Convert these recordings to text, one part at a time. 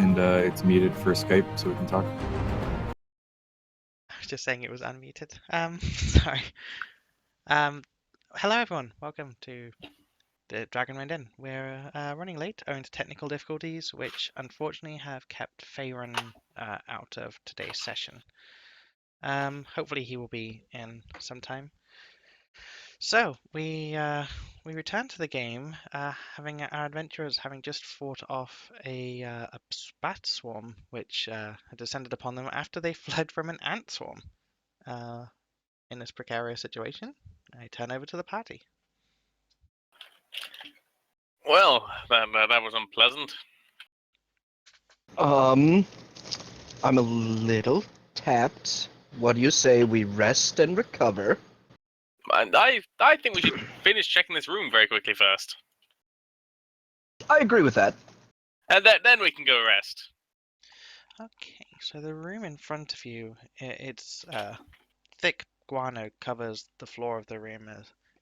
And it's muted for Skype, so we can talk. I was just saying it was unmuted. Sorry. Hello everyone. Welcome to the Dragonwind Inn. We're running late owing to technical difficulties, which unfortunately have kept Faerun out of today's session. Hopefully he will be in sometime. So we return to the game, having our adventurers having just fought off a bat swarm which had descended upon them after they fled from an ant swarm. In this precarious situation, I turn over to the party. Well, that was unpleasant. I'm a little tapped. What do you say we rest and recover? And I think we should finish checking this room very quickly first. I agree with that. And then we can go rest. Okay, so the room in front of you, it's thick guano covers the floor of the room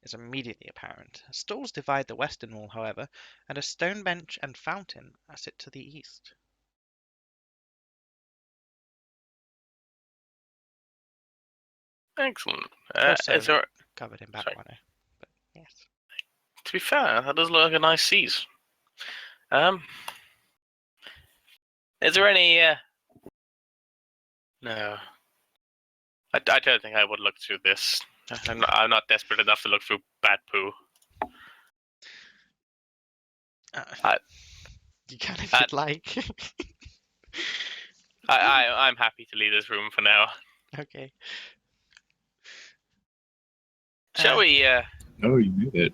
is immediately apparent. Stalls divide the western wall, however, and a stone bench and fountain sit to the east. Excellent. Also Is there... covered in bat Sorry. guano, but yes. To be fair, that does look like a nice seas. Is there any... No. I don't think I would look through this. I'm not desperate enough to look through bat poo. You can if you'd like. I'm happy to leave this room for now. Okay. Shall we... Oh, you made it.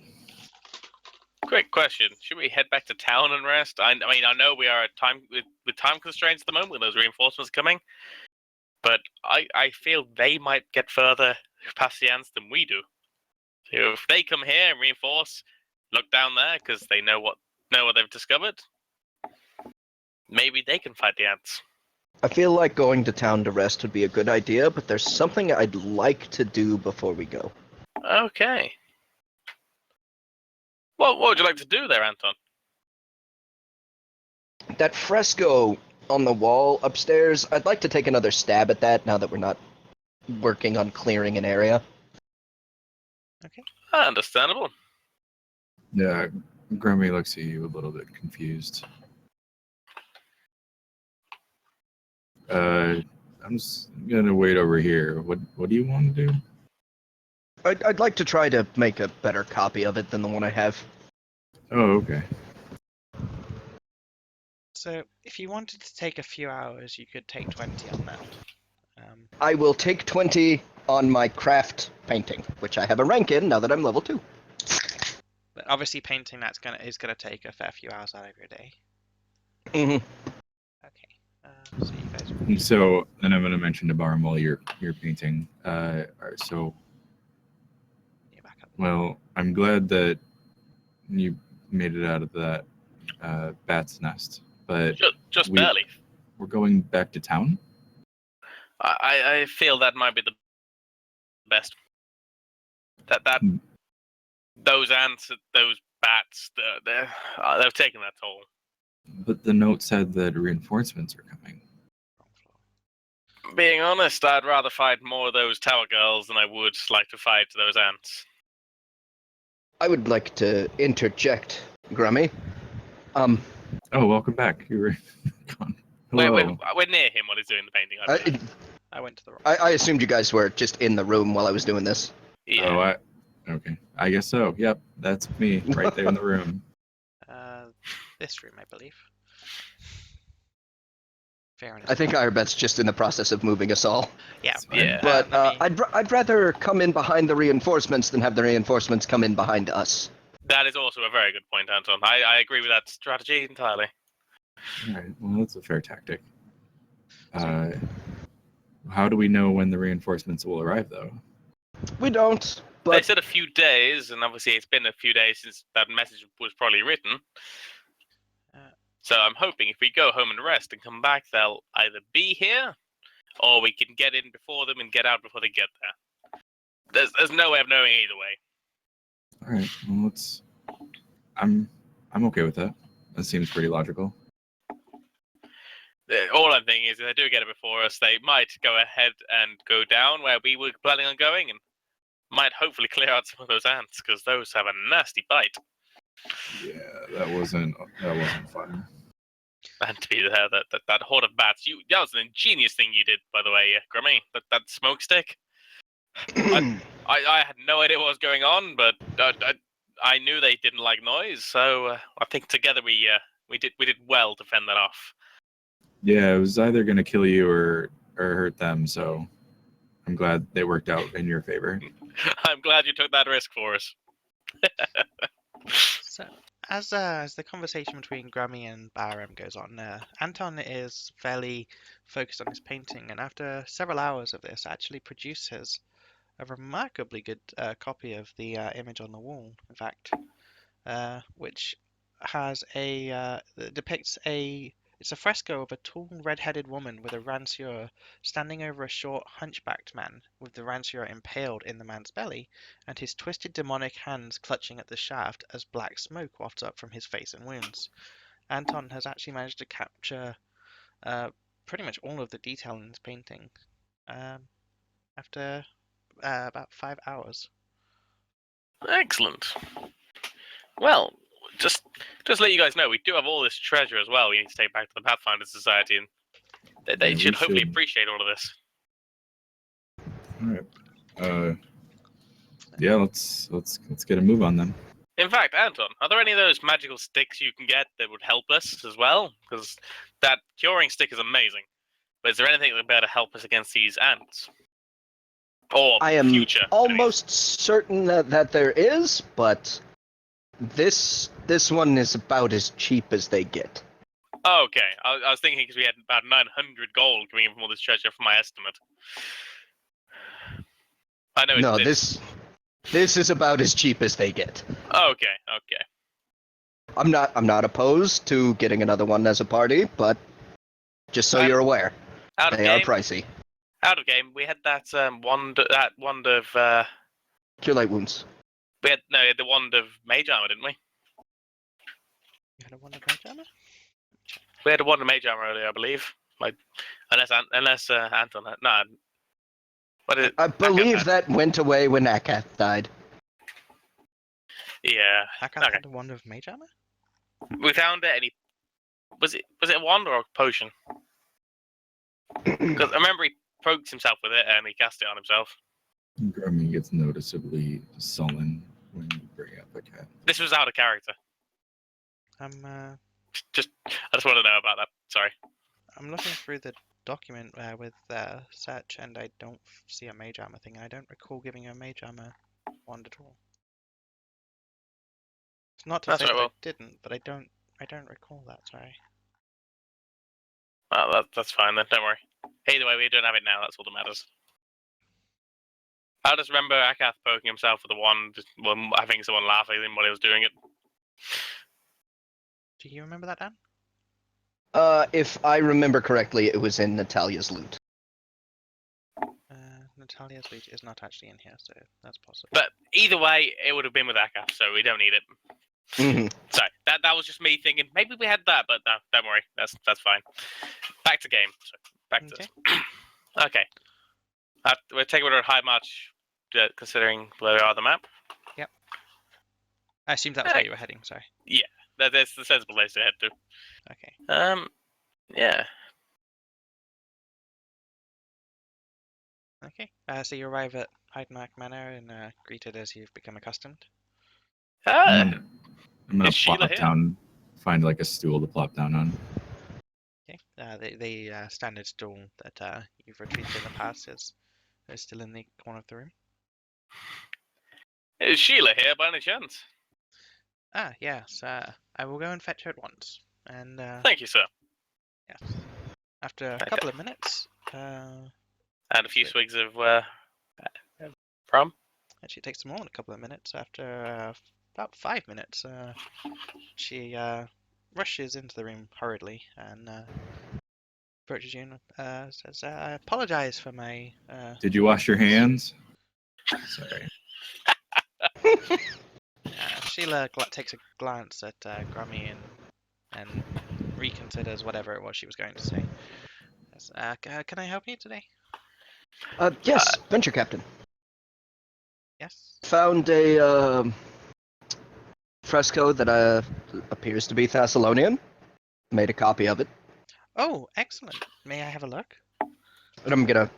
Quick question. Should we head back to town and rest? I mean, I know we are at with time constraints at the moment with those reinforcements coming, but I feel they might get further past the ants than we do. So if they come here and reinforce, look down there because they know what they've discovered. Maybe they can fight the ants. I feel like going to town to rest would be a good idea, but there's something I'd like to do before we go. Okay. What would you like to do there, Anton? That fresco on the wall upstairs, I'd like to take another stab at that now that we're not working on clearing an area. Okay. Understandable. Yeah, Grimmy looks at you a little bit confused. I'm just gonna wait over here. What do you want to do? I'd like to try to make a better copy of it than the one I have. Oh, okay. So if you wanted to take a few hours, you could take 20 on that. I will take 20 on my craft painting, which I have a rank in now that I'm level 2. But obviously painting is gonna take a fair few hours out of your day. Mm-hmm. Okay. So you guys. So, and I'm gonna mention to Barham while you're painting. So, Back up. well, I'm glad that you made it out of that bat's nest, but Just barely. We're going back to town. I feel that might be the best. Those ants, those bats, they've taken that toll. But the note said that reinforcements are coming. Being honest, I'd rather fight more of those tower girls than I would like to fight those ants. I would like to interject, Grummy. Oh, welcome back. You were gone. We're Hello. near him while he's doing the painting, I believe. I went to the wrong. I assumed you guys were just in the room while I was doing this. Yeah. Oh, okay. I guess so. Yep, that's me right there in the room. This room, I believe. Fair enough. I think Irebeth's just in the process of moving us all. Yeah. It's fine. Yeah. But let me- I'd rather come in behind the reinforcements than have the reinforcements come in behind us. That is also a very good point, Anton. I agree with that strategy entirely. All right. Well, that's a fair tactic. How do we know when the reinforcements will arrive, though? We don't, They but said a few days, and obviously it's been a few days since that message was probably written. So I'm hoping if we go home and rest and come back, they'll either be here, or we can get in before them and get out before they get there. There's no way of knowing either way. All right. Well, let's. I'm okay with that. That seems pretty logical. All I'm thinking is if they do get it before us, they might go ahead and go down where we were planning on going, and might hopefully clear out some of those ants, because those have a nasty bite. Yeah, that wasn't fun. And to be there, that horde of bats, that was an ingenious thing you did, by the way, Grummy. That smoke stick. I had no idea what was going on, but I knew they didn't like noise, so I think together we did well to fend that off. Yeah, it was either gonna kill you or hurt them. So I'm glad they worked out in your favor. I'm glad you took that risk for us. So, as the conversation between Grammy and Bahram goes on, Anton is fairly focused on his painting, and after several hours of this, actually produces a remarkably good copy of the image on the wall. In fact, which has depicts it's a fresco of a tall red-headed woman with a ranseur standing over a short hunchbacked man with the ranseur impaled in the man's belly and his twisted demonic hands clutching at the shaft as black smoke wafts up from his face and wounds. Anton has actually managed to capture pretty much all of the detail in his painting after about 5 hours. Excellent. Well, just let you guys know, we do have all this treasure as well. We need to take back to the Pathfinder Society, and they Yeah, should we hopefully should. appreciate all of this. All right. Yeah, let's get a move on them. In fact, Anton, are there any of those magical sticks you can get that would help us as well? Because that curing stick is amazing. But is there anything that would better help us against these ants? Or I am future almost certain that there is, but this one is about as cheap as they get. Oh, okay. I was thinking because we had about 900 gold coming in from all this treasure from my estimate. I know No, it's... this is about as cheap as they get. Okay. I'm not opposed to getting another one as a party, but just so you're aware, Out of they are game, pricey. out of game, we had that wand of Cure light wounds. we had the wand of mage armor, didn't we? You had a wonder mage armor? We had a wand of mage armor earlier, I believe. Like, unless Anton had, no. What is it? I believe that went away when Akath died. Yeah. Akath Okay. had a wonder of mage armor? We found it, and was it a wand or a potion? Because I remember he poked himself with it and he cast it on himself. Grummy gets noticeably sullen when you bring up the cat. This was out of character. I just want to know about that. Sorry. I'm looking through the document with search, and I don't see a mage armor thing. I don't recall giving you a mage armor wand at all. It's not to That's say right, that I well. didn't, but I don't recall that. Sorry. Well, that's fine then. Don't worry. Either way, we don't have it now. That's all that matters. I just remember Akath poking himself with the wand, having someone laugh at him while he was doing it. Do you remember that, Dan? If I remember correctly, it was in Natalia's loot. Natalia's loot is not actually in here, so that's possible. But either way, it would have been with Akath, so we don't need it. Mm-hmm. So that was just me thinking maybe we had that, but no, don't worry, that's fine. Back to game. So back to Okay. this. Okay. We're taking it at high march, considering where we are on the map. I assumed that was where you were heading. Sorry. That's the sensible place to head to. Okay. Yeah. Okay. So you arrive at Hydemark Manor and greeted as you've become accustomed. I'm gonna Is Sheila plop here? down, find like a stool to plop down on. Okay. The standard stool that you've retrieved in the past is still in the corner of the room. Is Sheila here by any chance? Ah, yes. I will go and fetch her at once. And Thank you, sir. yes, after a Okay. couple of minutes, And a few Wait. swigs of rum. actually it takes more than a couple of minutes. After about 5 minutes, she rushes into the room hurriedly and approaches you and says, "I apologize for my." Did you wash your hands? Sorry. Sheila takes a glance at Grummy and reconsiders whatever it was she was going to say. Says, can I help you today? Yes, Venture Captain. Yes. Found a fresco that appears to be Thessalonian. Made a copy of it, Oh, excellent. May I have a look? and I'm gonna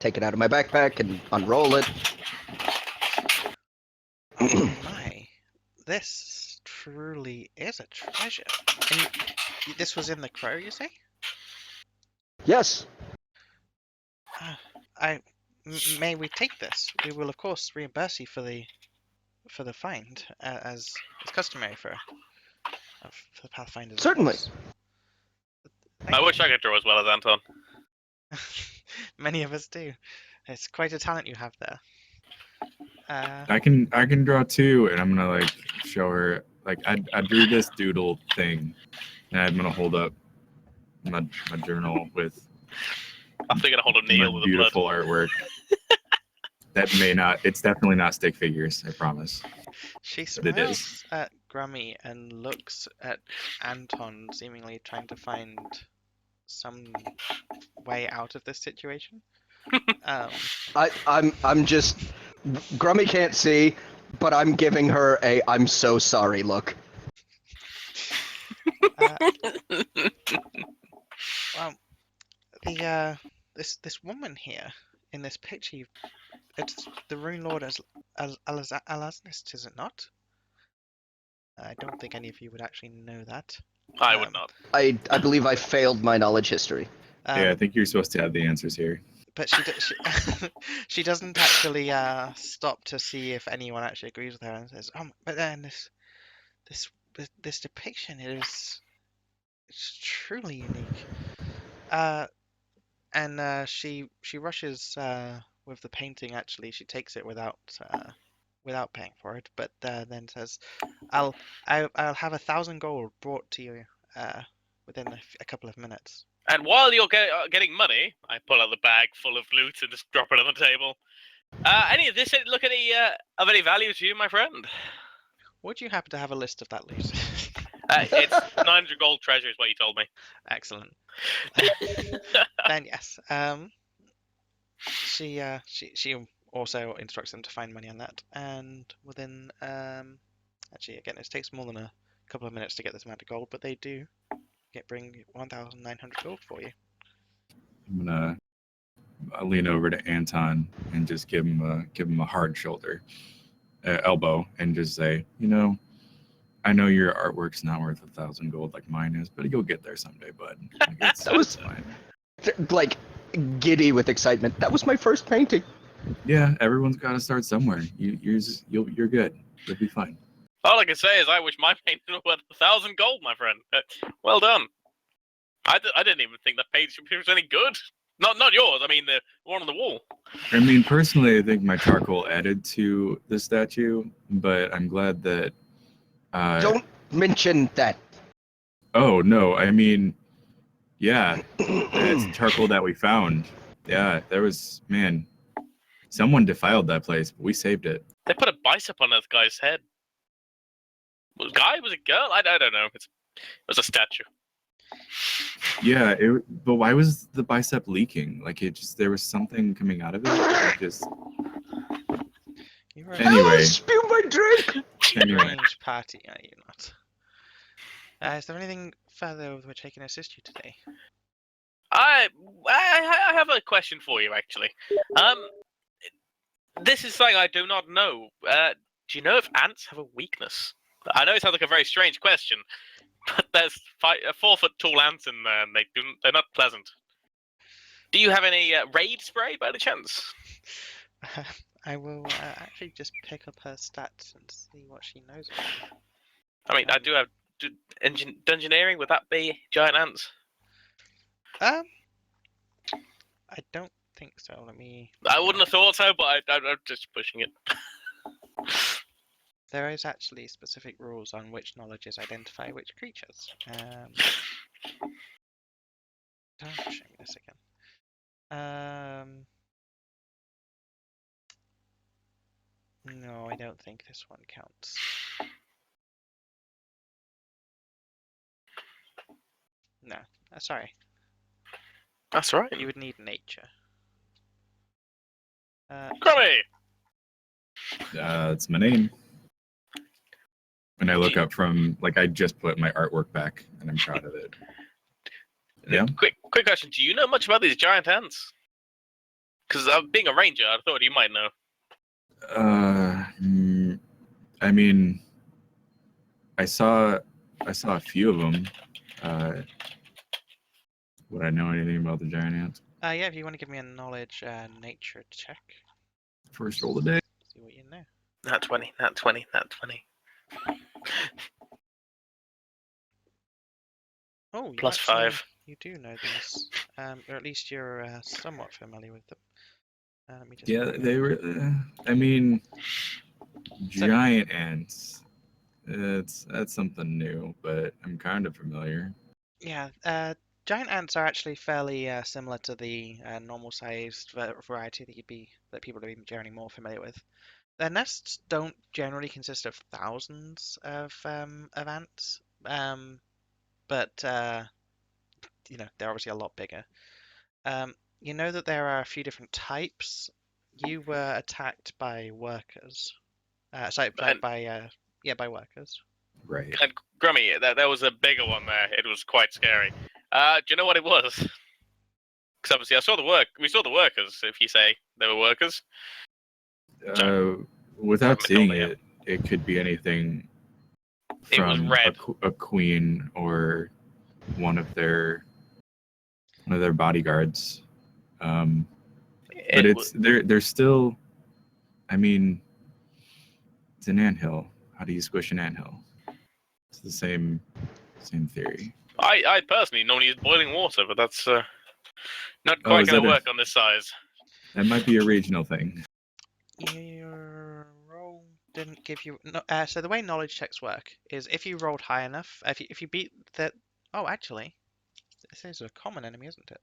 take it out of my backpack and unroll it. Oh my, this truly is a treasure. And this was in the Crow, you say? Yes, May we take this? We will of course reimburse you for the find, as is customary for the Pathfinders. of Certainly. course. I wish I could draw as well as Anton. Many of us do. It's quite a talent you have there. I can draw too, and I'm gonna like show her like I drew this doodle thing, and I'm gonna hold up my journal with I'm still gonna hold a my Neil with the blood. beautiful artwork. It's definitely not stick figures, I promise. She But it is. smiles at Grummy and looks at Anton, seemingly trying to find some way out of this situation. I'm just. Grummy can't see, but I'm giving her a "I'm so sorry" look. Well, this woman here in this picture, it's the Rune Lord as Alasnist, is it not? I don't think any of you would actually know that. I would not. I believe I failed my knowledge history. Yeah, I think you're supposed to have the answers here. But she doesn't actually stop to see if anyone actually agrees with her and says, but then this depiction it's truly unique. And she rushes with the painting. Actually, she takes it without paying for it, but then says, I'll have 1,000 gold brought to you within a couple of minutes." And while you're getting money, I pull out the bag full of loot and just drop it on the table. Any of this look any of any value to you, my friend? Would you happen to have a list of that loot? It's 900 gold treasure is what you told me. Excellent. Then yes. She also instructs them to find money on that, and within actually again it takes more than a couple of minutes to get this amount of gold, but they do bring 1,900 gold for you. I'm gonna lean over to Anton and just give him a hard shoulder, elbow, and just say, I know your artwork's not worth 1,000 gold like mine is, but you'll get there someday, bud. Like, That was fine. like giddy with excitement. That was my first painting. Yeah, everyone's got to start somewhere. You're good. You'll be fine. All I can say is I wish my painting was worth 1,000 gold, my friend. Well done. I didn't even think that page was any good. Not yours. I mean the one on the wall. I mean, personally, I think my charcoal added to the statue, but I'm glad that. Don't mention that. Oh no! I mean, yeah, it's charcoal that we found. Yeah, there was someone defiled that place, but we saved it. They put a bicep on that guy's head. Was it a guy? Was it a girl? I don't know. It was a statue. Yeah, but why was the bicep leaking? Like there was something coming out of it. It just You're a Anyway. Spill my drink! anyway. strange party, are you not? Is there anything further with which I can assist you today? I have a question for you, actually. This is something I do not know. Do you know if ants have a weakness? I know it sounds like a very strange question, but there's 4 foot tall ants in there, and they're not pleasant. Do you have any raid spray by any chance? I will actually just pick up her stats and see what she knows about them. I mean, I do have dungeoneering. Would that be giant ants? I don't think so. Let me. I wouldn't have thought so, but I'm just pushing it. There is actually specific rules on which knowledges identify which creatures. Don't show me this again. No, I don't think this one counts. No, sorry. That's right. You would need nature. Crummy! It's my name. And I look up from I just put my artwork back, and I'm proud of it. Yeah. Quick question. Do you know much about these giant ants? Because being a ranger, I thought you might know. I mean, I saw a few of them. Would I know anything about the giant ants? Yeah, if you want to give me a knowledge nature check. First roll today. See what you know. Nat 20, nat 20, nat 20. Oh, you Plus actually, 5. You do know these, or at least you're somewhat familiar with them. Let me just. Yeah, they were. I mean, giant ants. That's something new, but I'm kind of familiar. Yeah, giant ants are actually fairly similar to the normal-sized variety that people are generally more familiar with. Their nests don't generally consist of thousands of ants, but they're obviously a lot bigger. You know that there are a few different types. You were attacked by workers. By workers. Right. And Grummy, there was a bigger one there. It was quite scary. Do you know what it was? Because obviously we saw the workers, if you say they were workers. Without seeing Matilda, it, it could be anything It was from red. a queen or one of their bodyguards. But they're still. I mean, it's an anthill. How do you squish an anthill? It's the same theory. I personally normally use boiling water, but that's not Oh, quite is going to that work on this size. That might be a regional thing. Your roll didn't give you. No, so the way knowledge checks work is if you rolled high enough, if you beat that. Oh, actually, this is a common enemy, isn't it?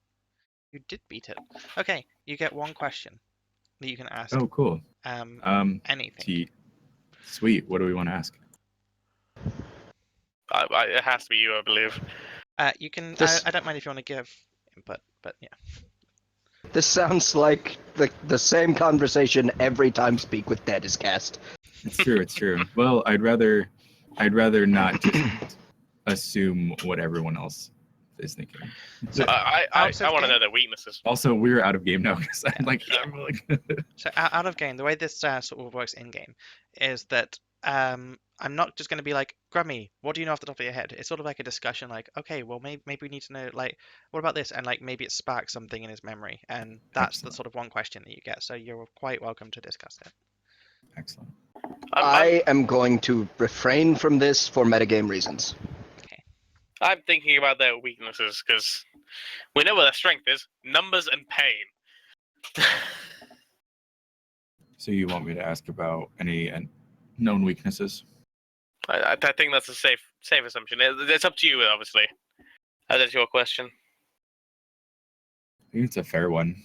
You did beat it. Okay, you get one question that you can ask. Oh, cool. Anything. Sweet. What do we want to ask? It has to be you, I believe. You can. This- I don't mind if you want to give input, but yeah. This sounds like the same conversation every time Speak with Dead is cast. It's true. It's true. Well, I'd rather not just assume what everyone else is thinking. So, I out of want to game? know their weaknesses. Also, we're out of game now because I'm like. So out of game, the way this sort of works in game is that I'm not just going to be like, Grummy, what do you know off the top of your head? It's sort of like a discussion, like, okay, well, maybe we need to know, like, what about this? And like, maybe it sparks something in his memory, and that's Excellent. the sort of one question that you get. So you're quite welcome to discuss it. Excellent. I am going to refrain from this for metagame reasons. I'm thinking about their weaknesses because we know what their strength is: numbers and pain. So you want me to ask about any known weaknesses? I think that's a safe assumption. It's up to you, obviously. That's your question. I think it's a fair one.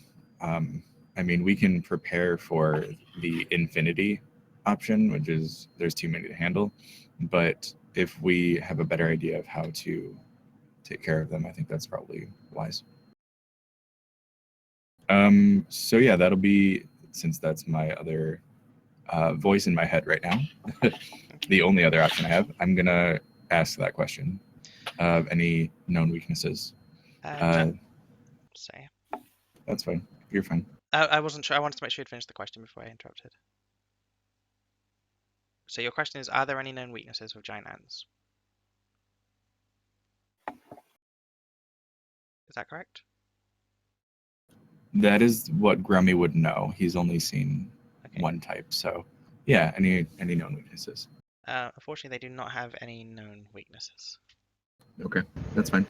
I mean, we can prepare for the infinity option, which is there's too many to handle. But if we have a better idea of how to take care of them. I think that's probably wise. So yeah, that'll be, since that's my other voice in my head right now, the only other option I have. I'm gonna ask that question of any known weaknesses. Say. That's fine. You're fine. I wasn't sure. I wanted to make sure you'd finished the question before I interrupted. So your question is, are there any known weaknesses with giant ants? Is that correct? That is what Grummy would know. He's only seen one type, so yeah. Any known weaknesses? Unfortunately, they do not have any known weaknesses. Okay, that's fine.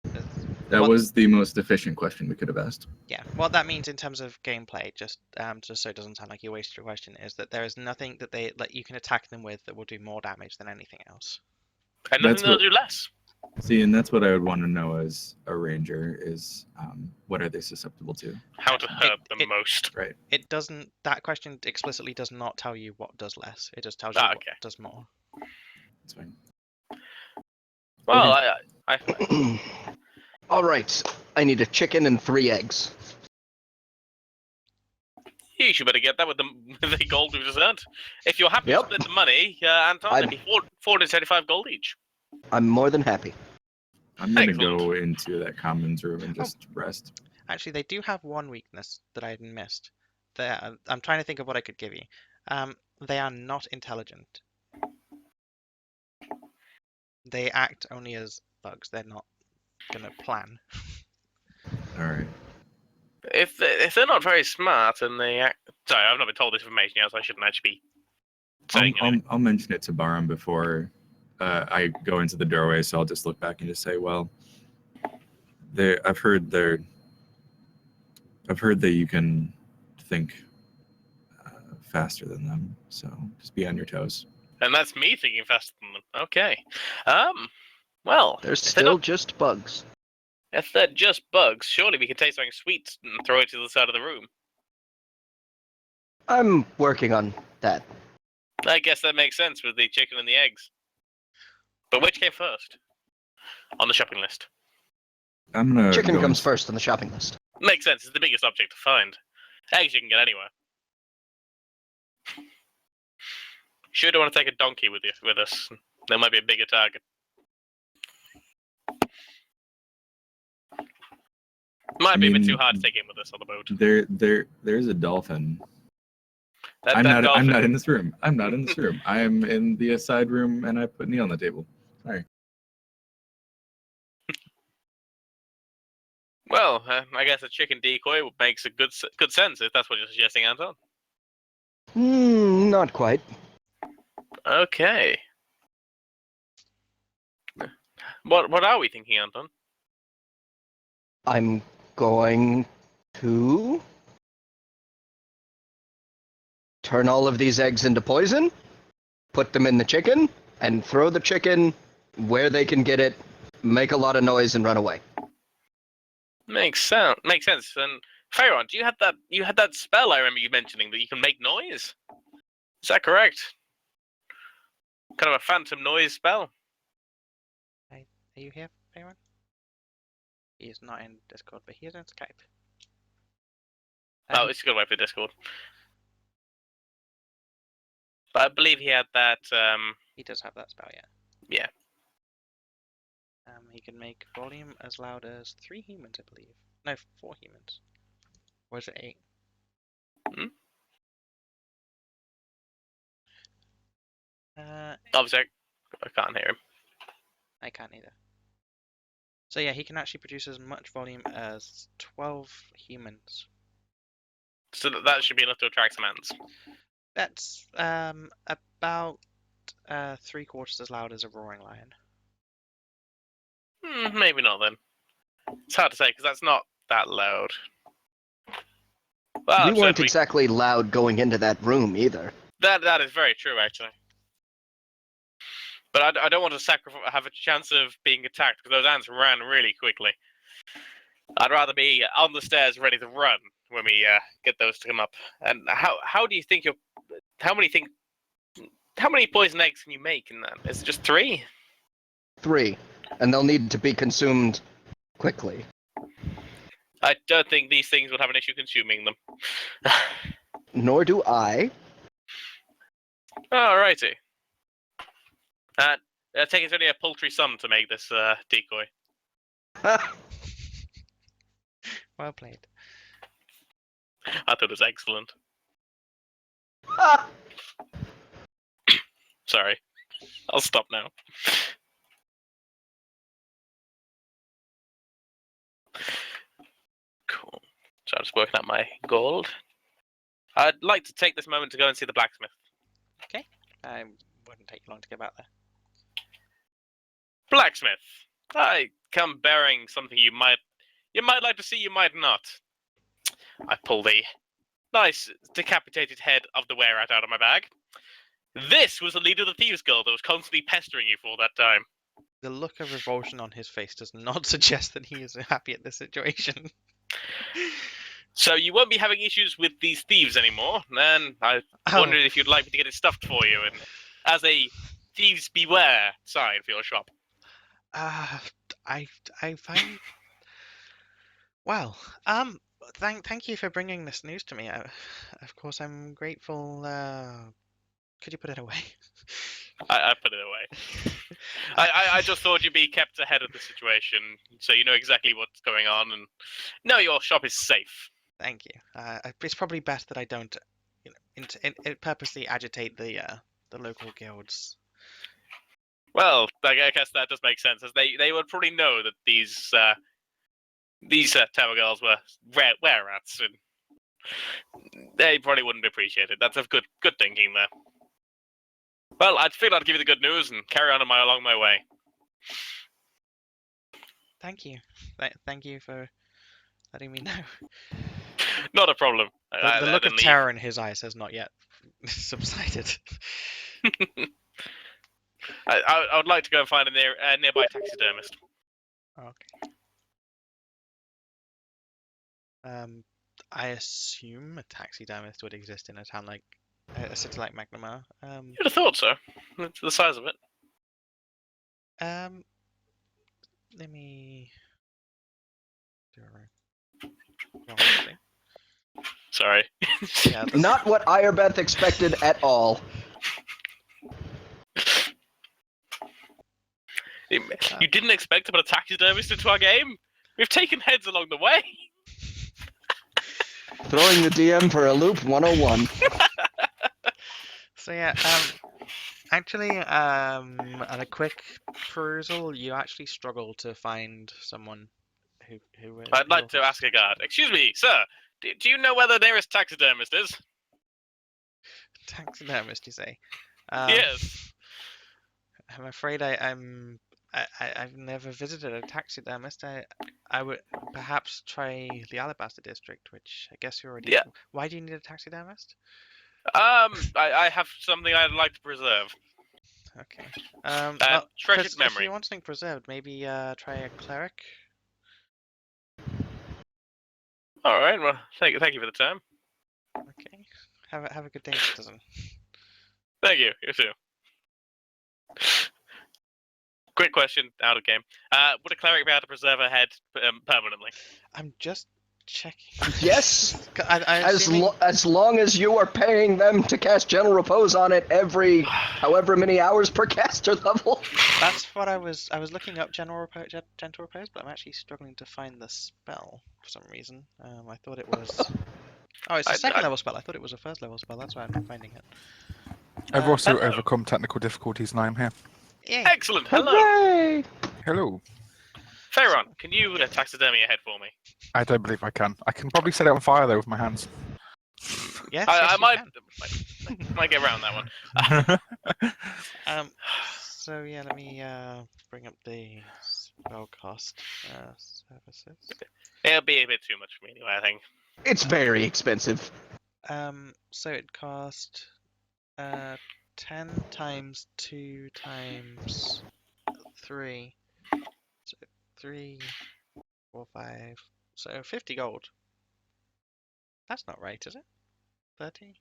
There's- That was the most efficient question we could have asked. Yeah, what that means in terms of gameplay, just so it doesn't sound like you wasted your question, is that there is nothing that you can attack them with that will do more damage than anything else. And nothing that'll do less. See, and that's what I would want to know as a ranger is what are they susceptible to? How to hurt them most. Right. It doesn't. That question explicitly does not tell you what does less. It just tells you what does more. That's fine. Well, Okay. All right. I need a chicken and 3 eggs. You should better get that with the gold we've just earned. If you're happy to split the money, Anton, it'd be 475 gold each. I'm more than happy. I'm going to go into that commons room and just rest. Actually, they do have one weakness that I had missed. I'm trying to think of what I could give you. They are not intelligent. They act only as thugs. They're not going to plan. All right. If they're not very smart and they act... Sorry, I've not been told this information yet, so I shouldn't actually be saying it. I'll mention it to Baram before I go into the doorway, so I'll just look back and just say, well, I've heard that you can think faster than them, so just be on your toes. And that's me thinking faster than them. Okay. Well... They're still just bugs. If they're just bugs, surely we could take something sweet and throw it to the side of the room. I'm working on that. I guess that makes sense with the chicken and the eggs. But which came first? On the shopping list. Chicken comes first on the shopping list. Makes sense, it's the biggest object to find. Eggs you can get anywhere. Sure don't want to take a donkey with us. There might be a bigger target. Might be a bit too hard to take in with us on the boat. There's a dolphin. Dolphin. I'm not in this room. I'm not in this room. I am in the side room, and I put Neil on the table. Sorry. Well, I guess a chicken decoy makes a good sense if that's what you're suggesting, Anton. Not quite. Okay. What are we thinking, Anton? I'm going to turn all of these eggs into poison, put them in the chicken, and throw the chicken where they can get it, make a lot of noise, and run away. Makes sense. And Pharaon, you had that spell I remember you mentioning that you can make noise. Is that correct? Kind of a phantom noise spell. Are you here, Pharaon? He is not in Discord, but he is in Skype. Oh, it's a good way for Discord. But I believe he had that. He does have that spell, yeah. Yeah. He can make volume as loud as 3 humans, I believe. No, 4 humans. Or is it 8? Obviously, I can't hear him. I can't either. So yeah, he can actually produce as much volume as 12 humans. So that should be enough to attract some ants. That's about 3/4 as loud as a roaring lion. Maybe not then. It's hard to say because that's not that loud. Well, we weren't exactly loud going into that room either. That is very true, actually. But I don't want to have a chance of being attacked because those ants ran really quickly. I'd rather be on the stairs ready to run when we get those to come up. And how do you think how many poison eggs can you make in that? Is it just 3? 3. and they'll need to be consumed quickly. I don't think these things will have an issue consuming them. Nor do I. Alrighty. I take it's only a paltry sum to make this decoy. Well played. I thought it was excellent. Sorry. I'll stop now. Cool. So I'm just working out my gold. I'd like to take this moment to go and see the blacksmith. Wouldn't take long to get out there. Blacksmith! I come bearing something you might like to see, you might not. I pull the nice decapitated head of the wererat out of my bag. This was the leader of the Thieves Guild that was constantly pestering you for all that time. The look of revulsion on his face does not suggest that he is happy at this situation. So you won't be having issues with these thieves anymore, and I wondered if you'd like me to get it stuffed for you, and as a thieves beware sign for your shop. I find. Well, thank you for bringing this news to me. Of course, I'm grateful. Could you put it away? I put it away. I just thought you'd be kept ahead of the situation, so you know exactly what's going on, and know your shop is safe. Thank you. It's probably best that I don't, purposely agitate the local guilds. Well, I guess that does make sense, as they would probably know that these tower girls were were-rats, and they probably wouldn't appreciate it. That's a good thinking there. Well, I figured I'd give you the good news and carry on along my way. Thank you. Thank you for letting me know. Not a problem. The look of terror in his eyes has not yet subsided. I would like to go and find a nearby taxidermist. Okay. I assume a taxidermist would exist in a town like a city like Magnamar. You'd have thought so. It's the size of it. Let me do a wrong thing. Sorry. Yeah, Not what Irebeth expected at all. You didn't expect to put a taxidermist into our game? We've taken heads along the way. Throwing the DM for a loop 101. So yeah, actually, at a quick perusal, you actually struggle to find someone who would. I'd like to ask a guard. Excuse me, sir. Do you know where the nearest taxidermist is? Taxidermist, you say? Yes. I'm afraid I've never visited a taxidermist. I would perhaps try the Alabaster District, which I guess you already. Yeah. Why do you need a taxidermist? I have something I'd like to preserve. Okay. Treasured memory. If you want something preserved, maybe try a cleric. All right. Well, thank you for the time. Okay. Have a good day, citizen. Thank you. You too. Quick question, out of game. Would a cleric be able to preserve a head permanently? I'm just checking. Yes. Assuming... As long as you are paying them to cast Gentle Repose on it every however many hours per caster level. That's what I was looking up Gentle Repose, but I'm actually struggling to find the spell for some reason. I thought it was. Oh, it's a second level spell. I thought it was a first level spell. That's why I'm not finding it. I've also overcome technical difficulties and I am here. Yeah. Excellent. Hello. Hooray! Hello. Pharaon, can you taxidermy a head for me? I don't believe I can. I can probably set it on fire though with my hands. Yes, I yes, might get around that one. So yeah, let me bring up the spellcast services. It'll be a bit too much for me anyway, I think. It's very expensive. So it cost 10 times 2 times 3. So 3, 4, 5. So 50 gold. That's not right, is it? 30?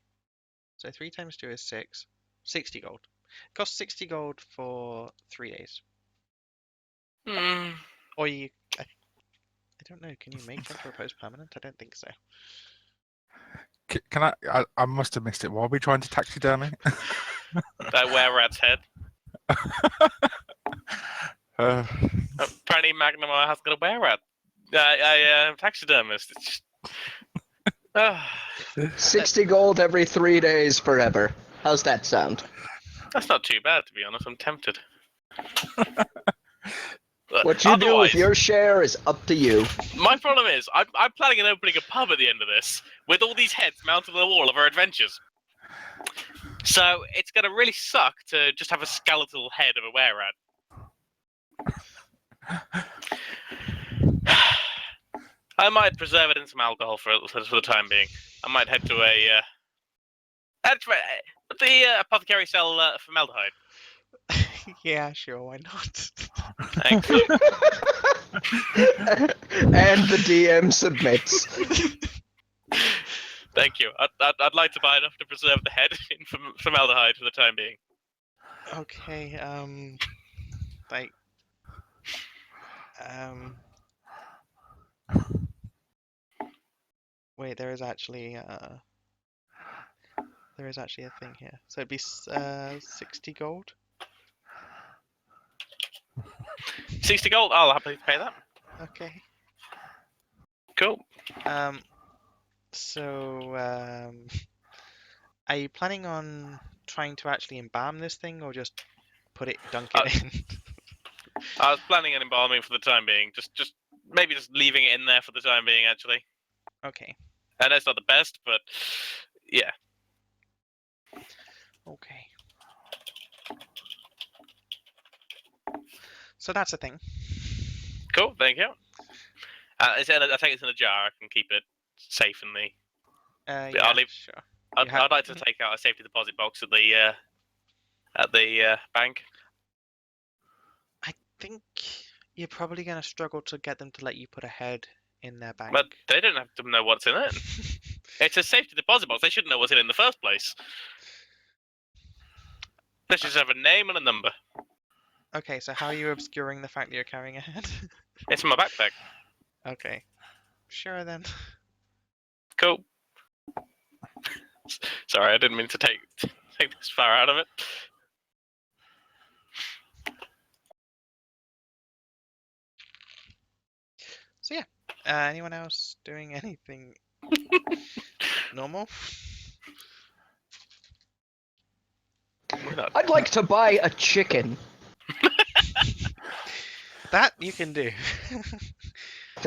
So 3 times 2 is 6. 60 gold. It costs 60 gold for 3 days. Hmm. Or you, I don't know. Can you make temporary repose permanent? I don't think so. Can I must have missed it. Why are we trying to taxidermy? That were rat's head. uh, Apparently, Magnamar has got a were rat. Taxidermist. It's just... 60 gold every 3 days forever. How's that sound? That's not too bad, to be honest. I'm tempted. What you do with Otherwise, your share is up to you. my problem is, I'm planning on opening a pub at the end of this, with all these heads mounted on the wall of our adventures. So it's gonna really suck to just have a skeletal head of a were-rat. I might preserve it in some alcohol for the time being. I might head to the apothecary sell formaldehyde. Yeah, sure. Why not? Thanks. And the DM submits. Thank you. I'd like to buy enough to preserve the head in formaldehyde for the time being. Okay. Like, wait. There is actually a thing here. So it'd be 60 gold. 60 gold. I'll happily pay that. Okay. Cool. So, are you planning on trying to actually embalm this thing, or just dunk it in? I was planning on embalming for the time being. Just maybe just leaving it in there for the time being, actually. Okay. I know it's not the best, but yeah. Okay. So that's a thing. Cool. Thank you. I think it's in a jar. I can keep it safe in the. Yeah, I'll leave. sure. I'd like to take out a safety deposit box at the bank. I think you're probably going to struggle to get them to let you put a head in their bank. But they don't have to know what's in it. It's a safety deposit box. They shouldn't know what's in it in the first place. They should just have a name and a number. Okay, so how are you obscuring the fact that you're carrying a head? It's in my backpack. Okay. Sure then. Cool. Sorry, I didn't mean to take this far out of it. So yeah. Anyone else doing anything normal? I'd like to buy a chicken. That you can do.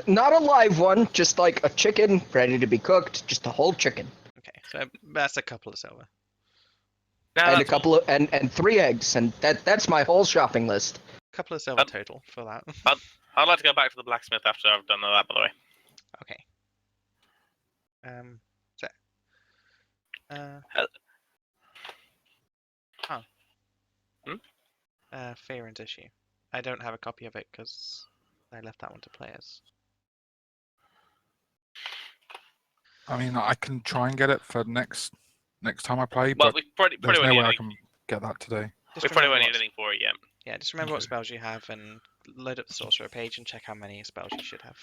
Not a live one, just like a chicken ready to be cooked, just a whole chicken. Okay, so that's a couple of silver. No, And a that's all. couple of and 3 eggs, and that's my whole shopping list. Couple of silver total for that. I'd like to go back to the blacksmith after I've done that, by the way. Okay. So, Faerun's issue. I don't have a copy of it because I left that one to players. I mean, I can try and get it for next time I play, Well, but we probably there's won't no need way I anything. can get that today. Just We probably remember won't need what's- anything for it yet. Yeah, just remember what Okay. spells you have and load up the sorcerer page and check how many spells you should have.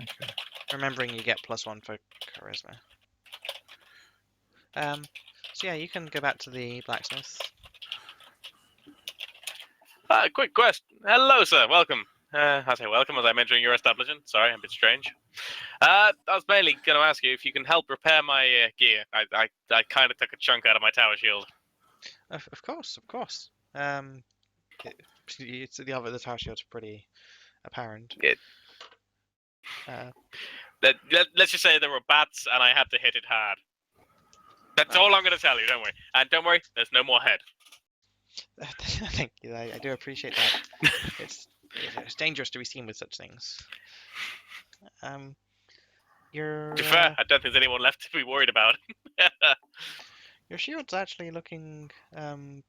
Okay. Remembering you get +1 for charisma. So yeah, you can go back to the blacksmith. Quick question. Hello, sir. Welcome. I say welcome as I'm entering your establishment. Sorry, I'm a bit strange. I was mainly going to ask you if you can help repair my gear. I kind of took a chunk out of my tower shield. Of course, of course. It's the tower shield's pretty apparent. Yeah. Let's just say there were bats and I had to hit it hard. That's all I'm going to tell you, don't worry. And don't worry, there's no more head. Thank you. I do appreciate that. It's dangerous to be seen with such things. Your To be fair, I don't think there's anyone left to be worried about. your shield's actually looking in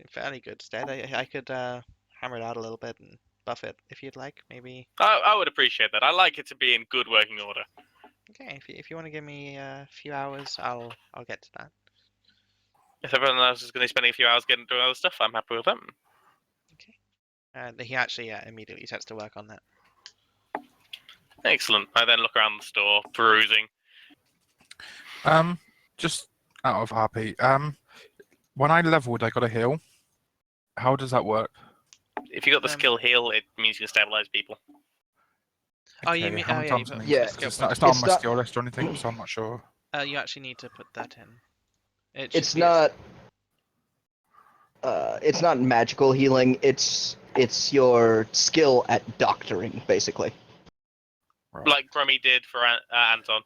fairly good stead. I could hammer it out a little bit and buff it if you'd like. Maybe. I would appreciate that. I like it to be in good working order. Okay, if you want to give me a few hours, I'll get to that. If everyone else is going to be spending a few hours getting through other stuff, I'm happy with that. Okay. He actually immediately sets to work on that. Excellent. I then look around the store, perusing. Just out of RP. When I leveled, I got a heal. How does that work? If you got the Um, skill heal, it means you can stabilize people. Oh, you Okay, mean? how Oh, many yeah. You times put an a Yeah, instance? skill It's point not in. on It's my not- skill list or anything, so I'm not sure. You actually need to put that in. It should It's be not. It's not magical healing. It's your skill at doctoring, basically. Right. Like Grummy did for Anton.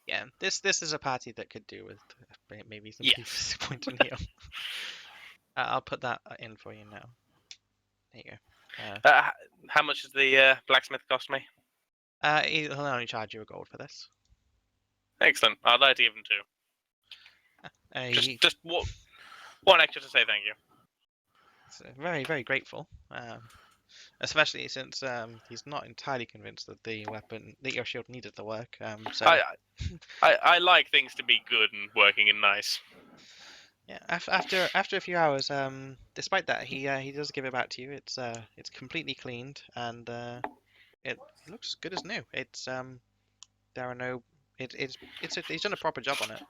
Yeah, this is a party that could do with maybe some Yes. point in heal. I'll put that in for you now. There you go. How much does the blacksmith cost me? He'll only charge you a gold for this. Excellent. I'd like to give him 2. Just one extra to say thank you. He's very, very grateful. Especially since he's not entirely convinced that that your shield needed the work. I like things to be good and working and nice. Yeah, after a few hours, despite that, he does give it back to you. It's completely cleaned and it looks good as new. There are no he's done a proper job on it.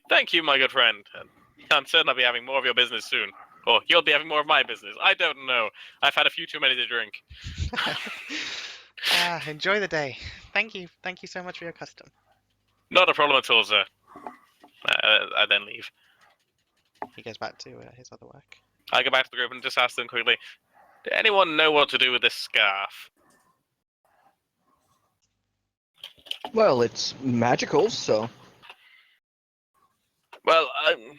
Thank you, my good friend. I'm certain I'll be having more of your business soon. Or you'll be having more of my business. I don't know. I've had a few too many to drink. Enjoy the day. Thank you so much for your custom. Not a problem at all, sir. I then leave. He goes back to his other work. I go back to the group and just ask them quickly, "Does anyone know what to do with this scarf?" Well, it's magical, so Well,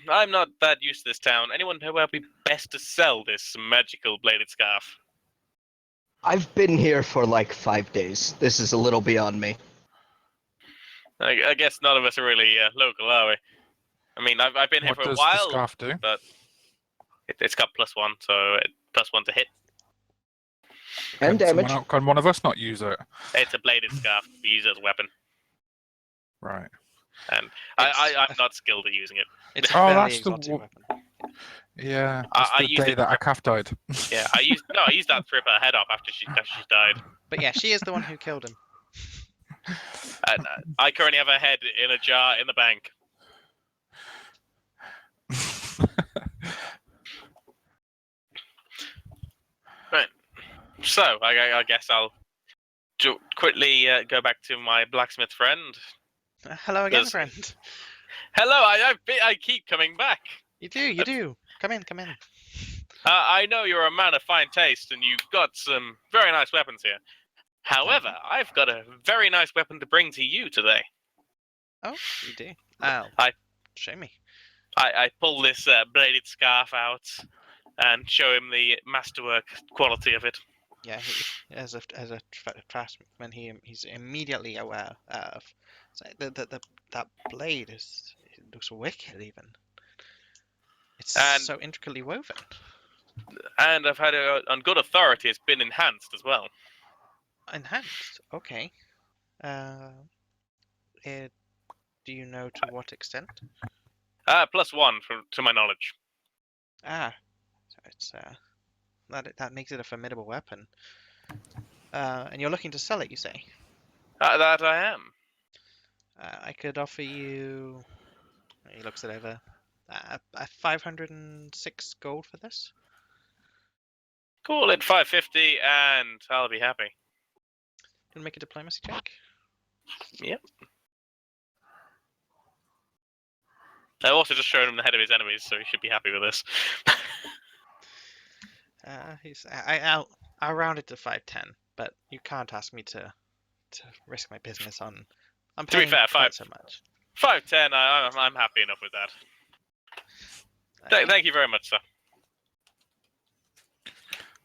I'm not that used to this town. Anyone know where it'd be best to sell this magical bladed scarf? I've been here for like 5 days. This is a little beyond me. I guess none of us are really local, are we? I mean, I've been here What for a does the while, scarf do? but it's got +1, so +1 to hit. And damage. Can one of us not use it? It's a bladed scarf. We use it as a weapon, Right. and I'm not skilled at using it. It's a Oh, fairly that's the exotic weapon. Yeah, that's I the used day it that for- Akaf died. Yeah, I used that to rip her head off after she died. But yeah, she is the one who killed him. And I currently have her head in a jar in the bank. Right. So I guess I'll quickly go back to my blacksmith friend. Hello again, Does- friend. Hello, I keep coming back. You do. Come in. I know you're a man of fine taste, and you've got some very nice weapons here. However, I've got a very nice weapon to bring to you today. Oh, you do. Oh, show me. I pull this bladed scarf out and show him the masterwork quality of it. Yeah, as a craftsman, he's immediately aware of that blade it looks wicked even. It's And- so intricately woven. And I've had it on good authority. It's been enhanced as well. Enhanced. Okay. Do you know to what extent? +1 to my knowledge. So it's that makes it a formidable weapon. And you're looking to sell it, you say? That I am. I could offer you. He looks it over. 506 gold for this. Call it 550, and I'll be happy. Can make a diplomacy check. Yep. I've also just shown him the head of his enemies, so he should be happy with this. I'll round it to 510, but you can't ask me to risk my business on. I'm To be paying fair, quite so much. 510, I'm happy enough with that. Thank you very much, sir.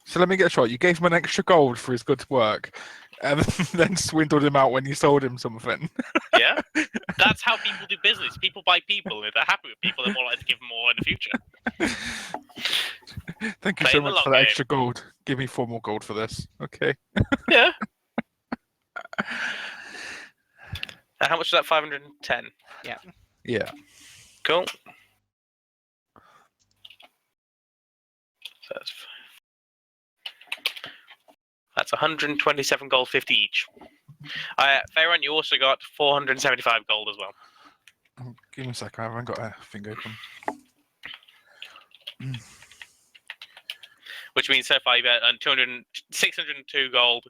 So let me get a shot. You gave him an extra gold for his good work, and then swindled him out when you sold him something. Yeah? That's how people do business. People buy people. If they're happy with people, they're more likely to give them more in the future. Thank you Play so the much long for that game. extra gold. Give me 4 more gold for this. Okay. Yeah. How much is that? 510. Yeah. Cool. So that's 127 gold, 50 each. Fairrun, you also got 475 gold as well. Give me a second. I haven't got a thing open. Which means so far you've got 602 gold,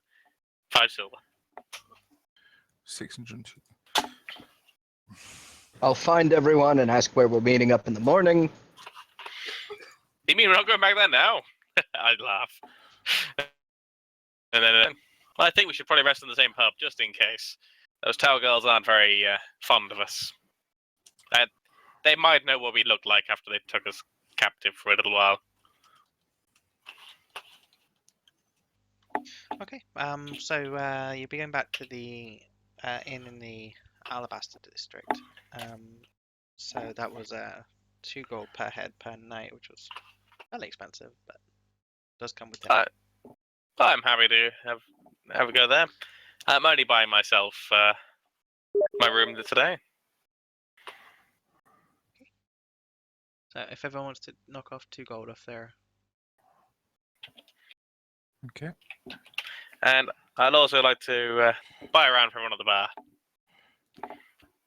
5 silver. 602. I'll find everyone and ask where we're meeting up in the morning. You mean we're not going back there now? I'd laugh. And then, well, I think we should probably rest in the same pub, just in case. Those tower girls aren't very fond of us. They might know what we looked like after they took us captive for a little while. Okay. So you'll be going back to the inn in the Alabaster district. So that was 2 gold per head per night, which was fairly expensive, but does come with dinner. I'm happy to have a go there. I'm only buying myself my room today. So if everyone wants to knock off 2 gold off there. Okay. And I'd also like to buy around for everyone at the bar.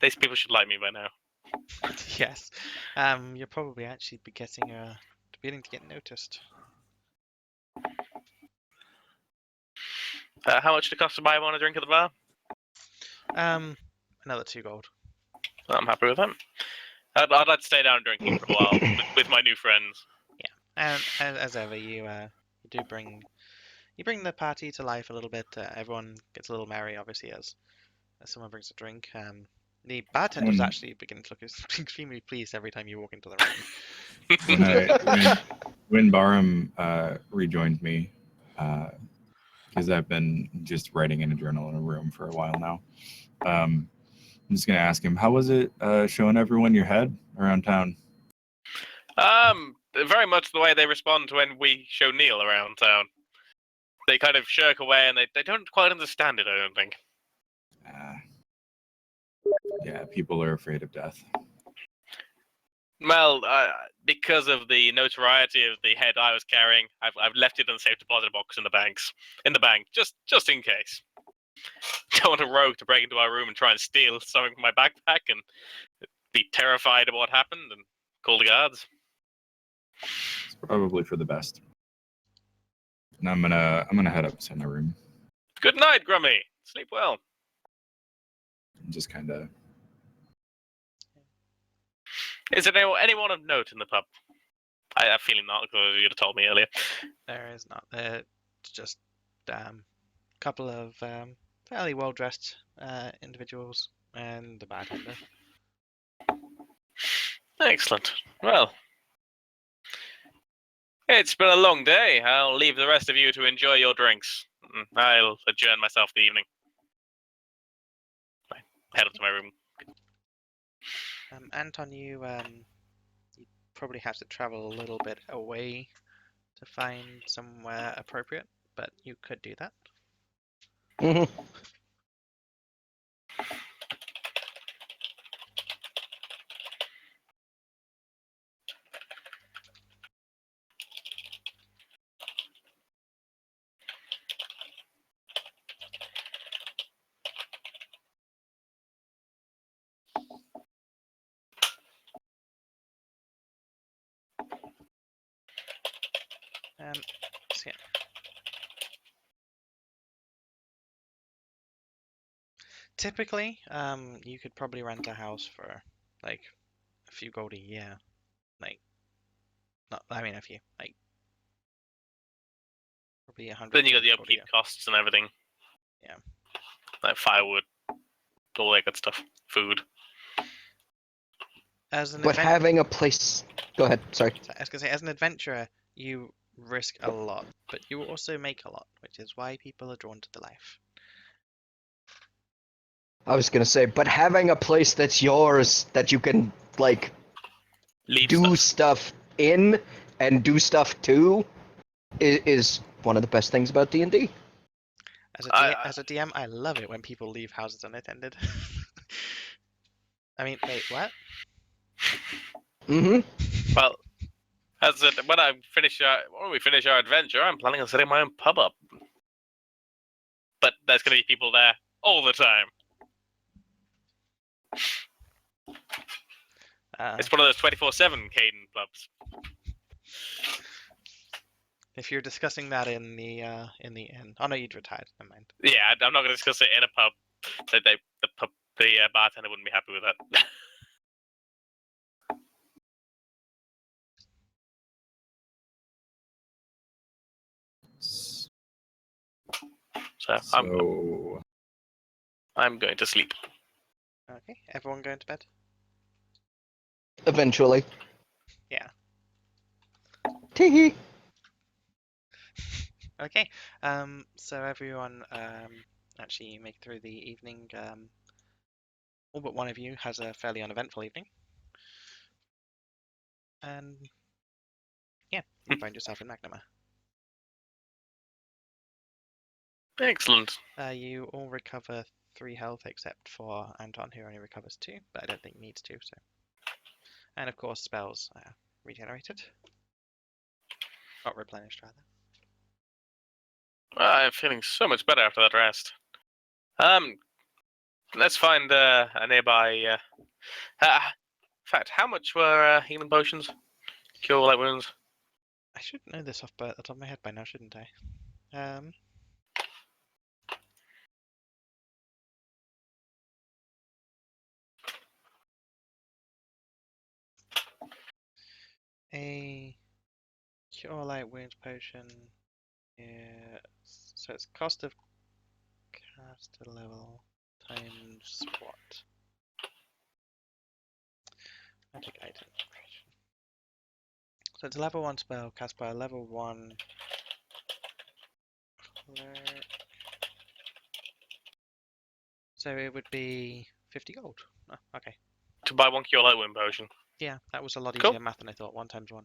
These people should like me by now. Yes. You'll probably actually be beginning to get noticed. How much did it cost to buy one a drink at the bar? Another 2 gold. I'm happy with that. I'd like to stay down drinking for a while with my new friends. And as ever, you bring the party to life a little bit. Everyone gets a little merry, obviously, as someone brings a drink. The bartenders actually begin to look extremely pleased every time you walk into the room. When Barum rejoined me, because I've been just writing in a journal in a room for a while now, I'm just gonna ask him, how was it showing everyone your head around town? Very much the way they respond when we show Neil around town. They kind of shirk away and they don't quite understand it, I don't think. Yeah, people are afraid of death. Well, because of the notoriety of the head I was carrying, I've left it in the safe deposit box in the bank, just in case. Don't want a rogue to break into our room and try and steal something from my backpack and be terrified of what happened and call the guards. It's probably for the best. And I'm gonna head up to my room. Good night, Grummy. Sleep well. Just kind of. Is there anyone of note in the pub? I have a feeling not, because you'd have told me earlier. There is not. It's just a couple of fairly well-dressed individuals and the bartender. Excellent. Well, it's been a long day. I'll leave the rest of you to enjoy your drinks. I'll adjourn myself the evening. I head up to my room. Anton, you probably have to travel a little bit away to find somewhere appropriate, but you could do that. Mhm. So yeah. Typically, you could probably rent a house for like a few gold a year. Like, not, I mean a few, like probably 100. Then you got the gold a upkeep year. costs and everything. Yeah. Like firewood, all that good stuff. Food. As an But having a place. Go ahead. Sorry. I was gonna say, as an adventurer, you risk a lot, but you also make a lot, which is why people are drawn to the life. I was gonna say, but having a place that's yours that you can like Leave do stuff. stuff in and do stuff to is one of the best things about D&D. As a DM, I love it when people leave houses unattended. I mean, wait, what? Mm-hmm. Well, As when we finish our adventure, I'm planning on setting my own pub up. But there's going to be people there all the time. It's one of those 24/7 Caden pubs. If you're discussing that in the inn, oh no, you'd retired. Never mind. Yeah, I'm not going to discuss it in a pub. The bartender wouldn't be happy with that. So I'm going to sleep. Okay, everyone going to bed? Eventually. Yeah. Tee. Okay. So everyone actually make it through the evening. All but one of you has a fairly uneventful evening. And yeah, you find yourself in Magnima. Excellent. You all recover 3 health except for Anton, who only recovers 2, but I don't think needs to. So, and of course spells regenerated, not replenished rather. I'm feeling so much better after that rest. Let's find a nearby. In fact, how much were healing potions? Cure light wounds. I should know this off the top of my head by now, shouldn't I? A cure light wounds potion. So it's cost of caster level times what? Magic item. So it's a level 1 spell cast by a level 1 cleric. So it would be 50 gold. Oh, okay. To buy 1 cure light wound potion. Yeah, that was a lot Cool. easier math than I thought. 1 times 1.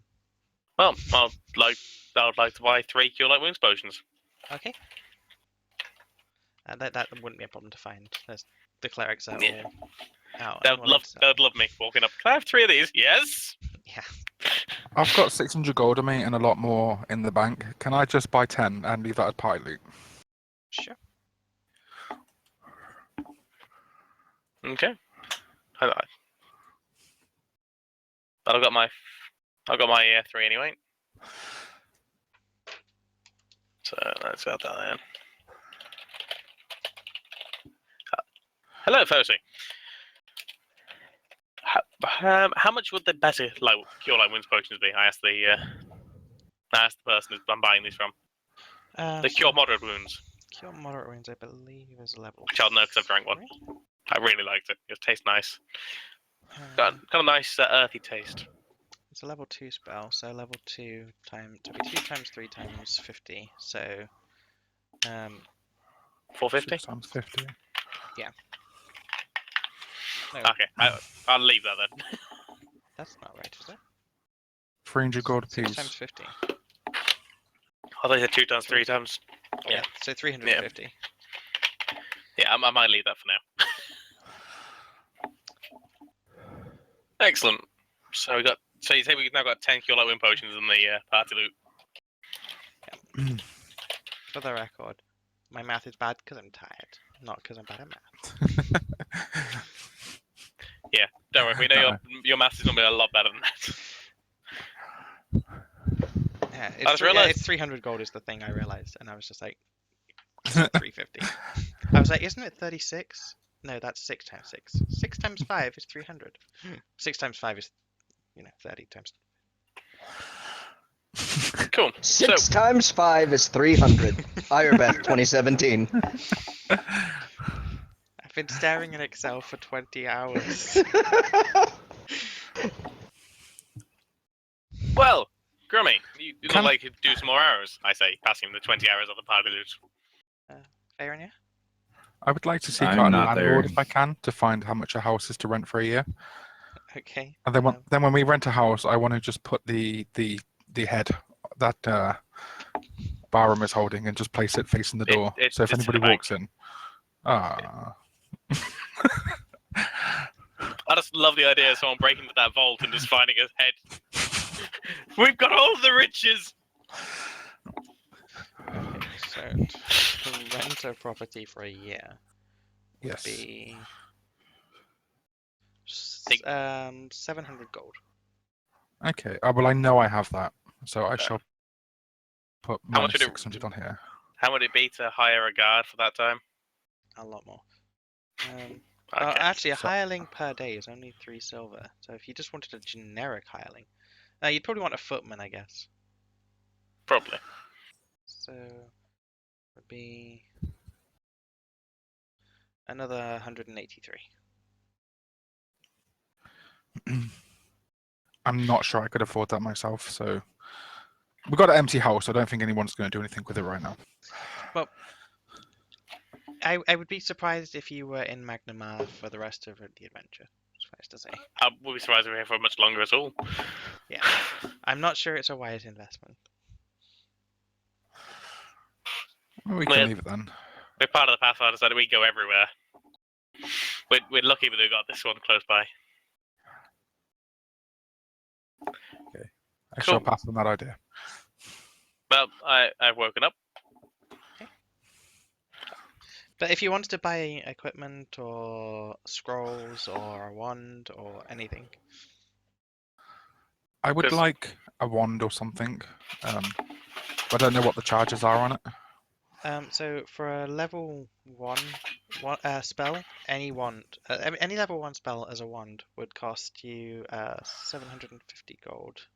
Well, I would like to buy 3 cure light wounds potions. Okay. That wouldn't be a problem to find. There's the clerics are Yeah. all out. They'd love me walking up. Can I have 3 of these? Yes. Yeah. I've got 600 gold on me and a lot more in the bank. Can I just buy 10 and leave that as party loot? Sure. Okay. But I've got my 3 anyway. So let's get that then. Hello, Fosi. How much would the better cure light wounds potions be? I asked the person I'm buying these from. The cure moderate wounds. Cure moderate wounds, I believe, is level. Which I'll know because I've drank one. 3. I really liked it. It tastes nice. Got a nice earthy taste. It's a level 2 spell, so level 2 times 2 times 3 times 50. So 450. 6 times 50. no, Okay, I'll leave that then. that's not right, is it? 300 gold 6 apiece. times 50. I thought you said 2 times, 3 times. Yeah. So 350. Yeah, I might leave that for now. Excellent. So you say we've now got 10 cure light wound potions in the party loot. For the record, my math is bad because I'm tired, not because I'm bad at math. Yeah, don't worry. We know your maths is normally a lot better than that. Yeah, I just realised- it's 300 gold is the thing I realized, and I was just like, 350. I was like, isn't it 36? No, that's 6 times 6. 6 times 5 is 300. 6 times 5 is, 30 times. Cool. 6 times 5 is 300. Irebeth 2017. I've been staring at Excel for 20 hours. Well, Grummy, you look Can- like you'd do some more hours, I say, passing the 20 hours of the party loot. Aaron, yeah? I would like to seek I'm out a not landlord there. if I can to find how much a house is to rent for a year. Okay. And then when we rent a house, I want to just put the head that Barham is holding and just place it facing the door. So if it's in anybody the bank. walks in, I just love the idea of someone breaking into that vault and just finding his head We've got all the riches. Okay, so to rent a property for a year would Yes. be Think- 700 gold. Okay. Well, I know I have that, so I shall put How much minus would it- 600 on here. How would it be to hire a guard for that time? A lot more. Okay. Actually, a So- hireling per day is only 3 silver. So if you just wanted a generic hireling, you'd probably want a footman, I guess. Probably. So would be another 183. I'm not sure I could afford that myself, so we've got an empty house. I don't think anyone's going to do anything with it right now. Well, I would be surprised if you were in Magnamar for the rest of the adventure. Suffice to say, I would be surprised if we're here for much longer at all. yeah, I'm not sure it's a wise investment. Well, we Well, can leave it then. We're part of the Pathfinder, so we go everywhere. We're lucky that we got this one close by. I shall Cool. pass on that idea. Well, I've woken up. But if you wanted to buy equipment or scrolls or a wand or anything, I would 'Cause- like a wand or something. But I don't know what the charges are on it. so for a level one spell, any level 1 spell as a wand would cost you 750 gold.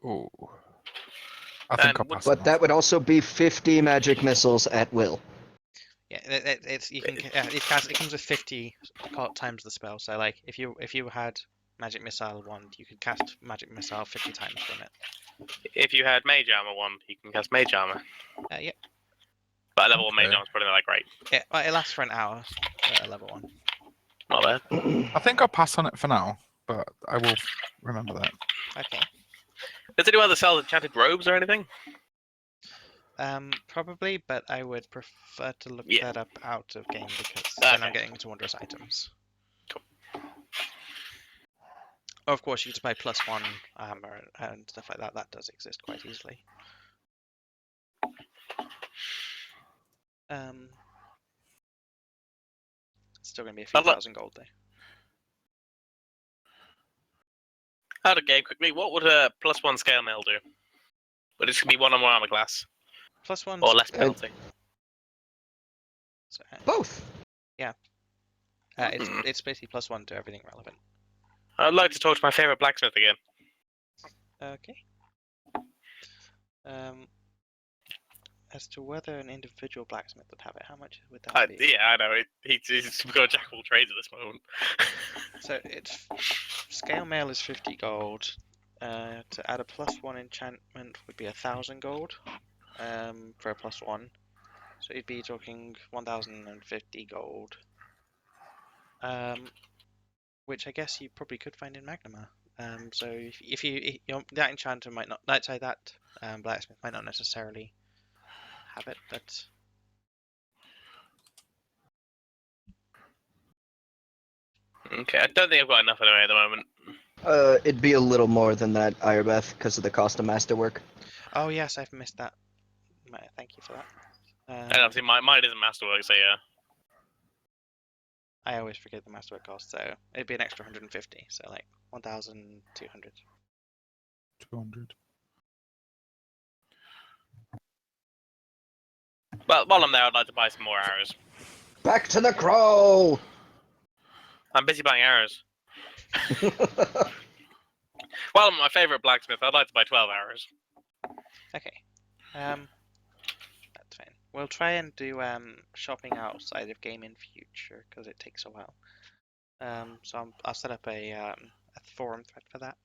Oh, I think And I'll would- pass on But that would also be 50 magic missiles at will. Yeah, it comes with 50 times the spell. So like if you had magic missile wand, you could cast magic missile 50 times from it. If you had Mage Armor one, you can cast Mage Armor. Yeah, But a level 1 Mage Okay. Armor is probably not that great. it lasts for an hour. Level 1. Not bad. I think I'll pass on it for now, but I will remember that. Okay. Does anyone that sells enchanted robes or anything? Probably, but I would prefer to look Yeah. that up out of game because then I'm Okay. getting into wondrous items. Cool. Of course, you could buy +1 armor and stuff like that. That does exist quite easily. It's still going to be a few I'd like- thousand gold though. Out of game quickly, what would a +1 scale mail do? Would it just be one or more armor class? +1. Or less penalty? So, Both. it's basically +1 to everything relevant. I'd like to talk to my favourite blacksmith again. Okay. As to whether an individual blacksmith would have it, how much would that be? Yeah, I know. He's got a jack of all trades at this moment. So it's scale mail is 50 gold. To add a +1 enchantment would be 1,000 gold. For a +1, so you'd be talking 1,050 gold. Which I guess you probably could find in Magnamar. So if you know, that enchanter might not, let's say that blacksmith might not necessarily have it, but Okay, I don't think I've got enough anyway at the moment. It'd be a little more than that, Irebeth, because of the cost of masterwork. oh yes, I've missed that. Thank you for that. And obviously mine isn't masterwork, so yeah. I always forget the masterwork cost, so it'd be an extra 150, so like 1,200. 200. Well, while I'm there, I'd like to buy some more arrows. Back to the crow! I'm busy buying arrows. While I'm my favourite blacksmith, I'd like to buy 12 arrows. Okay. That's fine. We'll try and do shopping outside of game in future because it takes a while. So I'll set up a forum thread for that.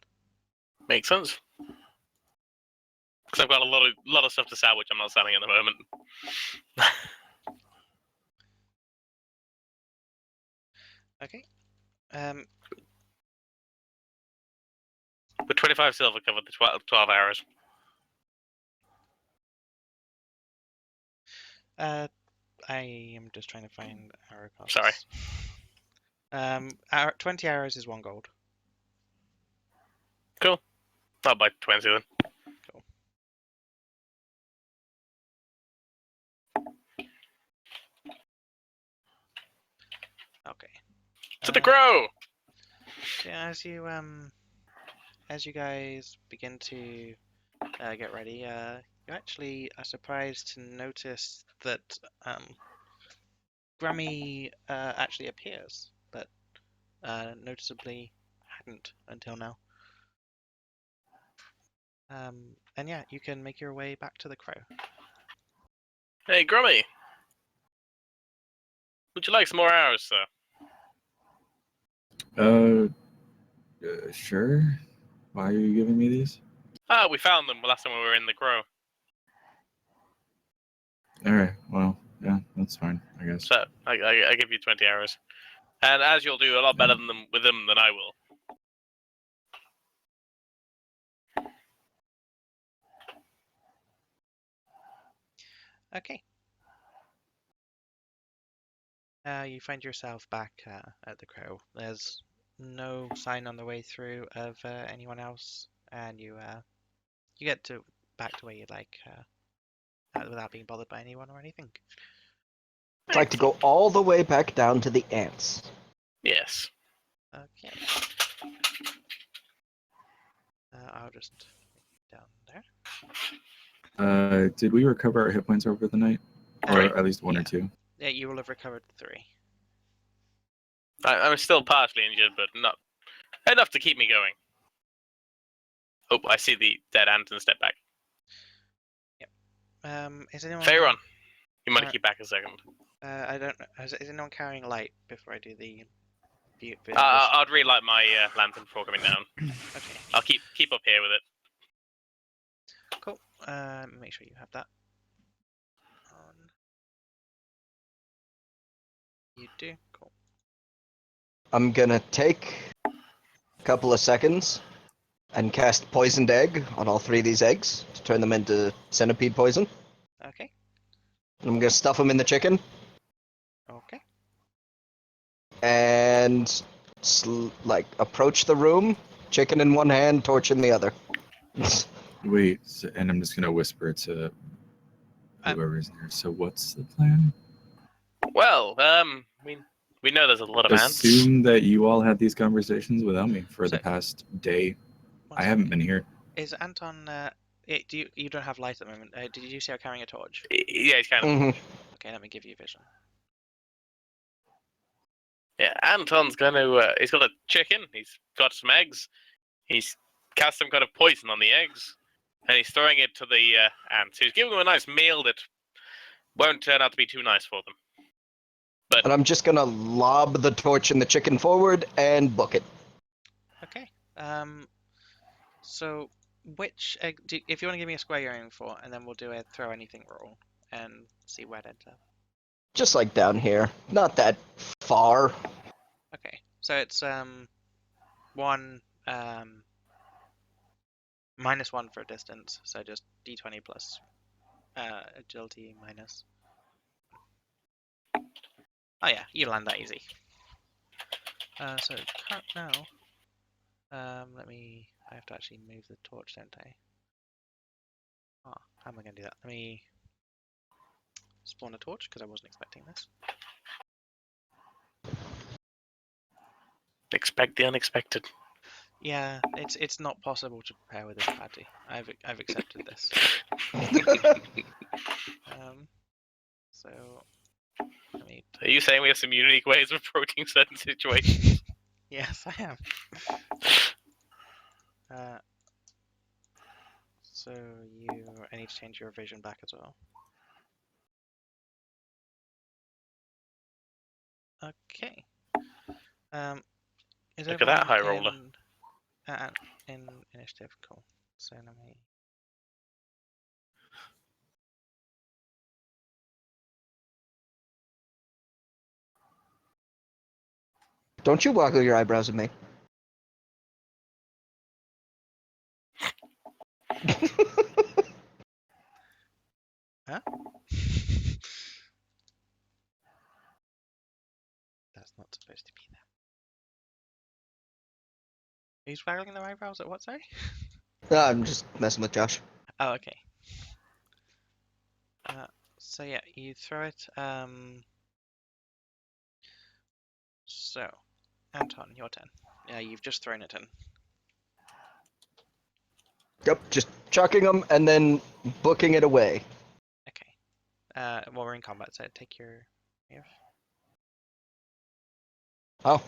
Makes sense. Because I've got a lot of stuff to sell, which I'm not selling at the moment. Okay. With 25 silver covered the 12 arrows. I am just trying to find arrow costs. Sorry. 20 arrows is 1 gold. Not by 20 then. Okay. To the crow! So yeah, as you guys begin to get ready, you actually are surprised to notice that Grammy actually appears, but noticeably hadn't until now. And yeah, you can make your way back to the crow. Hey, Grummy! Would you like some more hours, sir? Sure. Why are you giving me these? Ah, we found them last time we were in the crow. All right. Well, yeah, that's fine, I guess. So, I give you 20 hours. And as you'll do a lot better than them, with them than I will. Okay. You find yourself back at the crow. There's no sign on the way through of anyone else, and you get to back to where you'd like without being bothered by anyone or anything. I'd like to go all the way back down to the ants. Yes. Okay. I'll just down there. Did we recover our hit points over the night, or Right. at least one Yeah. or two? Yeah, you will have recovered 3. I'm still partially injured, but not enough to keep me going. Oh, I see the dead ant and step back. Is anyone? Faron, you might Alright. keep back a second. I don't know. Is anyone carrying light before I do the? I'd relight my lantern before coming down. Okay. I'll keep up here with it. Cool. Make sure you have that on. You do. Cool. I'm gonna take a couple of seconds and cast Poisoned Egg on all 3 of these eggs to turn them into centipede poison. Okay. And I'm gonna stuff them in the chicken Okay. and approach the room, chicken in one hand, torch in the other. Wait, and I'm just gonna whisper to Um, whoever's there. So what's the plan? Well, we know there's a lot of ants. Assume that you all had these conversations without me for the So- past day. one I haven't second. been here. Is Anton? You don't have light at the moment? Did you see her carrying a torch? Yeah, he's kind of. Mhm. Okay, let me give you vision. Yeah, Anton's gonna. He's got a chicken. He's got some eggs. He's cast some kind of poison on the eggs, and he's throwing it to the ants. He's giving them a nice meal that won't turn out to be too nice for them. And I'm just gonna lob the torch and the chicken forward and book it. Okay. So which egg? If you want to give me a square you're aiming for, and then we'll do a throw anything roll and see where it ends up. Just like down here. Not that far. Okay. So it's one -1 for distance. So just d20 plus agility minus. Oh yeah, you land that easy. So now, I have to actually move the torch, don't I? Oh, how am I going to do that? Let me spawn a torch because I wasn't expecting this. Expect the unexpected. Yeah, it's not possible to prepare with this party. I've accepted this. So let me. Are you saying we have some unique ways of approaching certain situations? Yes, I am. So I need to change your vision back as well. Okay. Is Look at that everyone high roller. in initiative? Cool. So let me. Don't you waggle your eyebrows at me. Huh? That's not supposed to be there. Who's waggling their eyebrows at what, sorry? I'm just messing with Josh. Oh, okay. So yeah, you throw it. So, Anton, your turn. Yeah, you've just thrown it in. Yep, just chucking them and then booking it away. Okay. Well, we're in combat, so take your move. Oh.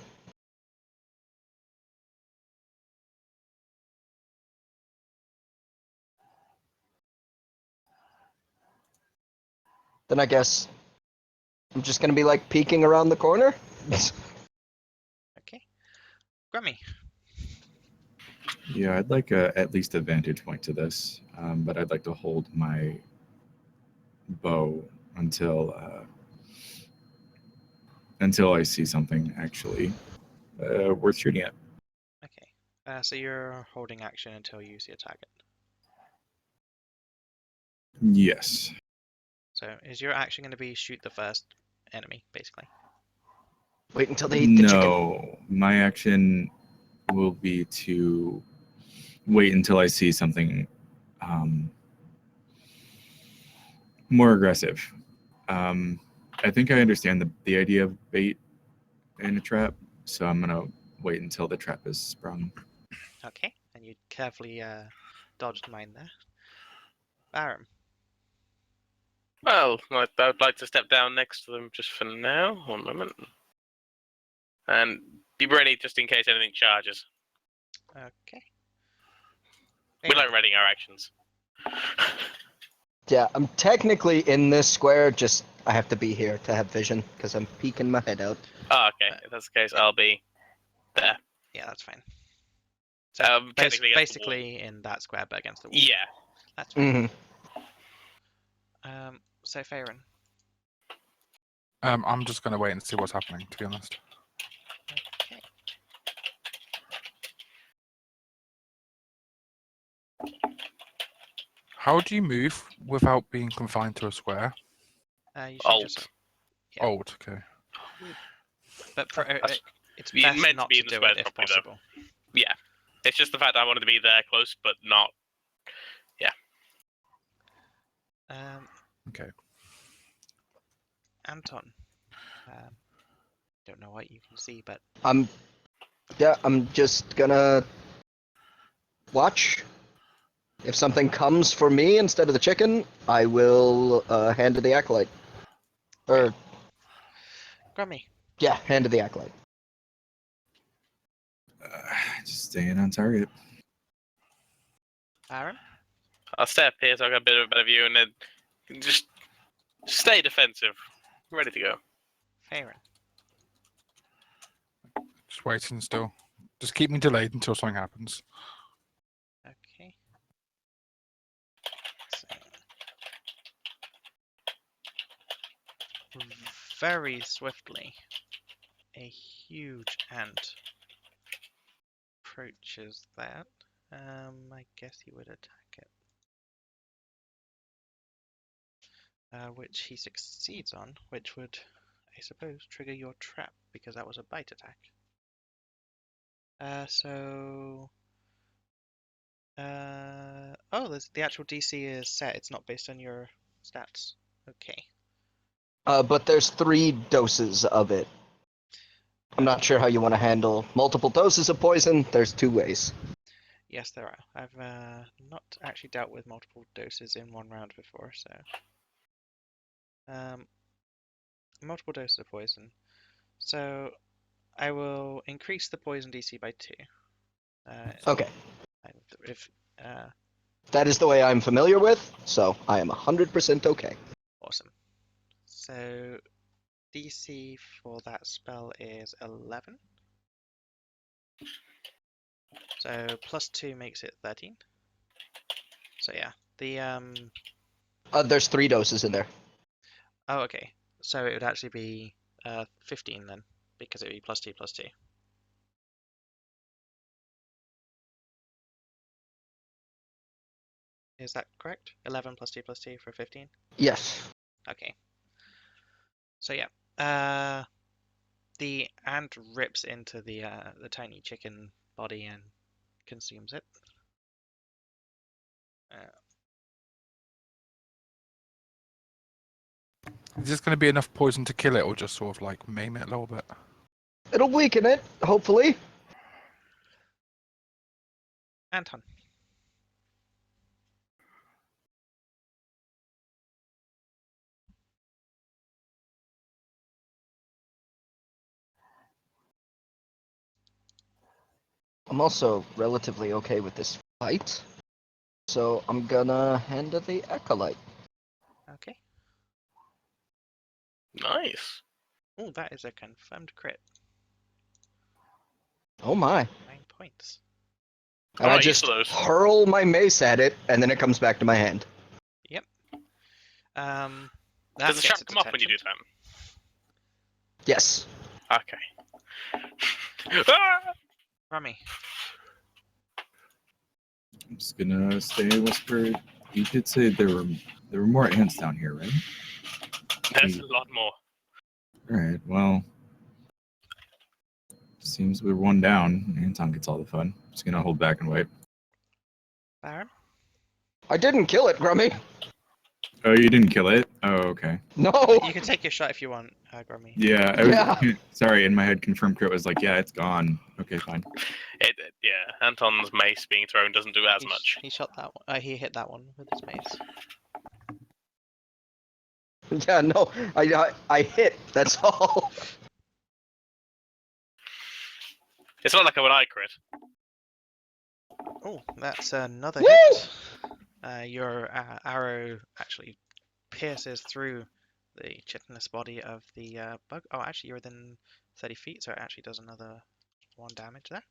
Then I guess I'm just gonna be like peeking around the corner. Okay. Grummy. Yeah, I'd like at least a vantage point to this, but I'd like to hold my bow until I see something actually worth shooting at. Okay. So you're holding action until you see a target. Yes. So is your action going to be shoot the first enemy, basically? Wait until they eat the chicken. No, my action will be to wait until I see something more aggressive. I think I understand the idea of bait in a trap, so I'm gonna wait until the trap is sprung. Okay. And you carefully dodged mine there. Barum. Well, I would like to step down next to them just for now. 1 moment. And be ready just in case anything charges. Okay. We like readying our actions. Yeah, I'm technically in this square, just I have to be here to have vision because I'm peeking my head out. Oh, okay. If that's the case, I'll be there. Yeah, that's fine. So Technically against the wall. basically in that square, but against the wall. Yeah. That's fine. Mm-hmm. So Faerun. I'm just going to wait and see what's happening, to be honest. Okay. How do you move without being confined to a square? You should Alt. just. Yeah. Old, okay. But it's You best meant to not be to in the do squares it if properly, though. possible. Yeah. It's just the fact that I wanted to be there close, but not. Okay. Anton. Don't know what you can see, but I'm just gonna watch. If something comes for me instead of the chicken, I will hand to the acolyte. Or Grummy. yeah, hand to the acolyte. Just staying on target. Barum. I'll stay up here so I got a bit of a better view, and then just stay defensive. Ready to go. Faerun. Just waiting still. Just keep me delayed until something happens. Okay. So, very swiftly, a huge ant approaches that. I guess he would attack it. Which he succeeds on, which would, I suppose, trigger your trap, because that was a bite attack. Oh, the actual DC is set. It's not based on your stats. Okay. But there's 3 doses of it. I'm not sure how you want to handle multiple doses of poison. There's 2 ways. Yes, there are. I've not actually dealt with multiple doses in one round before, so multiple doses of poison. So I will increase the poison DC by 2. Okay. If That is the way I'm familiar with, so I am 100% okay. awesome. So DC for that spell is 11. So plus 2 makes it 13. So yeah, There's 3 doses in there. oh, okay. So it would actually be 15 then, because it would be plus 2 plus 2. Is that correct? 11 plus 2 plus 2 for 15? Yes. Okay. So yeah, the ant rips into the tiny chicken body and consumes it. Is this going to be enough poison to kill it, or just sort of like maim it a little bit? It'll weaken it, hopefully. Anton. I'm also relatively okay with this fight, so I'm gonna hand it the acolyte. Okay. Nice. Oh, that is a confirmed crit. Oh my. 9 points. And I'm I not used just to those. hurl my mace at it, and then it comes back to my hand. That Does the gets sharp its come off when you do attention. that? Yes. Okay. Ah! Rummy. I'm just gonna stay whispered. You did say there were more ants down here, right? There's a lot more. All right. Well, seems we're one down. Anton gets all the fun. Just gonna hold back and wait. Baron? I didn't kill it, Grummy. Oh, you didn't kill it? Oh, okay. No. You can take your shot if you want, Grummy. Yeah, I was Yeah. sorry. In my head, confirmed crit was like, yeah, it's gone. Okay, fine. Yeah, Anton's mace being thrown doesn't do as much. He shot that one. He hit that one with his mace. Yeah, no. I hit. That's all. It's not like when I crit. Oh, that's another Woo! hit. Your arrow actually pierces through the chitinous body of the bug. Oh, actually, you're within 30 feet, so it actually does another 1 damage there.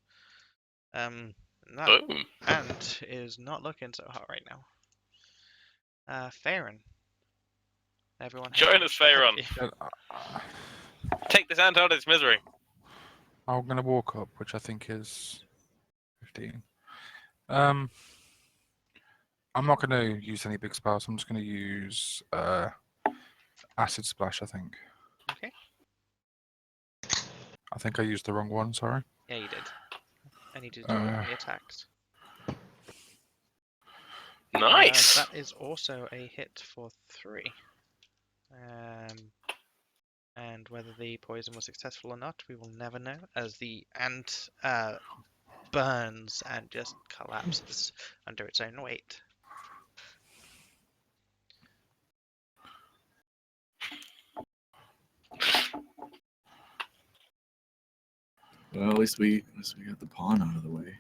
That Boom. ant is not looking so hot right now. Farron. Everyone has Join been us, ahead of Farron. you. Take this ant out of its misery. I'm going to walk up, which I think is 15. I'm not going to use any big spells. I'm just going to use acid splash. I think. Okay. I think I used the wrong one. Sorry. Yeah, you did. I need you to do all the attacks. Nice. That is also a hit for 3. And whether the poison was successful or not, we will never know, as the ant burns and just collapses under its own weight. Well, at least we got the pawn out of the way.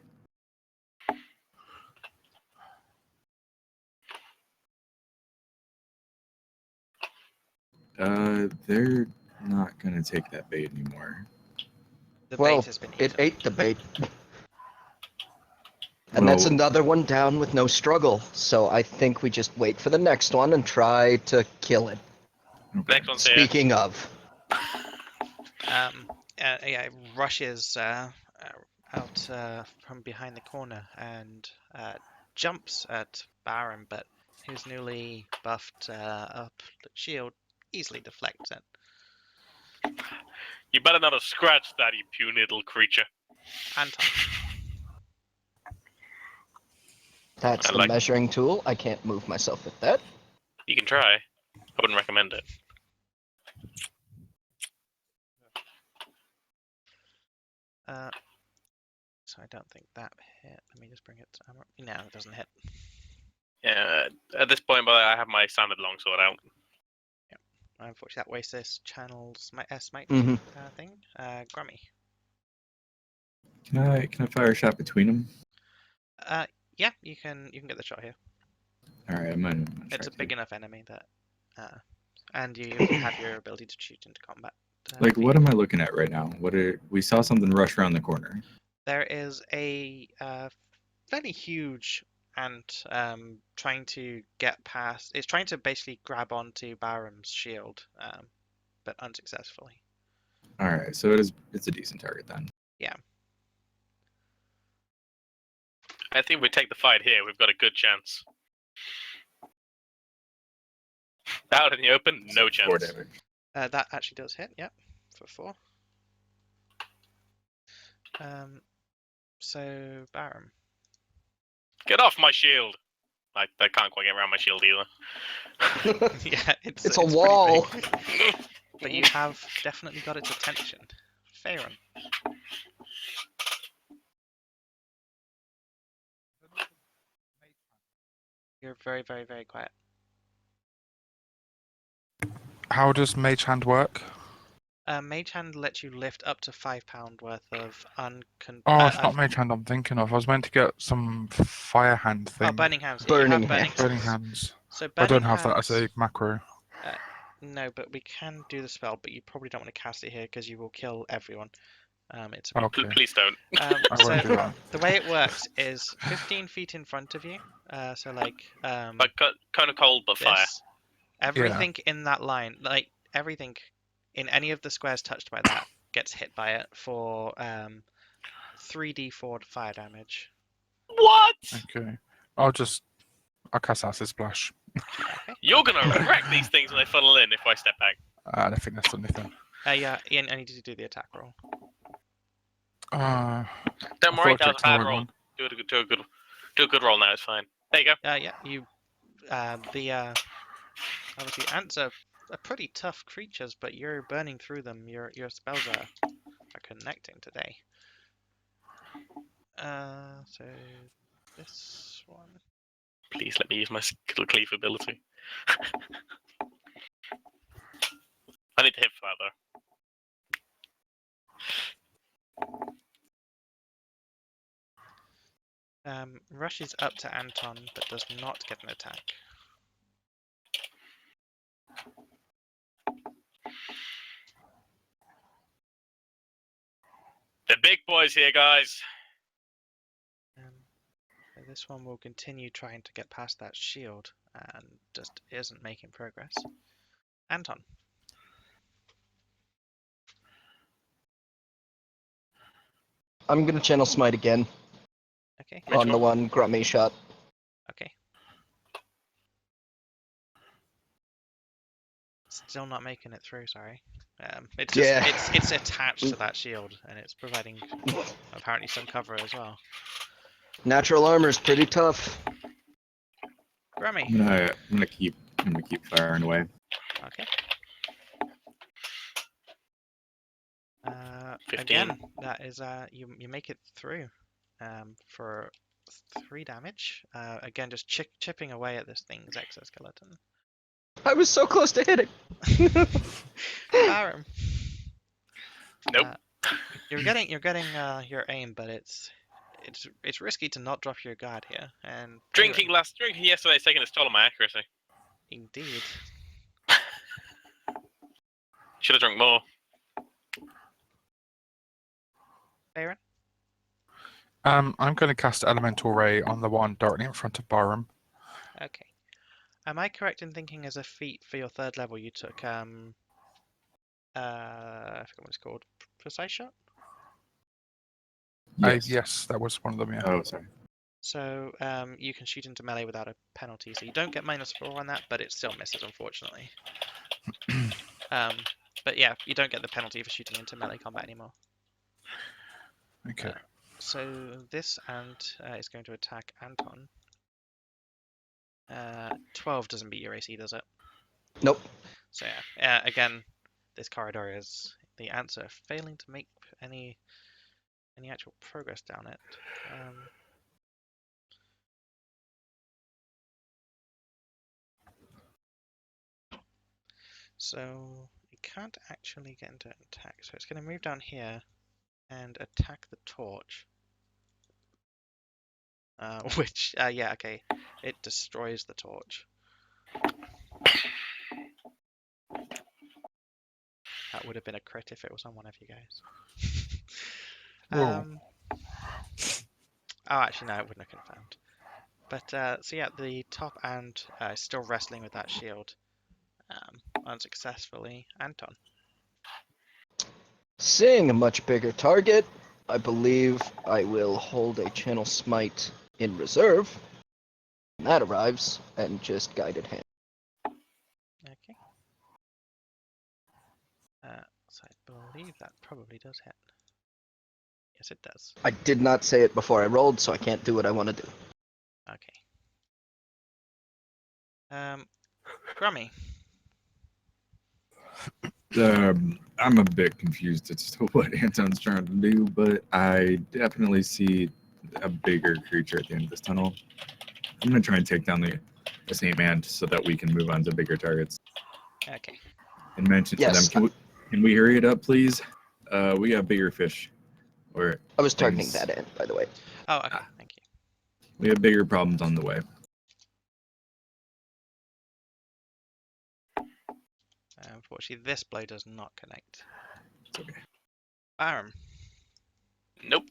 They're not gonna take that bait anymore. The Well, bait has been it eaten. ate the bait. And that's Well, another one down with no struggle. So I think we just wait for the next one and try to kill it. okay. Next one's here. Speaking of. Yeah, it rushes out from behind the corner and jumps at Baron, but his newly buffed up shield easily deflects it. You better not have scratched that, you puny little creature. Anton. That's I the like- measuring tool. I can't move myself with that. You can try. I wouldn't recommend it. So I don't think that hit. Let me just bring it. No, it doesn't hit. Yeah, at this point, but I have my standard longsword out. Unfortunately, that wastes this channel's smite Mhm. thing. Grummy. Can I fire a shot between them? Yeah, you can get the shot here. All right, I'm gonna try It's a to. big enough enemy that, and you have your ability to shoot into combat. Like, what am I looking at right now? We saw something rush around the corner. There is a fairly huge ant trying to get past. It's trying to basically grab onto Baram's shield, but unsuccessfully. All right, so it's a decent target then. Yeah. I think if we take the fight here, we've got a good chance. Out in the open, no So 4 chance. damage. That actually does hit. Yep, for 4. So Baram. Get off my shield! I can't quite get around my shield either. Yeah, It's a pretty wall. big. But you have definitely got its attention. Faerun. You're very, very, very quiet. How does Mage Hand work? Mage Hand lets you lift up to £5 worth of Oh, it's not Mage Hand I'm thinking of. I was meant to get some Fire Hand thing. Oh, Burning Hands. Burning you have Hands. Burning Hands. So I Burning don't have that as Hands, a macro. no, but we can do the spell, but you probably don't want to cast it here because you will kill everyone. It's Okay. Please don't. I so won't do that. the way it works is 15 feet in front of you. So like Like kind of cold but fire. this. Everything in that line, like everything in any of the squares touched by that, gets hit by it for 3d4 fire damage. What? Okay. I'll cast Acid Splash. Okay. You're gonna wreck these things when they funnel in if I step back. I don't think that's anything. Yeah, Ian, I need you to do the attack roll. Don't I worry, thought I that was a checked the bad right roll. one. Do a good roll now. It's fine. There you go. Yeah, you. Obviously, ants are pretty tough creatures, but you're burning through them. Your spells are connecting today. So this one. Please let me use my skill cleave ability. I need to hit for that though. Rushes up to Anton, but does not get an attack. The big boys here, guys. So this one will continue trying to get past that shield and just isn't making progress. Anton. I'm gonna channel smite again Okay. on the one Grummy shot. Okay. Still not making it through. Sorry. It's just Yeah. it's attached to that shield and it's providing apparently some cover as well. Natural armor's pretty tough. Grammy. I'm gonna keep firing away. Okay. 15. Again, that is you make it through for 3 damage. Again, just chipping away at this thing's exoskeleton. I was so close to hitting. Barum. Nope. You're getting your aim, but it's risky to not drop your guard here. And Drinking yesterday's taking its toll on my accuracy. Indeed. Should have drunk more. Aaron? I'm going to cast Elemental Ray on the one directly in front of Byram. Okay. Am I correct in thinking as a feat for your 3rd level you took I forgot what it's called. Precise shot? Yes, that was one of them, yeah. Oh, sorry. So you can shoot into melee without a penalty. So you don't get -4 on that, but it still misses, unfortunately. But yeah, you don't get the penalty for shooting into melee combat anymore. Okay. So this ant is going to attack Anton. 12 doesn't beat your AC, does it? Nope. So yeah, again, this corridor is the ants are failing to make any actual progress down it. So it can't actually get into an attack, so it's going to move down here and attack the torch. Which, yeah, okay, it destroys the torch. That would have been a crit if it was on one of you guys. Oh, actually, no, it wouldn't have confirmed. But, so yeah, the top ant is still wrestling with that shield. Unsuccessfully. Anton. Seeing a much bigger target, I believe I will hold a channel smite in reserve when that arrives and just guided hand. Okay. So I believe that probably does hit. Yes, it does. I did not say it before I rolled, so I can't do what I want to do. Okay. Grummy. I'm a bit confused as to what Anton's trying to do, but I definitely see a bigger creature at the end of this tunnel. I'm gonna try and take down the Saint Man so that we can move on to bigger targets. Okay. And mention Yes. to them, can we hurry it up, please? We got bigger fish. Or I was targeting things- that end, by the way. Oh, okay. Thank you. We have bigger problems on the way. Unfortunately, this blow does not connect. It's okay. Barum. Nope.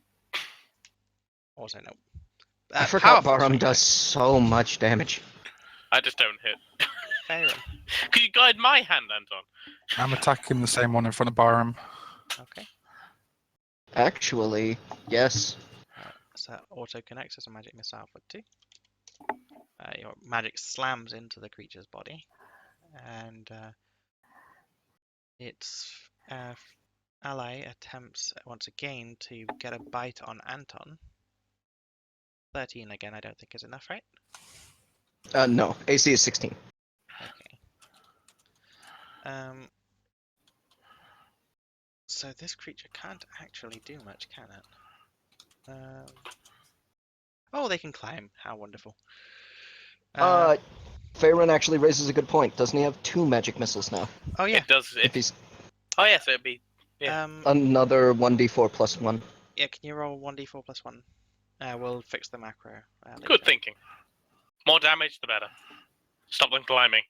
Also nope. I forgot Powerful Barum swing, does so much damage. I just don't hit. though. Faerun. Could you guide my hand, Anton? I'm attacking the same one in front of Byram. Okay. Actually, yes. So auto connects as a magic missile for 2. Your magic slams into the creature's body, and its ally attempts once again to get a bite on Anton. 13 again, I don't think is enough, right? No. AC is 16. Okay. So this creature can't actually do much, can it? Oh, they can climb. How wonderful. Faerun actually raises a good point. Doesn't he have 2 magic missiles now? Oh yeah. It does. If he's Oh yes, it'd be. Yeah. another 1d4 plus 1. Yeah. Can you roll 1d4 plus 1? We'll fix the macro. Later. Good thinking. More damage, the better. Stop them climbing.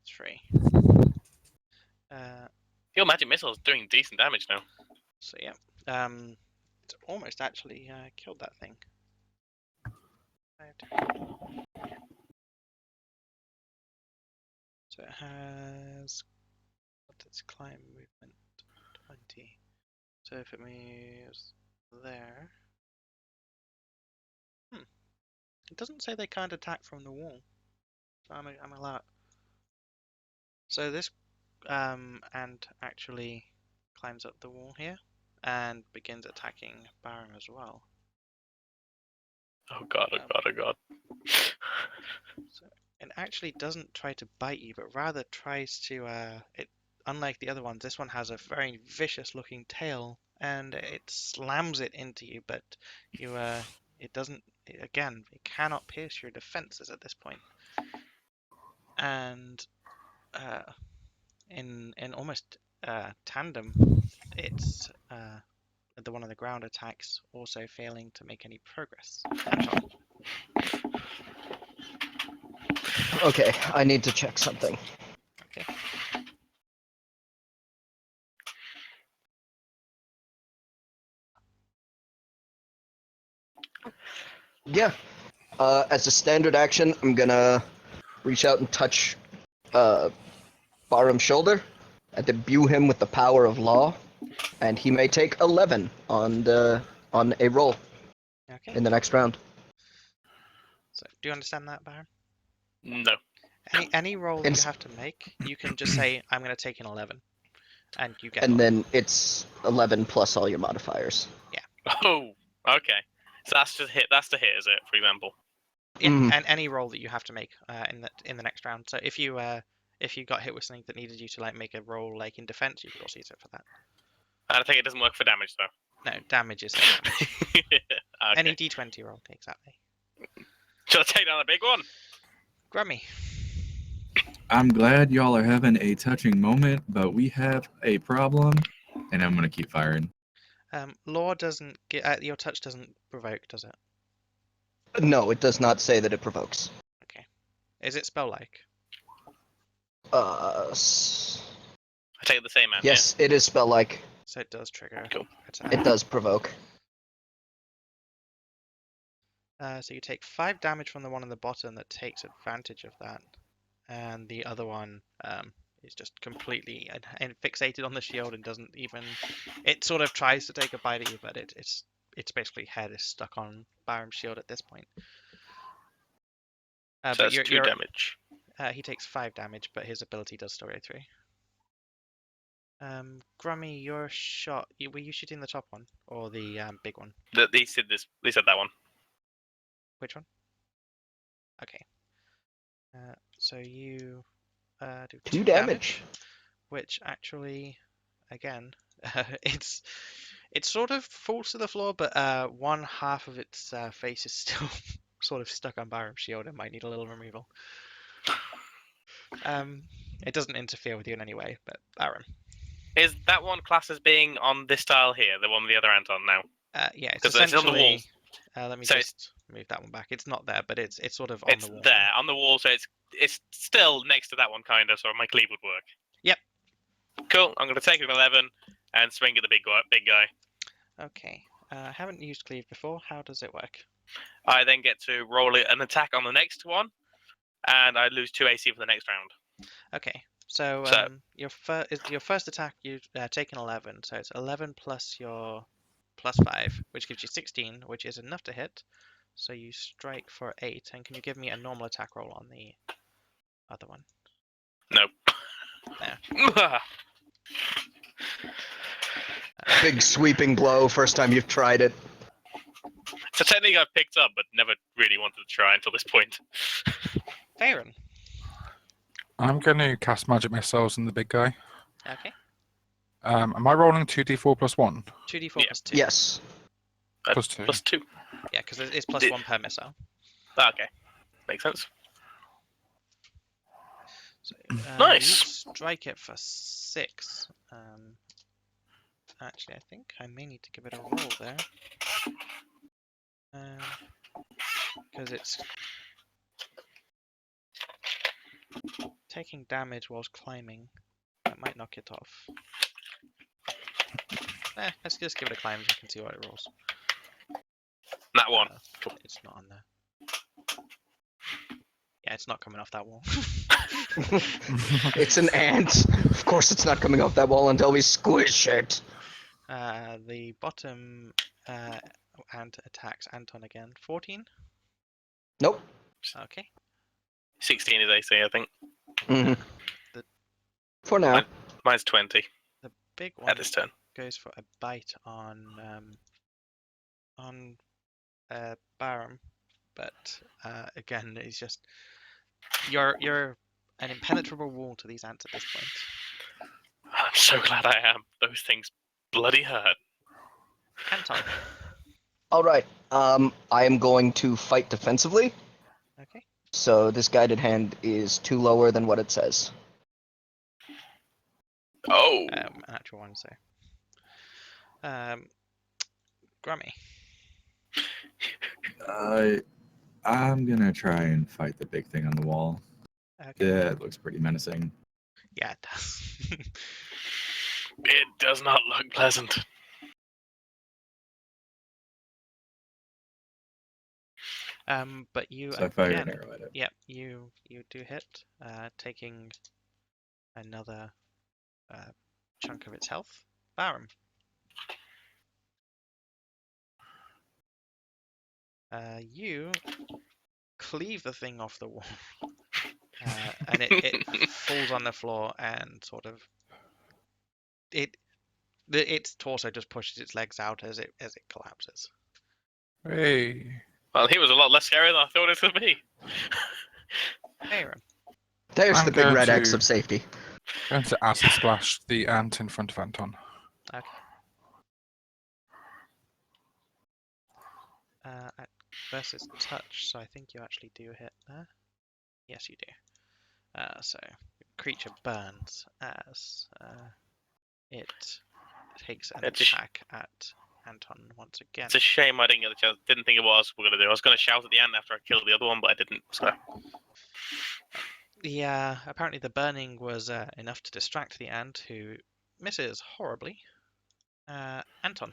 3. Your magic missile is doing decent damage now. So yeah. It's almost actually killed that thing. So it has what's its climb movement? 20. So if it moves there. It doesn't say they can't attack from the wall. So I'm allowed. So this ant actually climbs up the wall here and begins attacking Baron as well. Oh god, oh god, oh god. So it actually doesn't try to bite you, but rather tries to unlike the other ones, this one has a very vicious looking tail and it slams it into you, but you it doesn't again, it cannot pierce your defenses at this point. And in almost tandem, it's the one on the ground attacks also failing to make any progress. Anton. Okay, I need to check something. Okay. Yeah. As a standard action, I'm gonna reach out and touch Barum's shoulder and imbue him with the power of law, and he may take 11 on a roll Okay. in the next round. So do you understand that, Baron? No. Any roll that you It's- have to make, you can just say, I'm going to take an 11. And you get And one. then it's 11 plus all your modifiers. Oh, okay. So that's just hit. That's the hit, is it? For example. Yeah, Mhm. and any roll that you have to make in the next round. So if you got hit with something that needed you to like make a roll like in defense, you could also use it for that. And I think it doesn't work for damage though. No, damage is damage. Okay. Any d20 roll, exactly. Should I take down the big one? Grummy. I'm glad y'all are having a touching moment, but we have a problem, and I'm gonna keep firing. Law doesn't get your touch doesn't provoke, does it? No, it does not say that it provokes. Okay. Is it spell like? I take the same man. Yes, it is spell-like. So it does trigger. Cool. Attack. It does provoke. So you take 5 damage from the one on the bottom that takes advantage of that, and the other one is just completely fixated on the shield and doesn't even. It sort of tries to take a bite at you, but it's basically head is stuck on Baron's shield at this point. So But that's 2 damage. he takes 5 damage, but his ability does still go through. Grummy, your shot. Were you shooting the top one or the big one? They said this. They said that one. Which one? Okay. So you do 2 2 damage. which actually, again, it's it sort of falls to the floor, but one half of its face is still sort of stuck on Byram's shield and might need a little removal. It doesn't interfere with you in any way, but Byram. Is that one class as being on this tile here, the one with the other ant on now? Yeah, it's 'Cause it's on the essentially. walls. Let me So just move that one back. It's not there, but it's sort of on It's the wall. there on the wall, so it's still next to that one, kind of. So my cleave would work. Yep. Cool. I'm gonna take an 11 and swing at the big guy. Okay. I haven't used cleave before. How does it work? I then get to roll an attack on the next one, and I lose 2 AC for the next round. Okay. So, So- your first attack, you take an 11. So it's 11 plus your plus 5, which gives you 16, which is enough to hit. So you strike for 8. And can you give me a normal attack roll on the other one? Nope. There. Big sweeping blow. First time you've tried it. It's a technique I've picked up, but never really wanted to try until this point. Faerun. I'm going to cast magic missiles on the big guy. Okay. Am I rolling 2d4 plus 1? 2d4 Yeah. plus 2. Yes. Plus 2. Plus 2. Yeah, because it's plus Did- 1 per missile. Okay. Makes sense. So, Nice. You strike it for 6. Actually, I think I may need to give it a roll there. Because it's taking damage whilst climbing. That might knock it off. Let's just give it a climb so I can see what it rolls. That one. It's not on there. Yeah, it's not coming off that wall. It's an ant. Of course it's not coming off that wall until we squish it. The bottom ant attacks Anton again. 14? Nope. Okay. 16 is AC, I think. Mhm. The- For now. Mine's 20 The big one at this turn. goes for a bite on Barum, but again, it's just you're an impenetrable wall to these ants at this point. I'm so glad I am. Those things bloody hurt. Anton. All right. I am going to fight defensively. Okay. So this guided hand is 2 lower than what it says. Oh. An actual one, so. Grummy. I'm gonna try and fight the big thing on the wall. Okay. Yeah, it looks pretty menacing. Yeah, it does. It does not look pleasant. But you So I fire again. an arrow at it. Yep, you do hit, taking another chunk of its health. Barum. You cleave the thing off the wall, and it falls on the floor and sort of its torso just pushes its legs out as it collapses. Hey. Well, he was a lot less scary than I thought it would be. Barum. There's I'm the big going red X to- of safety. Going to acid splash the ant in front of Anton. Okay. Versus touch, so I think you actually do hit there. Yes, you do. So creature burns as it takes an attack at Anton once again. It's a shame I didn't get the chance. Didn't think it was what we were gonna do. I was gonna shout at the end after I killed the other one, but I didn't. So Yeah, apparently the burning was enough to distract the ant, who misses horribly. Anton.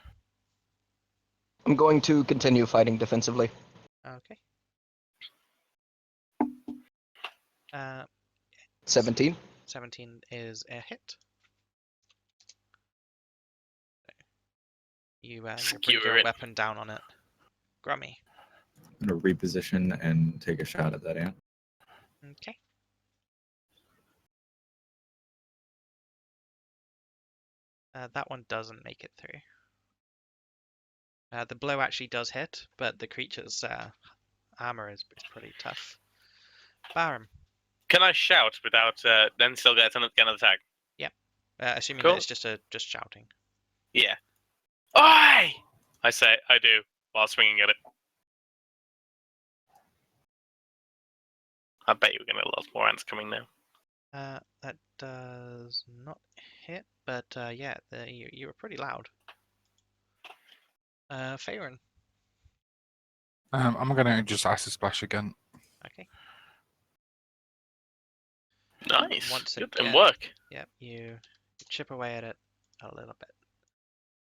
I'm going to continue fighting defensively. Okay. 17. 17 is a hit. You bring Skewer your it. weapon down on it. Grummy. I'm gonna reposition and take a shot at that ant. Okay. That one doesn't make it through. The blow actually does hit, but the creature's armor is pretty tough. Barum. Can I shout without then still get an attack? Assuming Cool. that it's just shouting. Yeah. Oi! I say, I do, while swinging at it. I bet you're getting a lot more ants coming now. That does not hit, but yeah, you were pretty loud. Faerun. I'm gonna just acid splash again. Okay. Nice. Once Good again, work. yep, you chip away at it a little bit,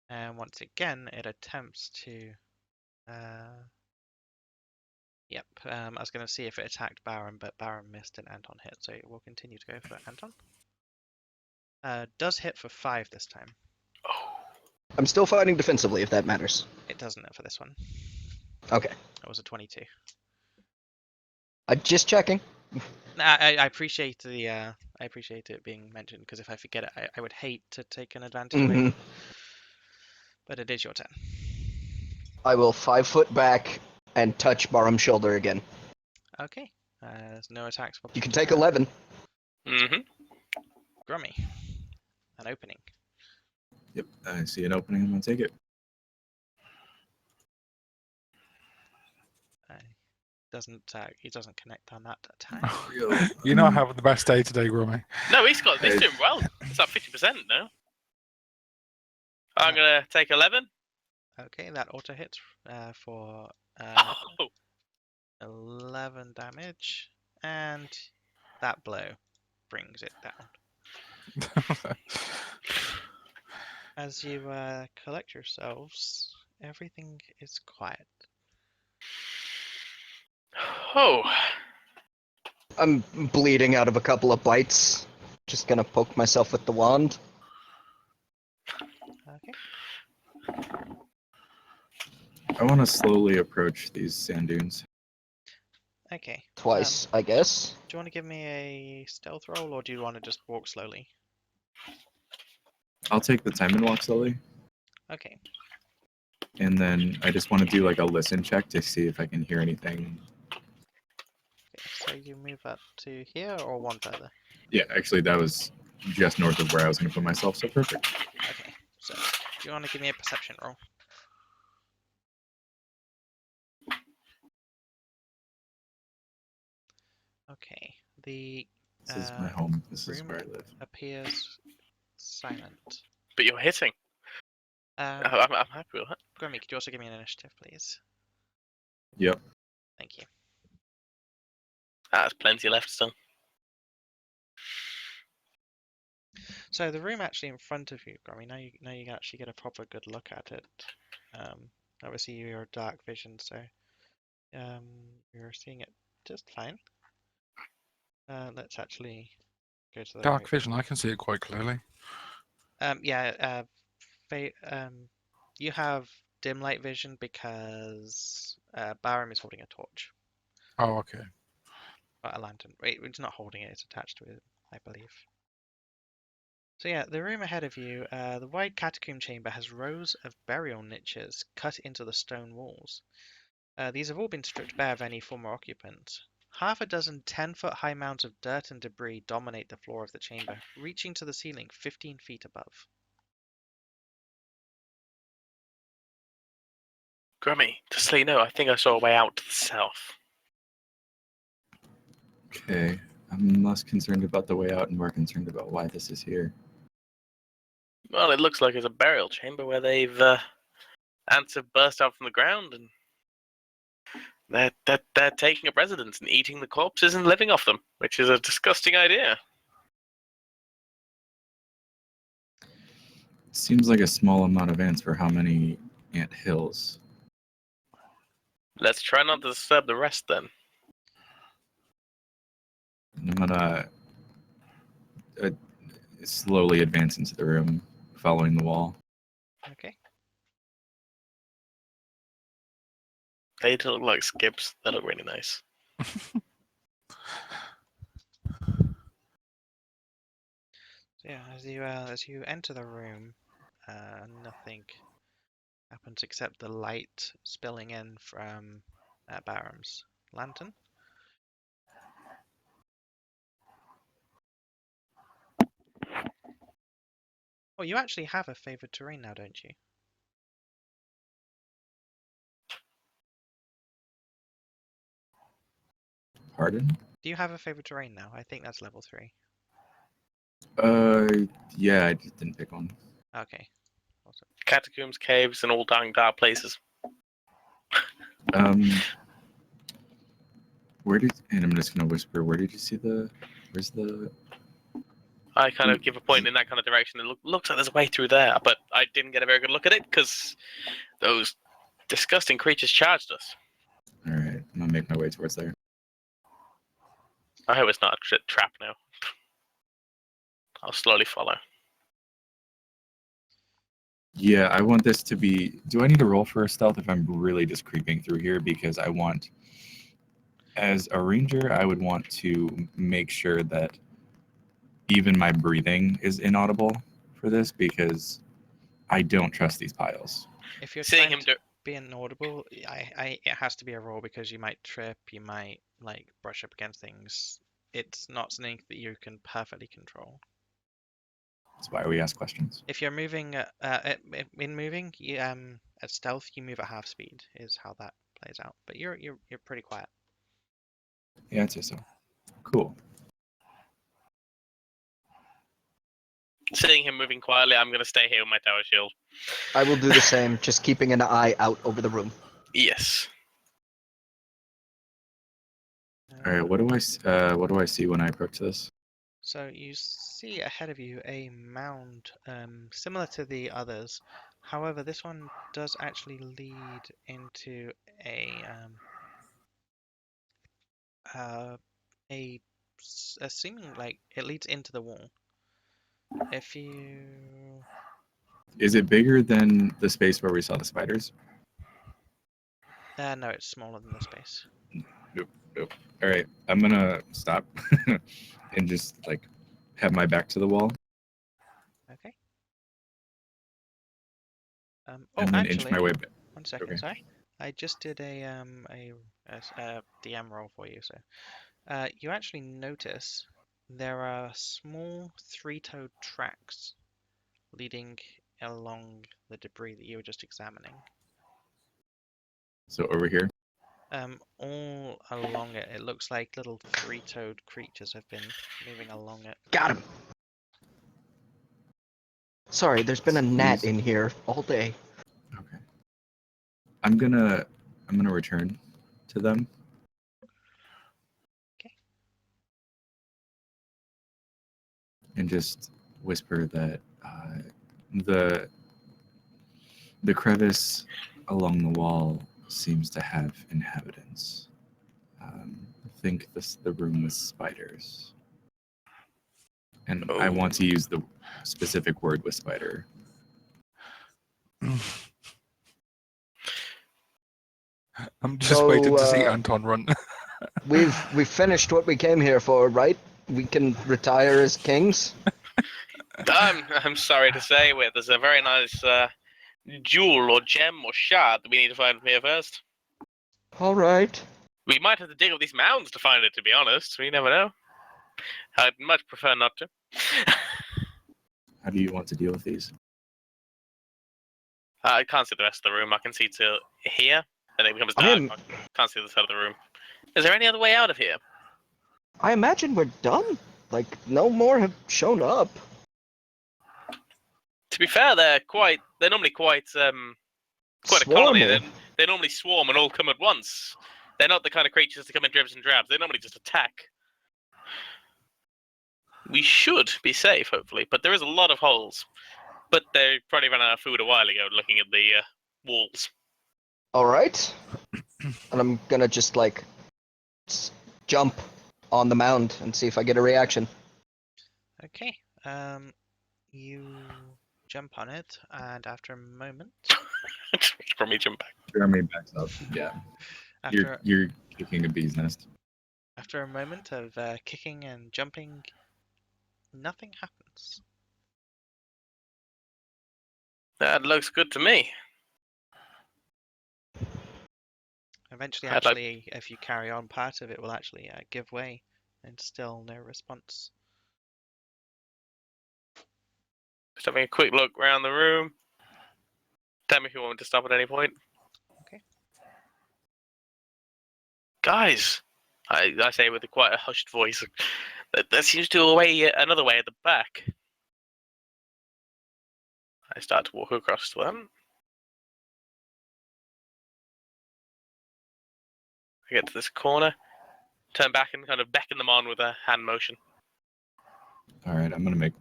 and once again, it attempts to. Yep. I was going to see if it attacked Baron, but Baron missed and Anton hit, so it will continue to go for Anton. Does hit for 5 this time. Oh. I'm still fighting defensively, if that matters. It doesn't for this one. Okay. That was a 22. Just checking. I appreciate the I appreciate it being mentioned, because if I forget it, I would hate to take an advantage away. hmm But it is your turn. I will 5 foot back and touch Barham's shoulder again. Okay. There's no attacks. You can take 11. Mm-hmm. Grummy. An opening. Yep, I see an opening. I'm gonna take it. He doesn't connect on that attack. You're not having the best day today, Grummy. No, he's doing well. It's at 50% now. I'm gonna take 11. Okay, that auto hits for Oh, 11 damage, and that blow brings it down. As you collect yourselves, everything is quiet. oh. I'm bleeding out of a couple of bites. Just gonna poke myself with the wand. Okay. I want to slowly approach these sand dunes. Okay. Twice, I guess. Do you want to give me a stealth roll, or do you want to just walk slowly? I'll take the time and walk slowly, Okay. and then I just want to do like a listen check to see if I can hear anything. Okay. So you move up to here, or one further? Yeah, actually, that was just north of where I was going to put myself, so perfect. Okay. So do you want to give me a perception roll? Okay. The This is my home. This is room where I live. appears silent. But you're hitting. I'm happy with that. Grammy, could you also give me an initiative, please? Yep. Thank you. There's plenty left still. So the room actually in front of you, Grammy, now you can actually get a proper good look at it. Obviously you're dark vision, so you're seeing it just fine. Let's actually go to the Dark right vision, one. I can see it quite clearly. You have dim light vision because Barham is holding a torch. Oh, okay. A lantern. Wait, it's not holding it, it's attached to it, I believe. So yeah, the room ahead of you, the wide catacomb chamber has rows of burial niches cut into the stone walls. These have all been stripped bare of any former occupant. Half a dozen 10-foot high mounds of dirt and debris dominate the floor of the chamber, reaching to the ceiling 15 feet above. Grummy, just so you know, I think I saw a way out to the south. Okay. I'm less concerned about the way out and more concerned about why this is here. Well, it looks like it's a burial chamber where ants have burst out from the ground and they're taking up residence and eating the corpses and living off them, which is a disgusting idea. Seems like a small amount of ants for how many ant hills. Let's try not to disturb the rest then. And I'm gonna slowly advance into the room, following the wall. Okay. They look like skips. They look really nice. So yeah, as you enter the room, nothing happens except the light spilling in from Barham's lantern. Oh, you actually have a favored terrain now, don't you? Pardon? Do you have a favored terrain now? I think that's level 3. Yeah, I just didn't pick one. Okay. Awesome. Catacombs, caves, and all dark places. Where did, and I'm just gonna whisper, where did you see where's the, I kind of give a point in that kind of direction. It looks like there's a way through there, but I didn't get a very good look at it because those disgusting creatures charged us. alright, I'm gonna make my way towards there. I hope it's not a trap now. I'll slowly follow. Yeah, I want this to be, do I need to roll for a stealth if I'm really just creeping through here? Because I want, as a ranger, I would want to make sure that even my breathing is inaudible for this because I don't trust these piles. If you're Seeing trying him to be inaudible, it has to be a roll because you might trip, you might like brush up against things. It's not something that you can perfectly control. That's why we ask questions. If you're moving, in moving, you, at stealth, you move at half speed. Is how that plays out. But you're pretty quiet. Yeah, I'd say so. Cool. Seeing him moving quietly, I'm going to stay here with my tower shield. I will do the same, just keeping an eye out over the room. Yes. All right, what do I see when I approach this? So you see ahead of you a mound, similar to the others. However, this one does actually lead into a seeming like it leads into the wall. If you Is it bigger than the space where we saw the spiders? no, it's smaller than the space. Nope. All right, I'm gonna stop and just like have my back to the wall Okay. Oh, and then inch actually, my way back. 1 second. Okay. Sorry, I just did a DM roll for you. So, you actually notice there are small three-toed tracks leading along the debris that you were just examining. So over here. All along it, it looks like little three-toed creatures have been moving along it. Got him! Sorry, there's been a gnat Please. in here all day. Okay. I'm gonna return to them. Okay. And just whisper that the crevice along the wall seems to have inhabitants. I think the room with spiders. And I want to use the specific word with spider. I'm just So, waiting to see Anton run. We've finished what we came here for, right? We can retire as kings. I'm sorry to say, there's a very nice jewel or gem or shard that we need to find from here first. All right. We might have to dig up these mounds to find it, to be honest. We never know. I'd much prefer not to. How do you want to deal with these? I can't see the rest of the room. I can see to here, and it becomes dark. I can't see the side of the room. Is there any other way out of here? I imagine we're done. Like, no more have shown up. To be fair, they're normally quite a colony. Swarmy. They normally swarm and all come at once. They're not the kind of creatures that come in dribs and drabs. They normally just attack. We should be safe, hopefully, but there is a lot of holes. But they probably ran out of food a while ago looking at the walls. All right. And I'm gonna just, like, jump on the mound and see if I get a reaction. Okay. You jump on it, and after a moment, From me jump back. Jeremy backs up. Yeah. after You're kicking a bee's nest. after a moment of kicking and jumping, nothing happens. That looks good to me. Eventually, I'd like- actually, if you carry on, part of it will actually give way, and still no response. having a quick look around the room. Tell me if you want me to stop at any point. Okay. Guys, I say with quite a hushed voice, there seems to be another way at the back. I start to walk across to them. I get to this corner, turn back and kind of beckon them on with a hand motion. All right, I'm gonna make.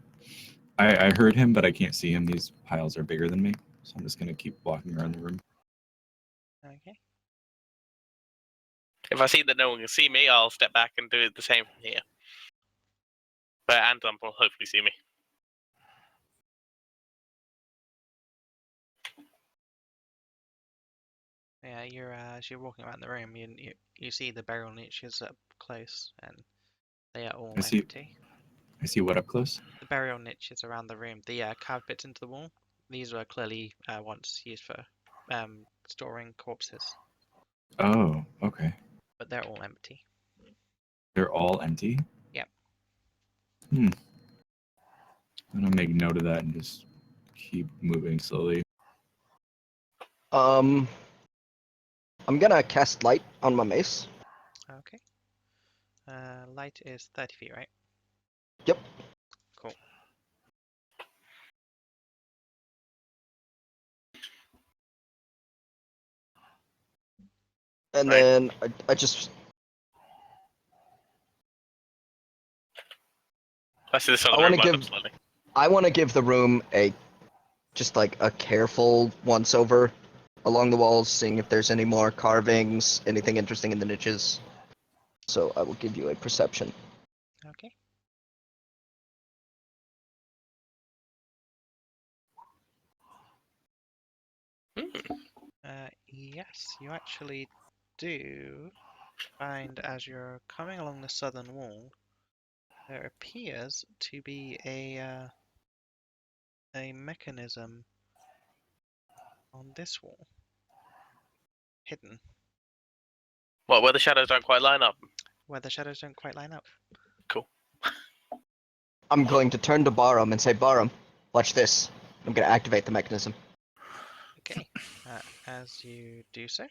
I heard him, but I can't see him. These piles are bigger than me, so I'm just gonna keep walking around the room. Okay. If I see that no one can see me, I'll step back and do the same from here. But Anton will hopefully see me. Yeah, as you're walking around the room, you see the burial niches up close, and they are all I see. empty. I see what up close. The burial niches around the room, the carved bits into the wall, these were clearly once used for storing corpses, Oh, okay. but they're all empty. They're all empty. Yep. I'm gonna make note of that and just keep moving slowly. I'm gonna cast light on my mace. Okay. Light is 30 feet, right? Yep. Cool. And Right. then I just I see this other I room wanna light up give- slightly. I want to give the room just like a careful once over along the walls, seeing if there's any more carvings, anything interesting in the niches. So I will give you a perception. Okay. Yes, you actually do find as you're coming along the southern wall, there appears to be a mechanism on this wall, hidden, What, where the shadows don't quite line up? where the shadows don't quite line up. Cool. I'm going to turn to Barum and say, Barum, watch this. I'm going to activate the mechanism. Okay. As you do so,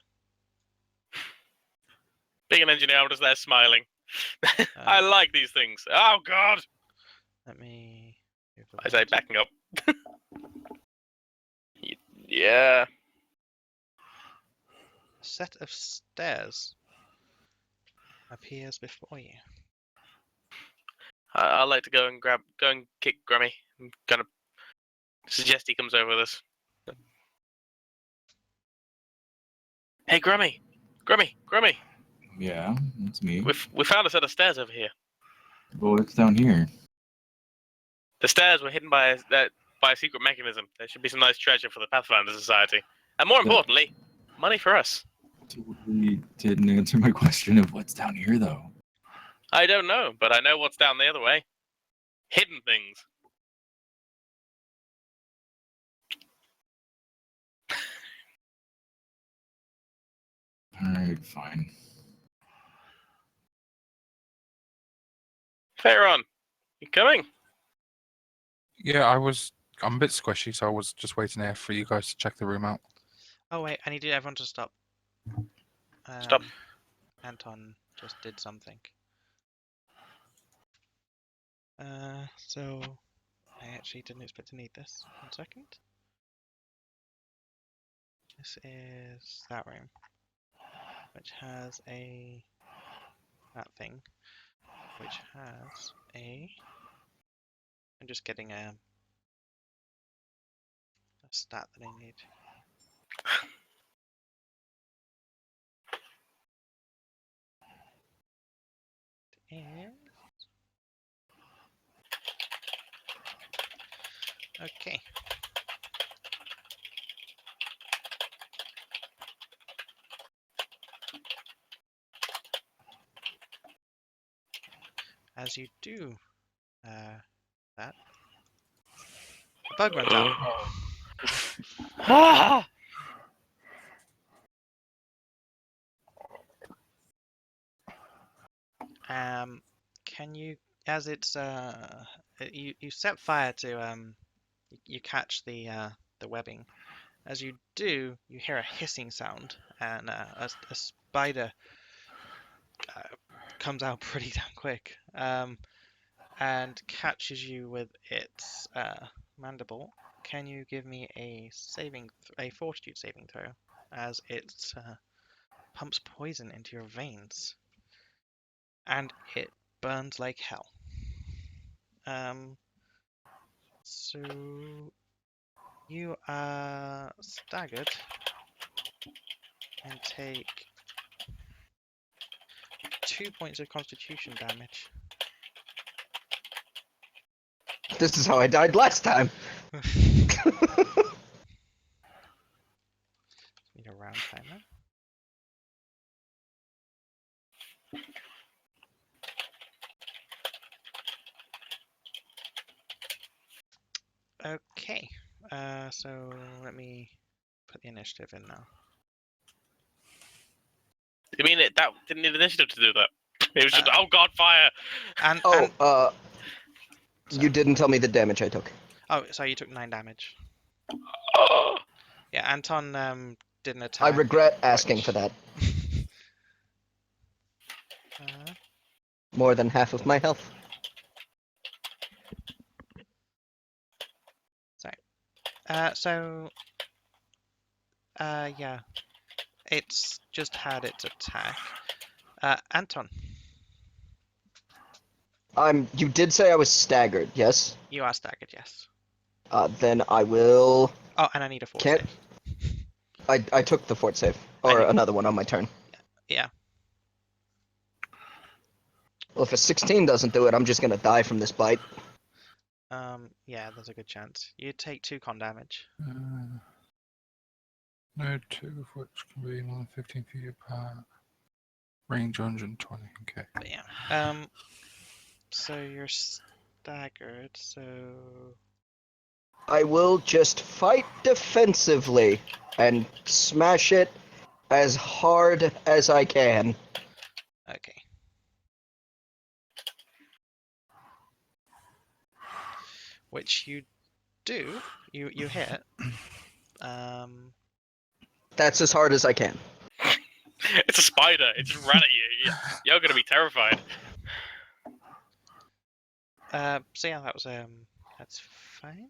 Being an engineer, I'm just there smiling. I like these things. Oh, God! let me move the I say light. backing up. Yeah. A set of stairs appears before you. I'd like to go and kick Grummy. And kind of suggest he comes over with us. Hey, Grummy! Grummy! Yeah, that's me. We found a set of stairs over here. Well, it's down here. The stairs were hidden by a secret mechanism. There should be some nice treasure for the Pathfinder Society. And more importantly, money for us. You didn't answer my question of what's down here, though. I don't know, but I know what's down the other way. Hidden things. All right, fine. Pharaon, you coming? Yeah, I'm a bit squishy, so I was just waiting here for you guys to check the room out. Oh wait, I need everyone to stop. Stop. Anton just did something. So I actually didn't expect to need this. 1 second. This is that room, which has that thing, which has I'm just getting a stat that I need. Is okay. As you do that, a bug runs out. Ah! Can you, as it's you set fire to You catch the webbing. As you do, you hear a hissing sound, and a spider comes out pretty damn quick, and catches you with its mandible. Can you give me a fortitude saving throw, as it pumps poison into your veins, and it burns like hell. So you are staggered and take 2 points of constitution damage. This is how I died last time. Need a round timer. Okay, so let me put the initiative in now. I mean, that didn't need initiative to do that. It was just, oh god, fire! And You sorry. didn't tell me the damage I took. Oh, sorry, you took 9 damage. Oh, Yeah, Anton did an I attack. regret asking which- for that. uh, More than half of my health. yeah, it's just had its attack. Anton, You did say I was staggered, yes? you are staggered, yes. Then I will. Oh, and I need a fort Can't- save. I took the fort save, I or knew- another one on my turn. Yeah. Well, if a 16 doesn't do it, I'm just gonna die from this bite. Yeah, there's a good chance. You take 2 con damage. No, 2 of which can be more than 15 feet apart. Range 120. Okay. But yeah. So you're staggered, so I will just fight defensively and smash it as hard as I can. okay. Which you do. You hit. That's as hard as I can. it's a spider. It just ran at you. You're gonna be terrified. So yeah, that's fine.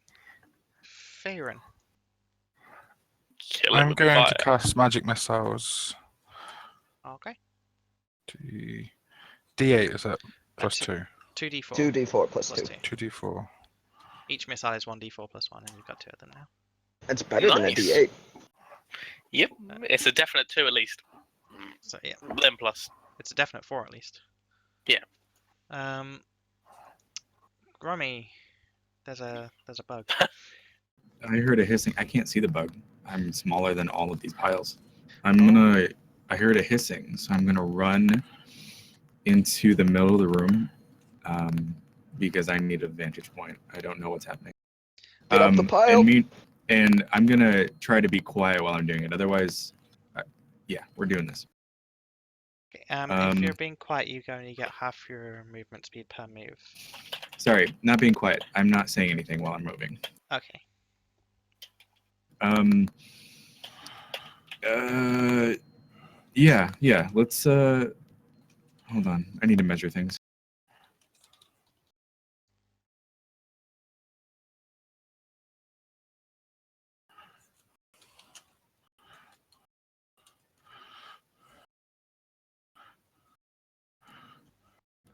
Faerun. Kill it I'm with going fire. to cast magic missiles. Okay. D8 is it? Plus That's 2. 2d4. 2d4 plus 2. 2d4. Each missile is 1d4 plus 1, and you've got 2 of them now. That's better than a Nice. d8. Yep, it's a definite 2 at least. So yeah, Then plus. it's a definite 4 at least. Yeah. Grommy, there's a bug. I heard a hissing. I can't see the bug. I'm smaller than all of these piles. Oh. I heard a hissing, so I'm gonna run into the middle of the room because I need a vantage point. I don't know what's happening. Get up the pile. And I'm gonna try to be quiet while I'm doing it. Otherwise, yeah, we're doing this. Okay, if you're being quiet, you only get half your movement speed per move. Sorry, not being quiet. I'm not saying anything while I'm moving. Okay. Yeah. Let's hold on. I need to measure things.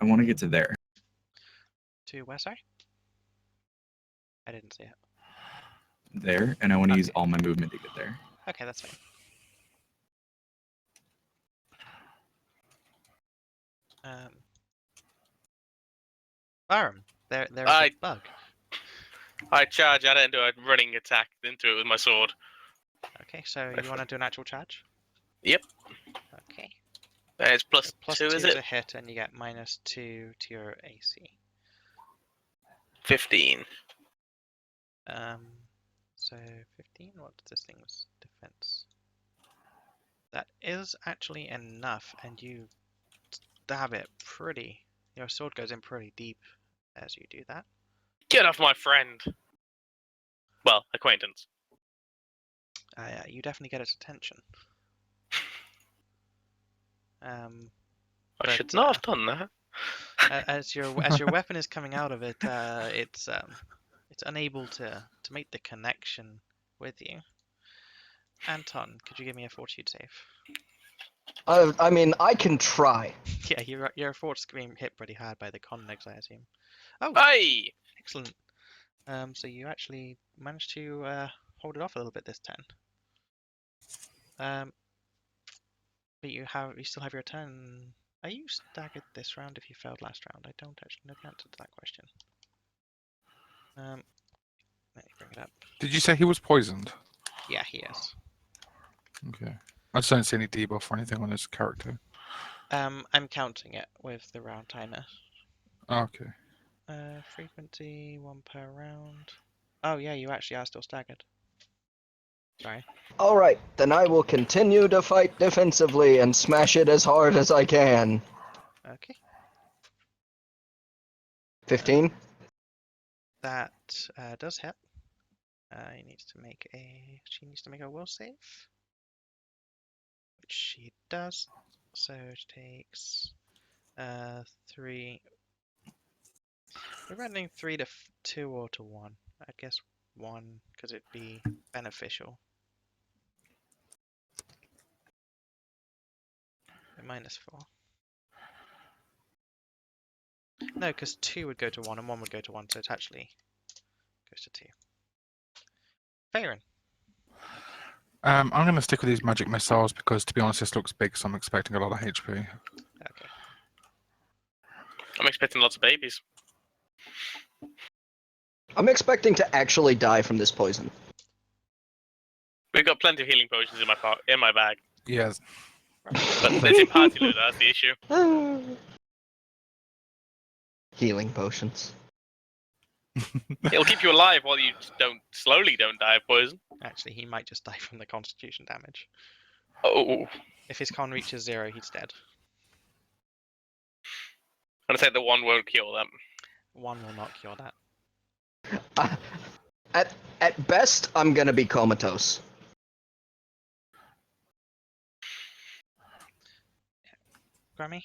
I want to get to there. To where, sorry? I didn't see it. There, and I want to use Okay. all my movement to get there. Okay, that's fine. Barum, there's I- a bug. I charge at it and do a running attack into it with my sword. Okay, so you want to do an actual charge? Yep. Okay. It's plus So plus 2, 2 is to it? hit, and you get minus 2 to your AC. 15. So 15. What does this thing's defense? That is actually enough, and you stab it pretty. Your sword goes in pretty deep as you do that. Get off my friend. Well, acquaintance. You definitely get its attention. I But, should not have done that. As your weapon is coming out of it, it's unable to make the connection with you. Anton, could you give me a fortitude save? I mean, I can try. Yeah, your fort's being hit pretty hard by the convex, I assume. Oh, Hey! excellent. So you actually managed to hold it off a little bit this turn. But you still have your turn. Are you staggered this round if you failed last round? I don't actually know the answer to that question. Let me bring it up. Did you say he was poisoned? Yeah, he is. Okay. I just don't see any debuff or anything on his character. I'm counting it with the round timer. Okay. Frequency 1 per round. Oh yeah, you actually are still staggered. Sorry. All right, then I will continue to fight defensively and smash it as hard as I can. Okay. 15. That does hit. She needs to make a will save, which she does. So she takes 3. We're running 3 to 2 or to 1. I guess 1 because it'd be beneficial. -4. No, because 2 would go to 1 and 1 would go to 1, so it actually goes to 2. Faerun. I'm going to stick with these magic missiles because, to be honest, this looks big, so I'm expecting a lot of HP. Okay. I'm expecting lots of babies. I'm expecting to actually die from this poison. We've got plenty of healing potions in my bag, Yes. but it's in party loot. That's the issue. Healing potions. It'll keep you alive while you slowly don't die of poison. Actually, he might just die from the constitution damage. Oh, If his con reaches 0, he's dead. I'm gonna say the 1 won't cure them. 1 will not cure that. At best, I'm gonna be comatose. Grammy?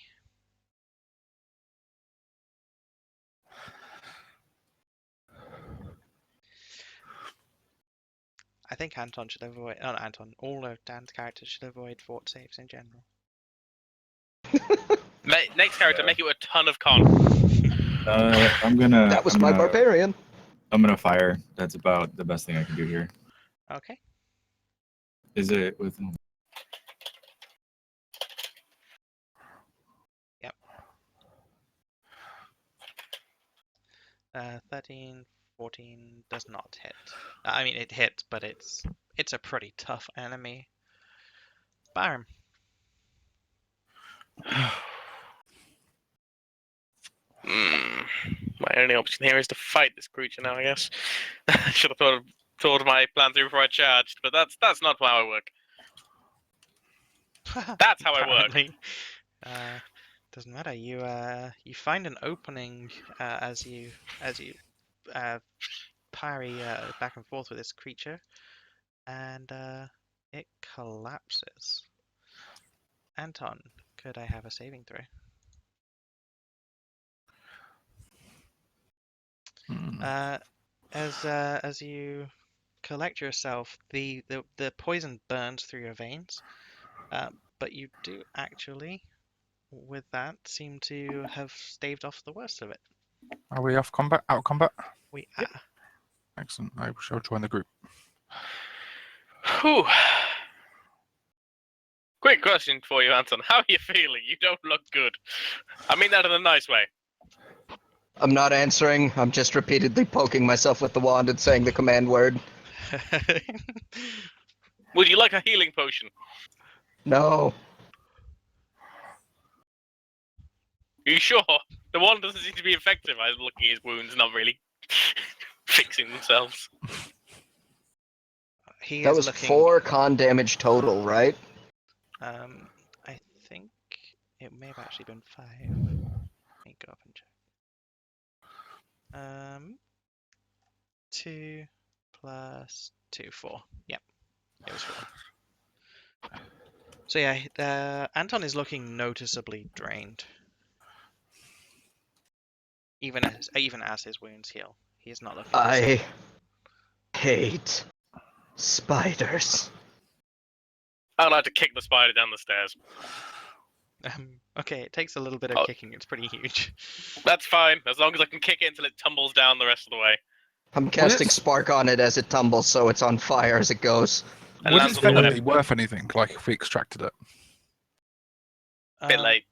I think Anton should avoid. Not Anton. All of Dan's characters should avoid fort saves in general. Next character, make it a ton of con. I'm gonna. That was I'm my gonna, barbarian. I'm gonna fire. That's about the best thing I can do here. Okay. Is it with? 13, 14 does not hit. I mean, it hits, but it's a pretty tough enemy. Byram. My only option here is to fight this creature now, I guess. I should have thought of my plan through before I charged, but that's not how I work. That's how I work. Apparently. Doesn't matter. You find an opening as you parry back and forth with this creature, and it collapses. Anton, could I have a saving throw? As you collect yourself, the poison burns through your veins, but you do actually, with that, seem to have staved off the worst of it. Are we off combat? Out of combat? We Yep. are. Excellent. I shall join the group. Whew. Quick question for you, Anton. How are you feeling? You don't look good. I mean that in a nice way. I'm not answering. I'm just repeatedly poking myself with the wand and saying the command word. Would you like a healing potion? No. Are you sure? The wand doesn't seem to be effective. I was looking at his wounds, not really fixing themselves. He That is was looking. 4 con damage total, right? I think it may have actually been 5. Let me go up and check. 2 plus 2, 4. Yep, it was 4. So yeah, Anton is looking noticeably drained. Even as his wounds heal, he is not looking the same. I hate spiders. I'd like to kick the spider down the stairs. Okay, it takes a little bit of Oh. kicking. It's pretty huge. That's fine, as long as I can kick it until it tumbles down the rest of the way. I'm casting it's- spark on it as it tumbles, so it's on fire as it goes. And Would lands its on the venom web. be worth anything, like if we extracted it? Bit Um, late.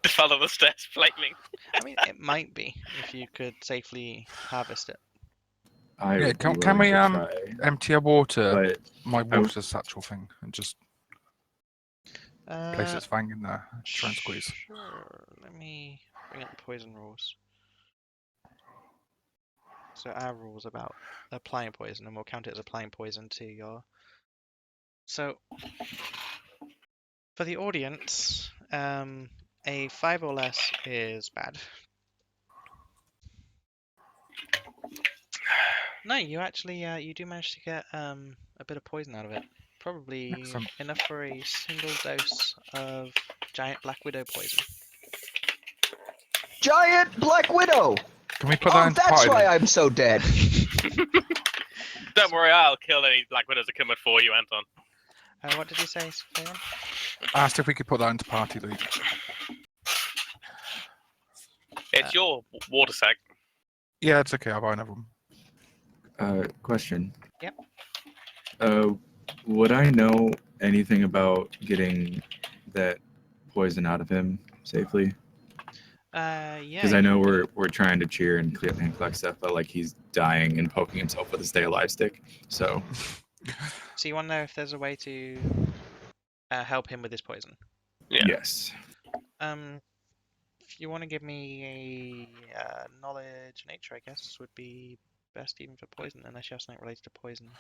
To follow the stairs flaming. I mean, it might be if you could safely harvest it. I Yeah, would be can willing we to try, empty a water, but my I- water satchel thing, and just place its fang in there, try and squeeze? Sure. Let me bring up the poison rules. So our rules about applying poison, and we'll count it as applying poison to your. So for the audience, a 5 or less is bad. No, you actually you do manage to get a bit of poison out of it. Probably Excellent. enough for a single dose of giant black widow poison. Giant Black Widow! Can we put that Oh, into that's party? why loot? I'm so dead. Don't worry, I'll kill any Black Widows that come in for you, Anton. What did you say, Fayon? I asked if we could put that into party loot. It's your water sack. Yeah, it's okay. I'll buy another one. question. Yep. Would I know anything about getting that poison out of him safely? Yeah. Because I know we're trying to cheer and collect stuff, but like he's dying and poking himself with a stay alive stick. So So you want to know if there's a way to help him with his poison? Yeah. yes. If you want to give me a knowledge nature, I guess would be best even for poison, unless you have something related to poison.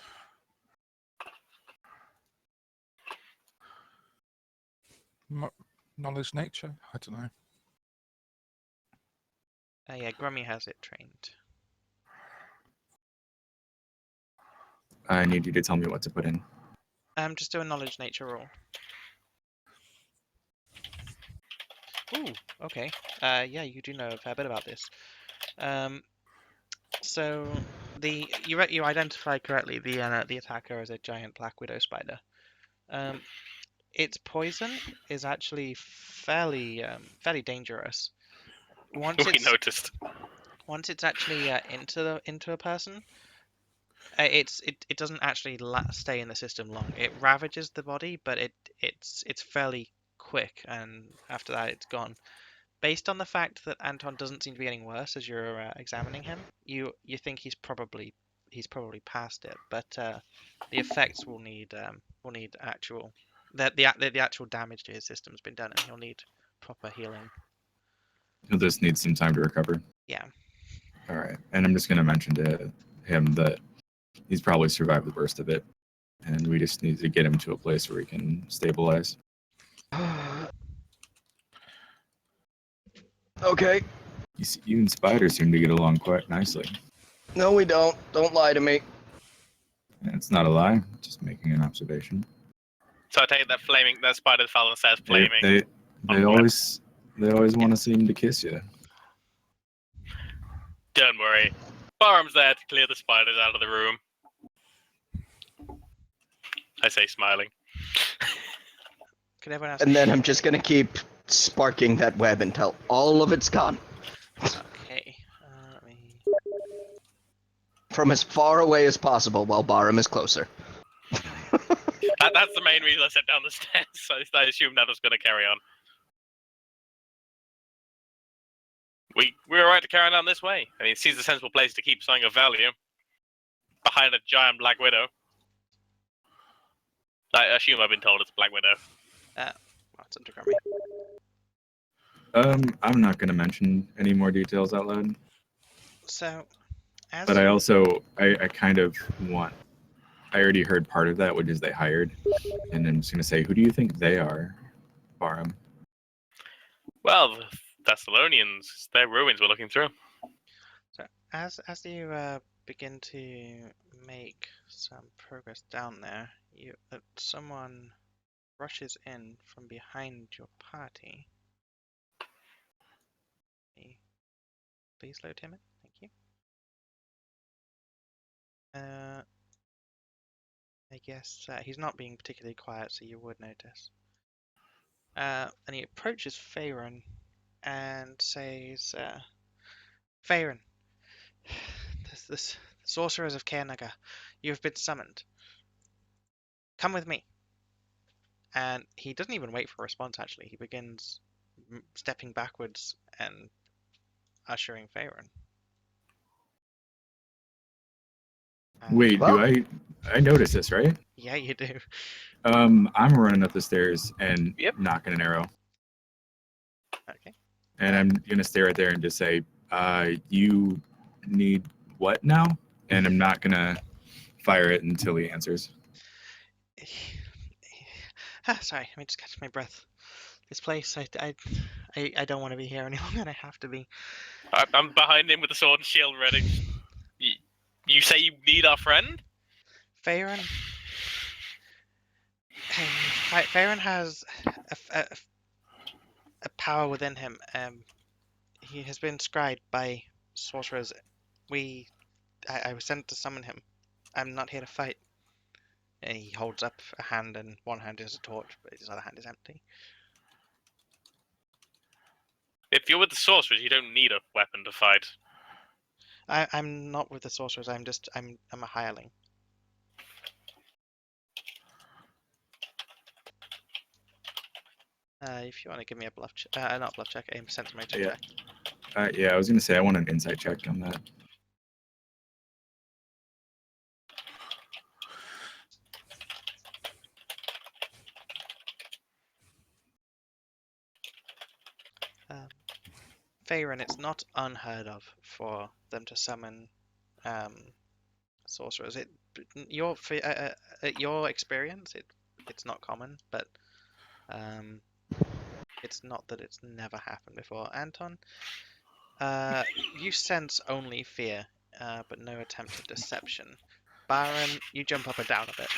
Knowledge nature? I don't know. Yeah, Grummy has it trained. I need you to tell me what to put in. Just do a knowledge nature roll. Ooh, okay. Yeah, you do know a fair bit about this. So you identified correctly the attacker as a giant black widow spider. Its poison is actually fairly dangerous. Once We noticed. it's actually into a person, it doesn't actually stay in the system long. It ravages the body, but it's fairly quick, and after that it's gone. Based on the fact that Anton doesn't seem to be getting worse as you're examining him, you think he's probably past it, but the effects will need actual the actual damage to his system's been done, and he'll need proper healing. He'll just need some time to recover. Yeah. All right. And I'm just going to mention to him that he's probably survived the worst of it, and we just need to get him to a place where he can stabilize. Okay. You and Spider seem to get along quite nicely. No, we don't. Don't lie to me. And it's not a lie, just making an observation. So I take it that spider fell and says They, flaming. they, on they the always want to seem to kiss you. Don't worry. Barham's there to clear the spiders out of the room. I say smiling. Could everyone ask? And then I'm just gonna keep sparking that web until all of it's gone. Okay. Let me. From as far away as possible while Barham is closer. That's the main reason I set down the stairs. So I assumed that was going to carry on. We're right to carry on down this way. I mean, it seems a sensible place to keep something of value. Behind a giant Black Widow. I assume I've been told it's a Black Widow. It's up to Grummy. I'm not going to mention any more details out loud. So, as But I also, I kind of want, I already heard part of that, which is they hired. And I'm just going to say, who do you think they are, Barham? Well, the Thessalonians, their ruins we're looking through. as you begin to make some progress down there, someone rushes in from behind your party. Please load him in. Thank you. I guess he's not being particularly quiet, so you would notice. And he approaches Faerun and says, Faerun, this sorcerers of Kaernaga, you have been summoned. Come with me. And he doesn't even wait for a response, actually. He begins stepping backwards and ushering Faerun. Wait, Well- do I notice this, right? Yeah, you do. I'm running up the stairs and Yep. knocking an arrow. Okay. And I'm gonna stay right there and just say, you need what now? And I'm not gonna fire it until he answers. Sorry, let me just catch my breath. This place, I don't want to be here any longer than I have to be. I'm behind him with the sword and shield ready. You say you need our friend? Faerun. Faerun has a power within him. He has been scryed by sorcerers. I was sent to summon him. I'm not here to fight. And he holds up a hand, and one hand is a torch, but his other hand is empty. If you're with the sorcerers, you don't need a weapon to fight. I'm not with the sorcerers. I'm a hireling. If you want to give me a bluff check, not bluff check, a sense motive Yeah. check. Yeah, I was gonna say I want an insight check on that. Faerun, it's not unheard of for them to summon sorcerers. Your experience, it's not common, but it's not that it's never happened before. Anton, you sense only fear, but no attempt at deception. Baron, you jump up and down a bit.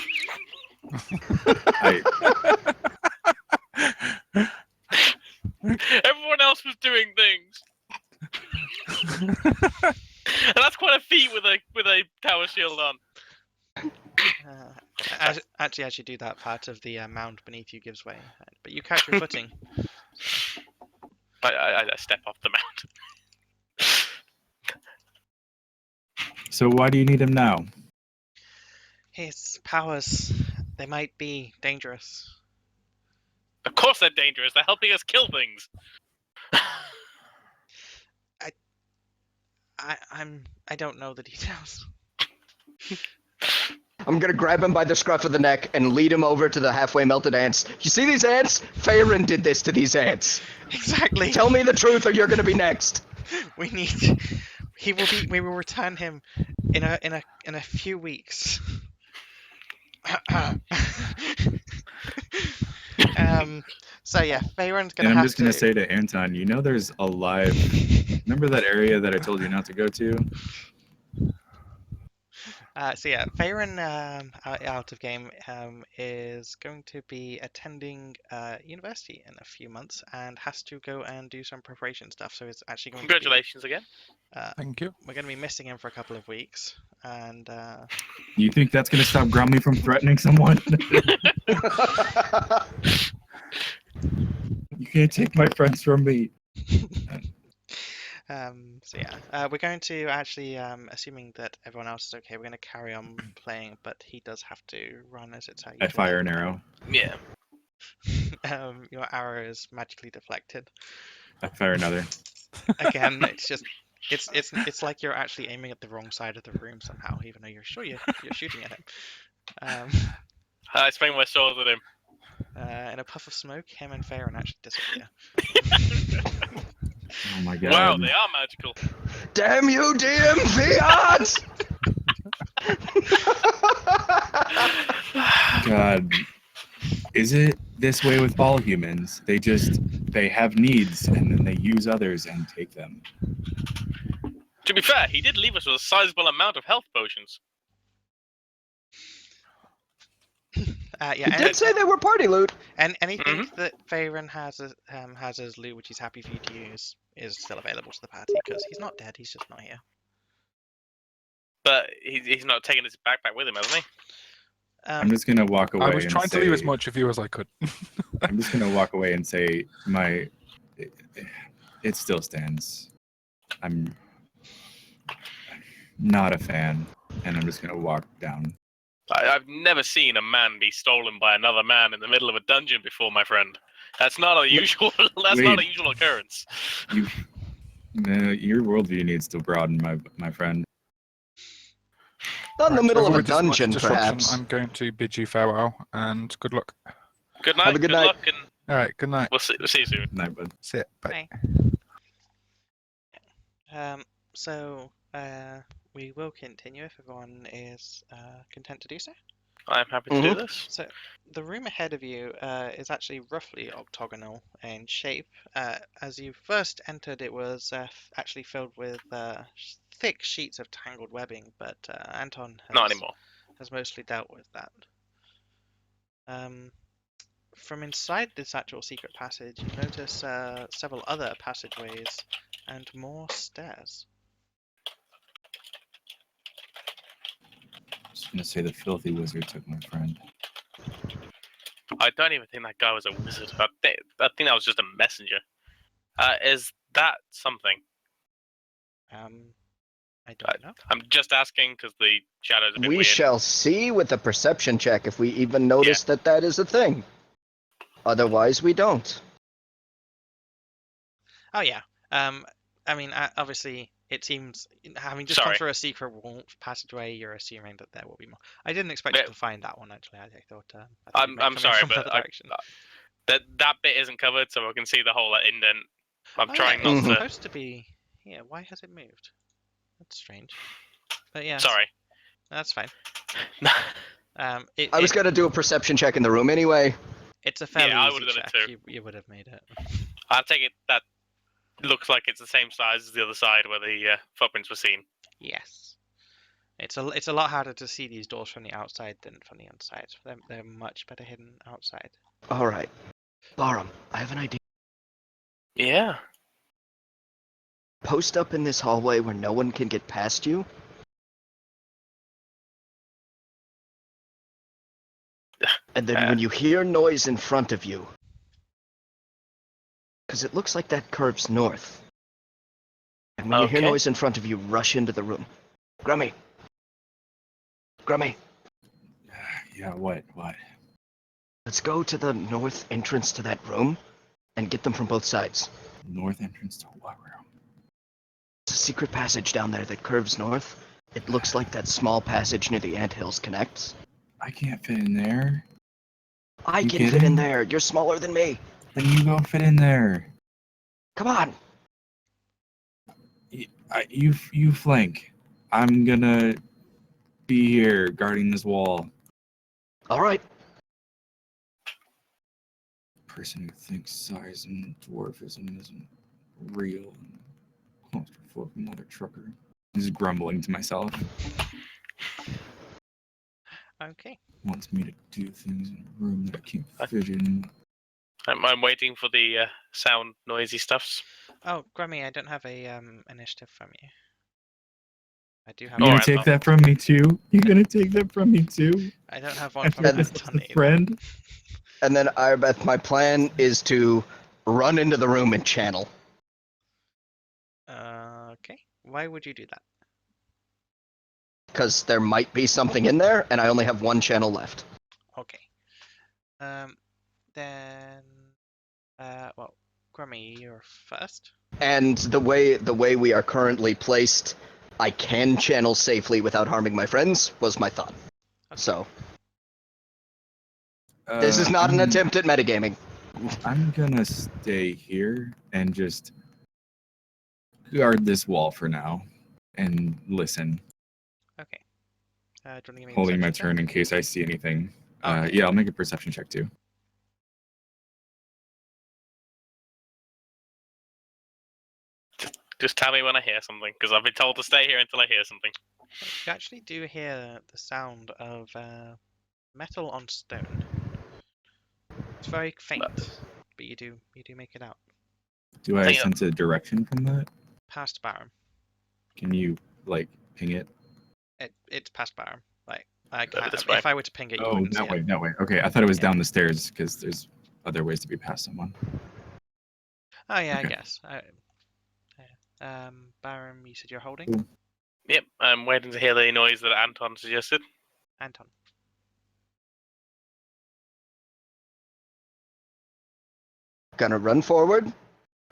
Everyone else was doing things. And that's quite a feat with a tower shield on. As you do that, part of the mound beneath you gives way, but you catch your footing. I step off the mount. So why do you need him now? His powers, they might be dangerous. Of course they're dangerous. They're helping us kill things. I don't know the details. I'm gonna grab him by the scruff of the neck and lead him over to the halfway melted ants. You see these ants? Faerun did this to these ants. Exactly. Tell me the truth or you're gonna be next. We will return him in a few weeks. So yeah, Faerun's gonna And I'm have just gonna say to Anton, you know there's a live remember that area that I told you not to go to? So yeah, Faerun out of game is going to be attending university in a few months and has to go and do some preparation stuff. So it's actually going Congratulations again. Thank you. We're going to be missing him for a couple of weeks, and You think that's gonna stop Grumly from threatening someone? You can't take my friends from me. so yeah, we're going to actually, assuming that everyone else is okay, we're going to carry on playing, but he does have to run as it's how you I do fire it. an arrow. Yeah. Your arrow is magically deflected. I fire another. Again, it's like you're actually aiming at the wrong side of the room somehow, even though you're sure you're shooting at him. I swing my sword at him. In a puff of smoke, him and Faerun actually disappear. Oh my god. Wow, they are magical. Damn you, DM Fiat! God. Is it this way with all humans? They have needs and then they use others and take them. To be fair, he did leave us with a sizable amount of health potions. Yeah, He did say they were party loot. and anything that Veyron has as loot, which is happy for you to use, is still available to the party because he's not dead. He's just not here. But he's not taking his backpack with him, hasn't he? I'm just gonna walk away. I was and trying say, to leave as much of you as I could. I'm just gonna walk away and say it still stands. I'm not a fan, and I'm just gonna walk down. I've never seen a man be stolen by another man in the middle of a dungeon before, my friend. That's not a usual. That's not a usual occurrence. Your worldview needs to broaden, my friend. Not in the Right, middle to of a avoid this much dungeon, disruption, perhaps. I'm going to bid you farewell and good luck. Good night. Have a good night. luck, and All right, good night. we'll see you soon. Night, bud. See ya. Bye. So we will continue if everyone is content to do so. I'm happy to do this. So the room ahead of you is actually roughly octagonal in shape. As you first entered, it was actually filled with thick sheets of tangled webbing, but Anton Not anymore. has mostly dealt with that. From inside this actual secret passage, you notice several other passageways and more stairs. Just gonna say the filthy wizard took my friend. I don't even think that guy was a wizard. I think that was just a messenger. Is that something? I don't know. I'm just asking because the shadow's a bit We weird. shall see with a perception check if we even notice that is a thing. Otherwise, we don't. Oh yeah. I mean, obviously, it seems having just come through a secret passageway, you're assuming that there will be more. I didn't expect you to find that one actually. I thought. I'm sorry, but direction. that bit isn't covered, so I can see the whole indent. I'm trying yeah, not it's to. supposed to be. Yeah, why has it moved? That's strange. But yeah. Sorry. That's fine. I was gonna do a perception check in the room anyway. It's a fairly I easy would've done check. it too. You would have made it. I take it that looks like it's the same size as the other side where the footprints were seen. Yes. It's a lot harder to see these doors from the outside than from the inside. They're much better hidden outside. All right, Barum, I have an idea. Yeah. Post up in this hallway where no one can get past you. And then when you hear noise in front of you, because it looks like that curves north. And when you hear noise in front of you, rush into the room. Grummy. Yeah, what? Let's go to the north entrance to that room and get them from both sides. North entrance to what room? It's a secret passage down there that curves north. It looks like that small passage near the anthills connects. I can't fit in there. I can fit in there. You're smaller than me. Then you go fit in there. Come on. You flank. I'm gonna be here guarding this wall. All right. Person who thinks size and dwarfism isn't real. Claustrophobic mother trucker. Just grumbling to myself. Okay. Wants me to do things in a room that I can't fit in. I'm waiting for the sound noisy stuffs. Oh, Grummy, I don't have a initiative from you. I do have. You're gonna take that from me too? You're gonna take that from me too? I don't have one After from this Anton either. friend? And then Arbeth, my plan is to run into the room and channel. Okay. Why would you do that? Because there might be something in there, and I only have one channel left. Okay. Then, well, Grummy, you're first. And the way we are currently placed, I can channel safely without harming my friends, was my thought. Okay. So, this is not an attempt at metagaming. I'm gonna stay here and just guard this wall for now and listen. Okay. Do you want to give me a Holding my perception turn check? in case I see anything. Okay. Yeah, I'll make a perception check too. Just tell me when I hear something, because I've been told to stay here until I hear something. You actually do hear the sound of metal on stone. It's very faint, but you do make it out. Do I Hang on. sense a direction from that? Past Barum. Can you like ping it? It's past Barum. Like I Over can't, this way. if I were to ping it, you Oh, wouldn't see that way, it. that way. Okay, I thought it was Yeah. down the stairs because there's other ways to be past someone. Oh yeah, I Okay. guess. Barum, you said you're holding? Cool. Yep, I'm waiting to hear the noise that Anton suggested. Anton. Gonna run forward,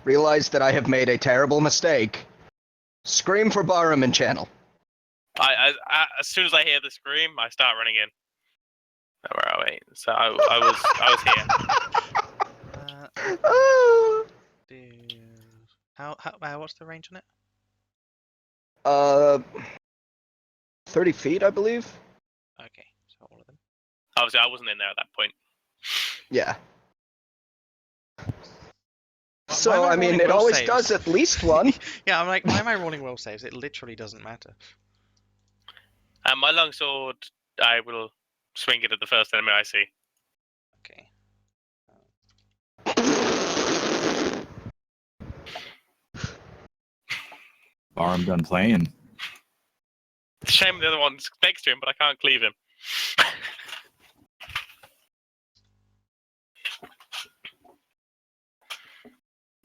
realize that I have made a terrible mistake, scream for Barum and channel. As soon as I hear the scream, I start running in. Where are we? So I was here. What's the range on it? 30 feet, I believe. Okay, so all of them. Obviously, I wasn't in there at that point. Yeah. Why So, am I I mean, rolling it will always saves? does at least one. Yeah, I'm like, why am I rolling will saves? It literally doesn't matter. My longsword, I will swing it at the first enemy I see. Okay. I'm done playing. Shame the other one's next to him, but I can't cleave him.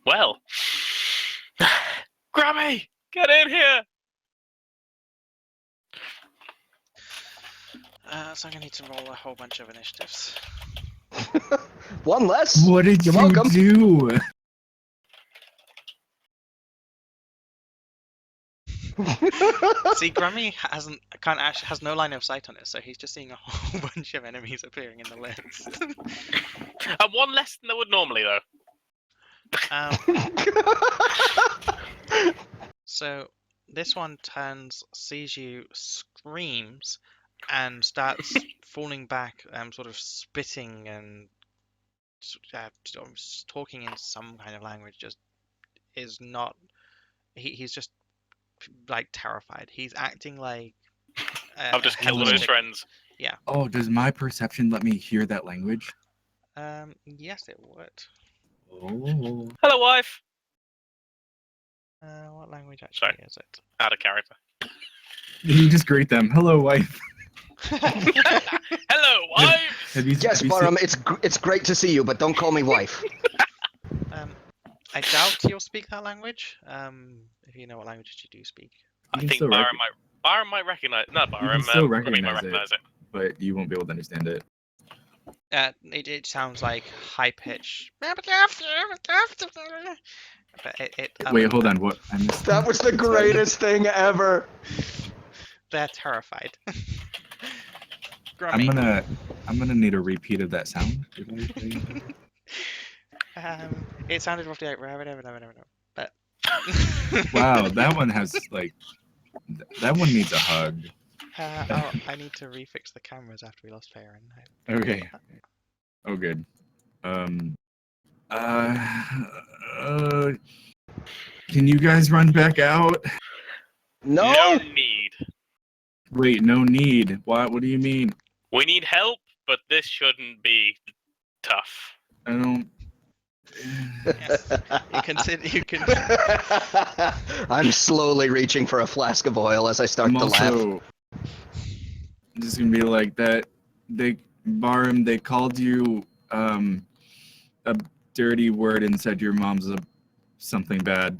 Well, Grammy, get in here! So I'm gonna need to roll a whole bunch of initiatives. One less. What did You're you welcome. do? See, Grammy has no line of sight on it, so he's just seeing a whole bunch of enemies appearing in the list. One less than there would normally, though. So this one sees you, screams, and starts falling back, sort of spitting and talking in some kind of language. Just is not. He's just like terrified. He's acting like I've just killed one of his friends. Yeah. Oh, does my perception let me hear that language? Yes, it would. Oh. Hello, wife. What language actually is it? Out of character. You just greet them. Hello, wife. Hello, wife. Yes, Barum, it's great to see you, but don't call me wife. I doubt you'll speak that language. If you know what languages you do speak. I think Byron might recognize. Not Byron. You can still Remy might recognize it. But you won't be able to understand it. It sounds like high pitch. But Wait, hold on. What? I missed That was the greatest thing ever. They're terrified. I'm gonna need a repeat of that sound. It sounded roughly like but Wow, that one has like that one needs a hug. I need to refix the cameras after we lost Farron. Okay. Oh, good. Can you guys run back out? No. No need. Wait, no need. What do you mean? We need help, but this shouldn't be tough. I don't. Yes. You can. I'm slowly reaching for a flask of oil as I start I'm to laugh. also just gonna be like that. Barum, they called you a dirty word and said your mom's something bad.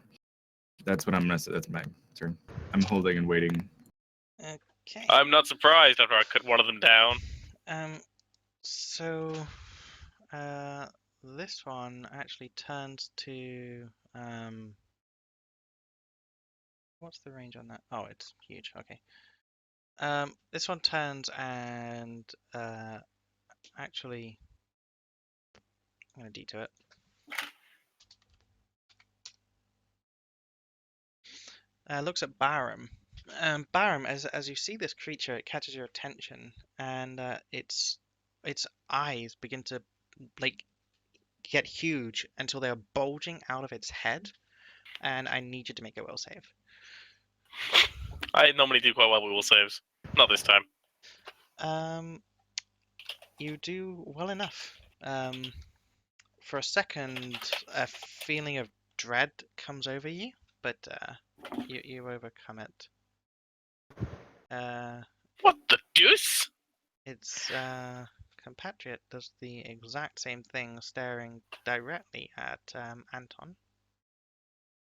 That's what I'm gonna say. That's my turn. I'm holding and waiting. Okay. I'm not surprised after I cut one of them down. So, this one actually turns to what's the range on that? Oh, it's huge. Okay. This one turns and actually, I'm gonna detour it. Looks at Barum. Barum, as you see this creature, it catches your attention, and its eyes begin to like get huge until they are bulging out of its head, and I need you to make a will save. I normally do quite well with will saves. Not this time. You do well enough. For a second, a feeling of dread comes over you, but you overcome it. What the deuce? Its compatriot does the exact same thing, staring directly at Anton.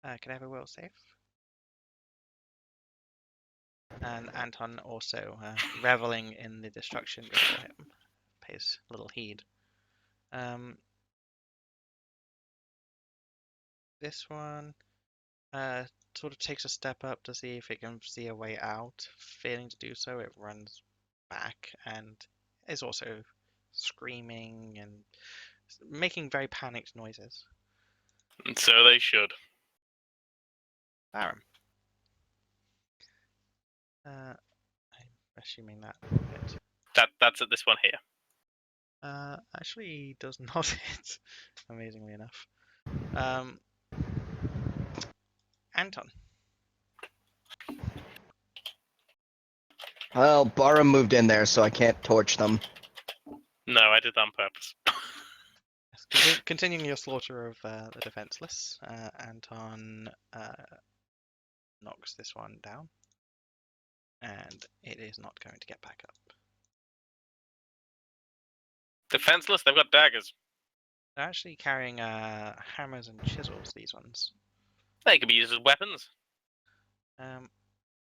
Can I have a will save? And Anton, also reveling in the destruction before him, pays little heed. This one sort of takes a step up to see if it can see a way out. Failing to do so, it runs back and is also screaming and making very panicked noises. And so they should. Baron. I'm assuming that will hit. That's at this one here. Actually does not hit, amazingly enough. Anton. Well, Barham moved in there, so I can't torch them. No, I did that on purpose. Continuing your slaughter of the defenseless, Anton knocks this one down, and it is not going to get back up. Defenseless? They've got daggers. They're actually carrying hammers and chisels, these ones. They can be used as weapons.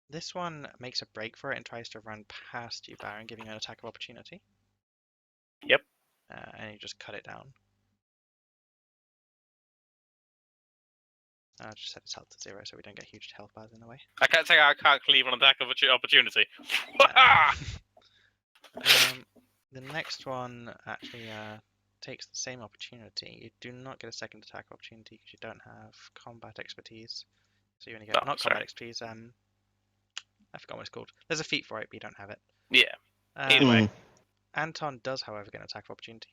This one makes a break for it and tries to run past you, Baron, giving you an attack of opportunity. Yep. And you just cut it down. I'll just set its health to 0 so we don't get huge health bars in the way. I can't say I can't cleave an attack of opportunity. The next one actually takes the same opportunity. You do not get a second attack opportunity because you don't have combat expertise. So you only get combat expertise. I forgot what it's called. There's a feat for it, but you don't have it. Yeah. Either way. Anton does, however, get an attack of opportunity.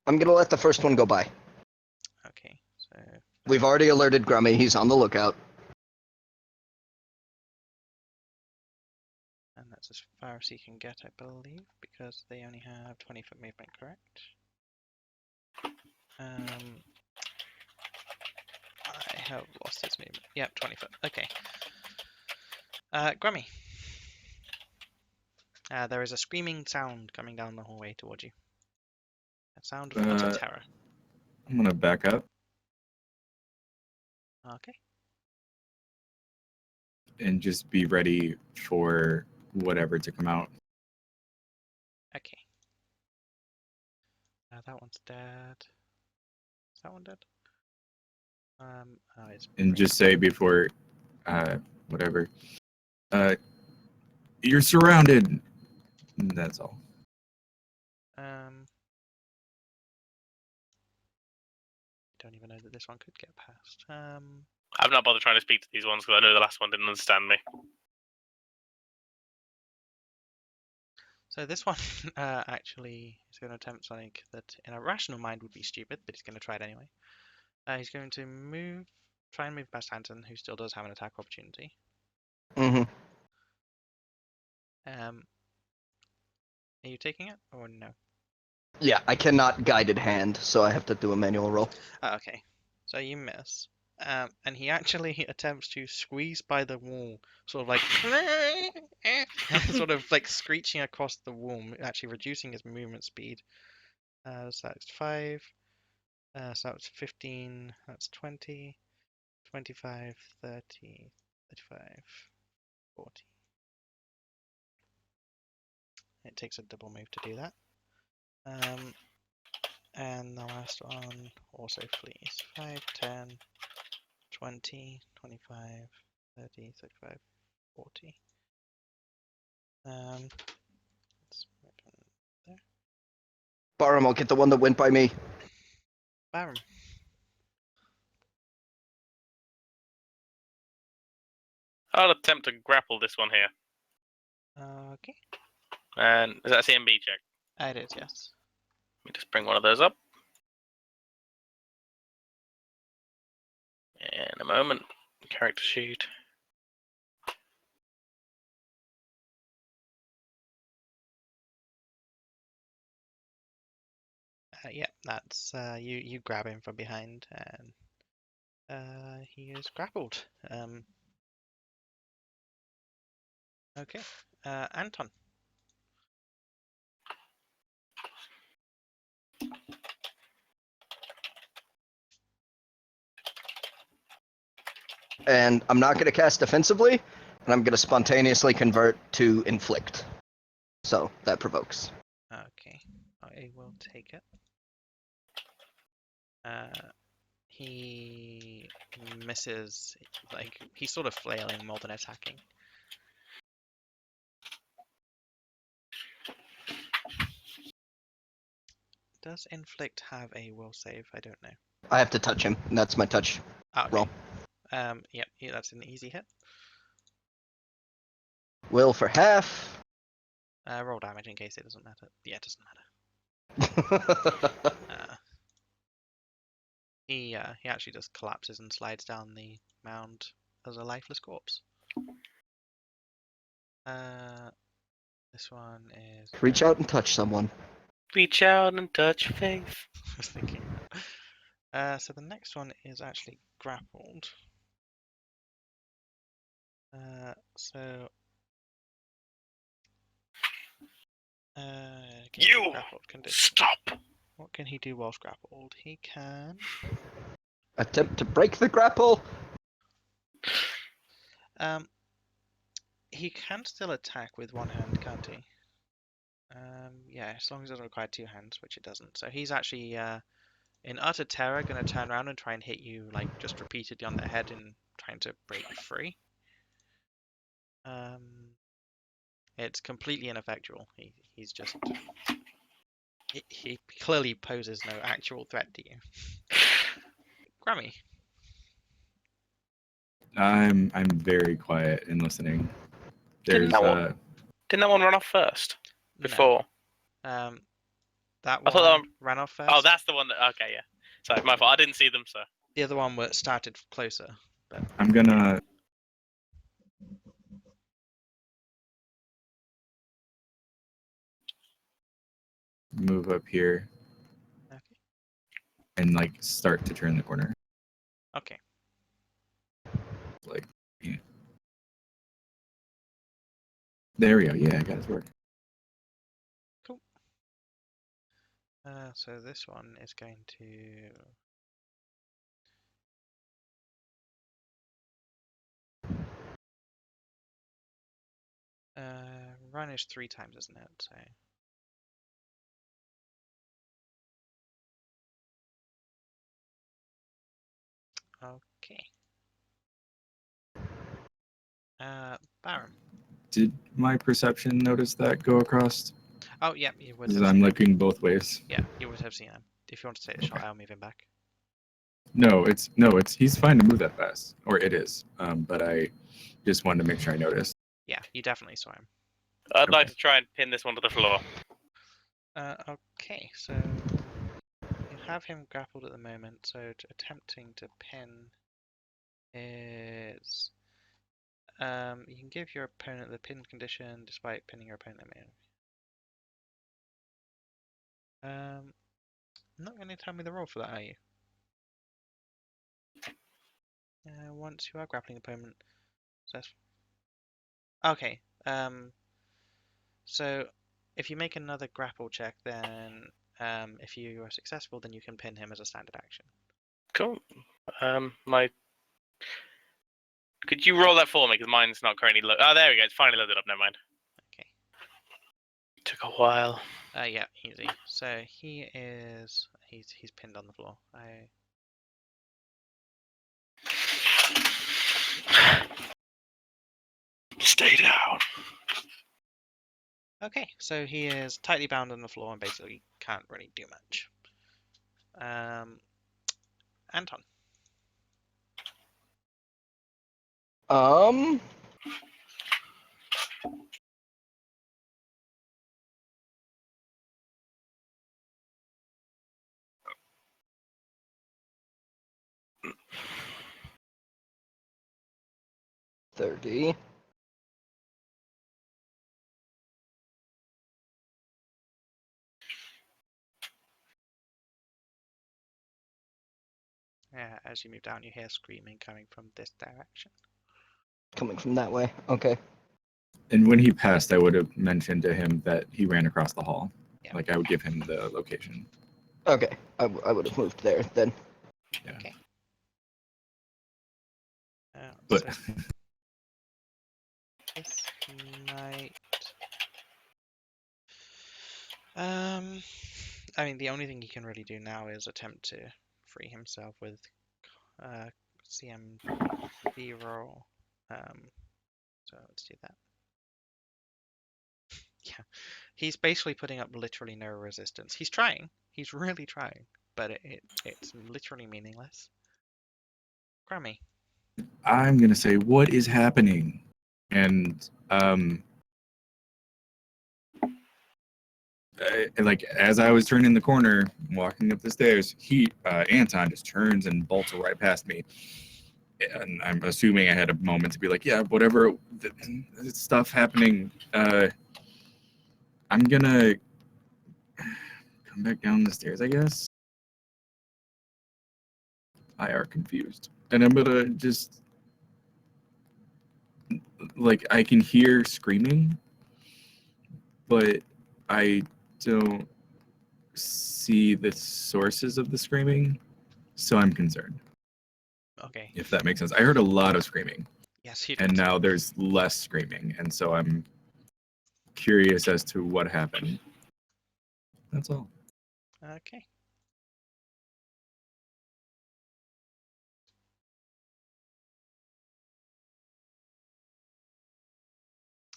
I'm gonna let the first one go by. Okay, so We've already alerted Grummy. He's on the lookout. and that's as far as he can get, I believe, because they only have 20-foot movement, correct? I have lost his movement. Yep, 20 foot. Okay. Grummy. There is a screaming sound coming down the hallway towards you. A sound of utter terror. I'm gonna back up Okay. and just be ready for whatever to come out. Okay. That one's dead. Is that one dead? Oh, it's And just say before, whatever. You're surrounded. That's all. Don't even know that this one could get past. I've not bothered trying to speak to these ones because I know the last one didn't understand me. So this one actually is going to attempt something that in a rational mind would be stupid, but he's going to try it anyway. He's going to try and move past Anton, who still does have an attack opportunity. Mm-hmm. Are you taking it or no? Yeah, I cannot guided hand, so I have to do a manual roll. Okay, so you miss. And he actually attempts to squeeze by the wall, sort of like sort of like screeching across the wall, actually reducing his movement speed. So that's 5. So that's 15. That's 20, 25, 30, 35, 40. It takes a double move to do that. And the last one also flees. 5, 10, 20, 25, 30, 35, 40. Let's move in there. Barham, I'll get the one that went by me. Baron. I'll attempt to grapple this one here. Okay. And is that a CMB check? It is, yes. Let me just bring one of those up. In a moment. Character sheet. Yeah, that's you grab him from behind, and he is grappled. Okay, Anton. And I'm not going to cast defensively, and I'm going to spontaneously convert to inflict. So that provokes. Okay, I will take it. He misses, like he's sort of flailing more than attacking. Does inflict have a will save? I don't know. I have to touch him, and that's my touch Okay. roll. Yep, yeah, that's an easy hit. Will for half. Roll damage in case it doesn't matter. Yeah, it doesn't matter. He actually just collapses and slides down the mound as a lifeless corpse. This one is. Reach out and touch someone. Reach out and touch faith. I was thinking that. So the next one is actually grappled. So. You grappled condition. stop. What can he do whilst grappled? He can. Attempt to break the grapple. He can still attack with one hand, can't he? Yeah, as long as it doesn't require two hands, which it doesn't. So he's actually, in utter terror, going to turn around and try and hit you, like, just repeatedly on the head and trying to break free. It's completely ineffectual. He's just... He clearly poses no actual threat to you. Grammy. I'm very quiet and listening. There's Didn't that one run off first? Before? No. That I one thought that one ran off first. Oh, that's the one that. Okay, yeah. Sorry, my fault. I didn't see them, so. The other one started closer. But... I'm gonna move up here Okay. and like start to turn the corner. Okay. Like, yeah. There we go. Yeah, I got it to work. Cool. So this one is going to. Run is 3 times, isn't it? So. Okay. Baron. Did my perception notice that go across? Oh, yeah, you would Because have I'm seen looking both ways. Yeah, you would have seen him. If you want to take the shot, Okay. I'll move him back. No, it's he's fine to move that fast, or it is. But I just wanted to make sure I noticed. Yeah, you definitely saw him. I'd like Okay. to try and pin this one to the floor. Okay, so you have him grappled at the moment, so attempting to pin is you can give your opponent the pin condition despite pinning your opponent. Not going to tell me the roll for that, are you? Once you are grappling opponent, successful. Okay. So if you make another grapple check, then if you are successful, then you can pin him as a standard action. Cool. Could you roll that for me? Because mine's not currently loaded. Oh, there we go. It's finally loaded up. Never mind. Okay. Took a while. Yeah, easy. So he's pinned on the floor. Stay down. Okay, so he is tightly bound on the floor and basically can't really do much. Anton. 30. Yeah, as you move down, you hear screaming coming from this direction. Coming from that way. Okay. And when he passed, I would have mentioned to him that he ran across the hall. Yeah. Like I would give him the location. Okay. I would have moved there then. Yeah. Okay. But So this might. I mean, the only thing he can really do now is attempt to free himself with CMB roll. So let's do that. Yeah, he's basically putting up literally no resistance. He's trying. He's really trying, but it's literally meaningless. Grammy. I'm gonna say, what is happening? And like as I was turning the corner, walking up the stairs, Anton just turns and bolts right past me. And I'm assuming I had a moment to be like, yeah, whatever stuff happening. I'm gonna come back down the stairs, I guess. I are confused, and I'm gonna just like I can hear screaming, but I don't see the sources of the screaming, so I'm concerned. Okay. If that makes sense. I heard a lot of screaming, Yes, you and did. now there's less screaming, and so I'm curious as to what happened. That's all. Okay.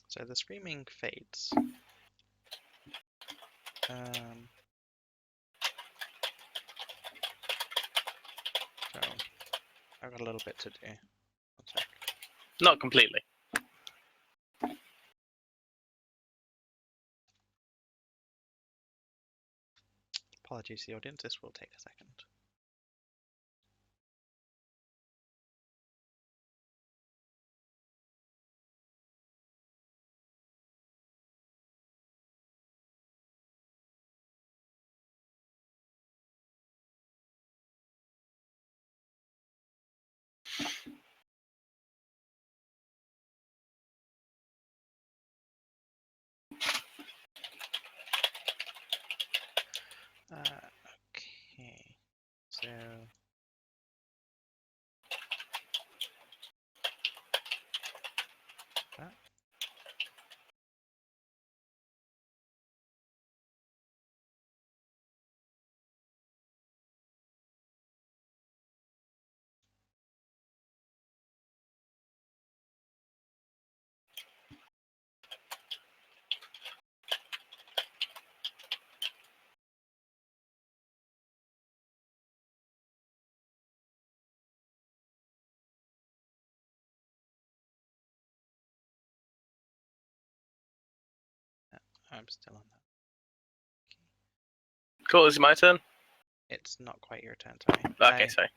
So the screaming fades. So I've got a little bit to do. One sec. Not completely. Apologies to the audience, this will take a second. Okay, so that. I'm still on that. Cool, is it my turn? It's not quite your turn, sorry. Okay, sorry.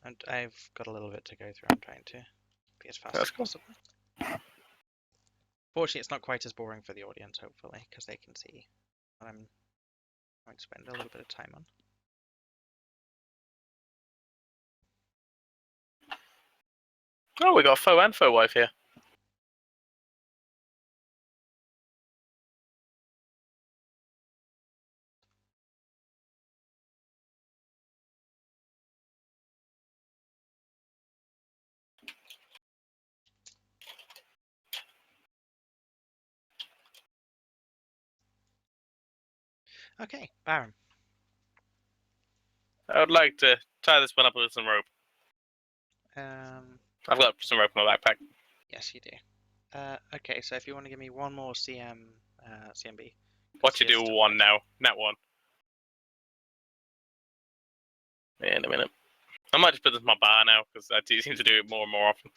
And I've got a little bit to go through. I'm trying to be as fast That's as cool. possible. Fortunately, it's not quite as boring for the audience, hopefully, because they can see what I'm going to spend a little bit of time on. Oh, we got foe and foe wife here. Okay, Baron. I would like to tie this one up with some rope. I've got some rope in my backpack. Yes, you do. Okay, so if you want to give me one more CMB. What you do one now? Not one. In a minute. I might just put this in my bar now, because I do seem to do it more and more often.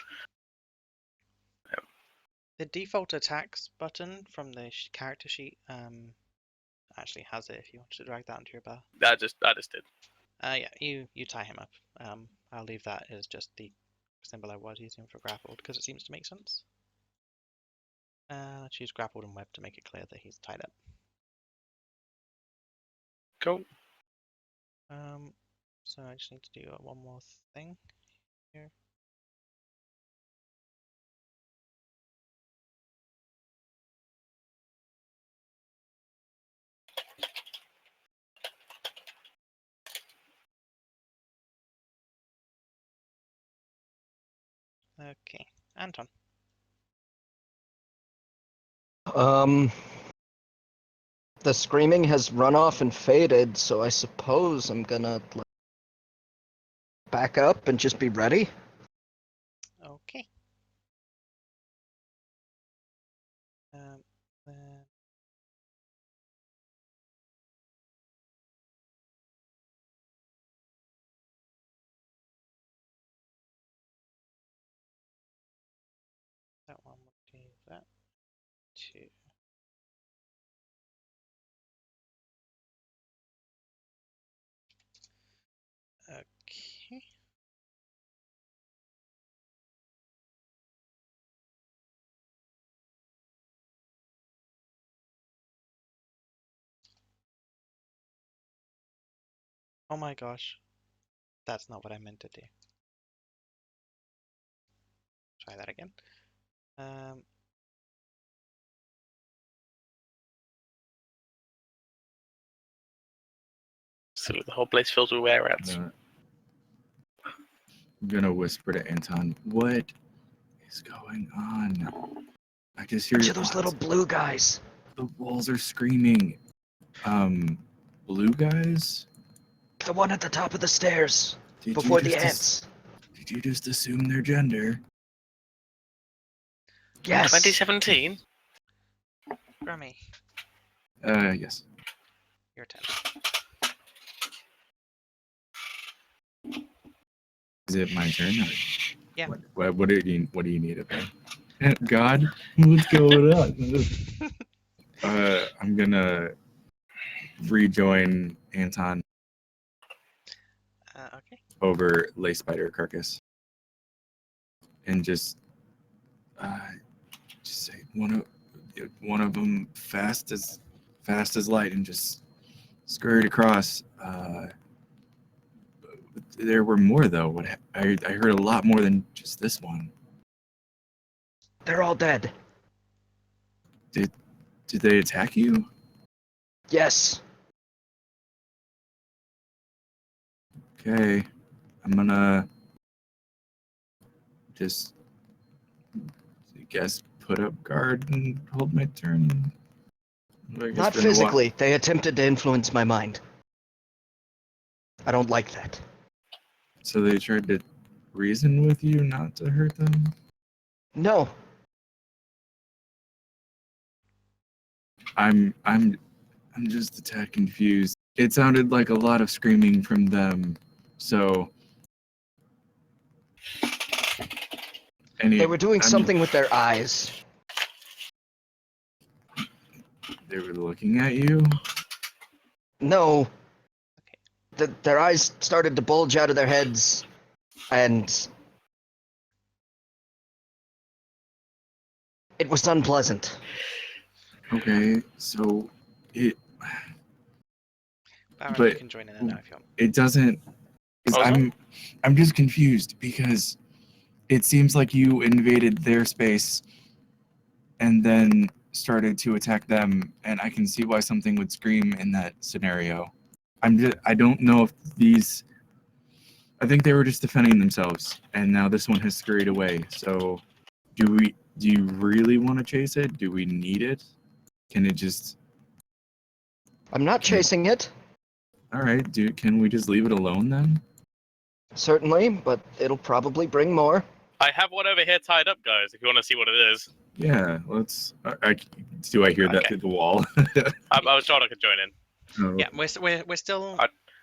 The default attacks button from the character sheet actually has it if you want to drag that into your bar. I just did. Yeah, you tie him up. I'll leave that as just the symbol I was using for grappled because it seems to make sense. I'll choose grappled and web to make it clear that he's tied up. Cool. So I just need to do one more thing here. Okay, Anton. The screaming has run off and faded, so I suppose I'm gonna back up and just be ready. Okay. Then that one would be that 2. Okay. Oh my gosh. That's not what I meant to do. Try that again. So the whole place fills with were rats. I'm gonna whisper to Anton, what is going on? I just hear To those little blue guys. the walls are screaming. Blue guys? The one at the top of the stairs. Did Before you the just ants. Did you just assume their gender? Yes. 2017? Grammy, Yes. your turn. Is it my turn? Or Yeah. What do you need of me? God, what's going on? I'm gonna rejoin Anton Okay. over Lay Spider Carcass, and just say one of them fast as light, and just scurried across. There were more though. What I heard a lot more than just this one. They're all dead. Did they attack you? Yes. Okay, I'm gonna just, I guess, put up guard and hold my turn. I guess Not we're gonna physically. They attempted to influence my mind. I don't like that. So they tried to reason with you not to hurt them? No. I'm just a tad confused. It sounded like a lot of screaming from them. So They were doing something with their eyes. They were looking at you? No. Their eyes started to bulge out of their heads, and it was unpleasant. Okay, so it Baron, But- you can join in now if you want. it doesn't 'cause Also? I'm just confused because it seems like you invaded their space and then started to attack them, and I can see why something would scream in that scenario. I don't know if I think they were just defending themselves, and now this one has scurried away. So do you really want to chase it? Do we need it? Can it just I'm not chasing it, all right, can we just leave it alone then? certainly, but it'll probably bring more. I have one over here tied up, guys, if you want to see what it is. Yeah, let's do I hear that Okay. through the wall? I was told I could join in. Oh, Yeah, we're still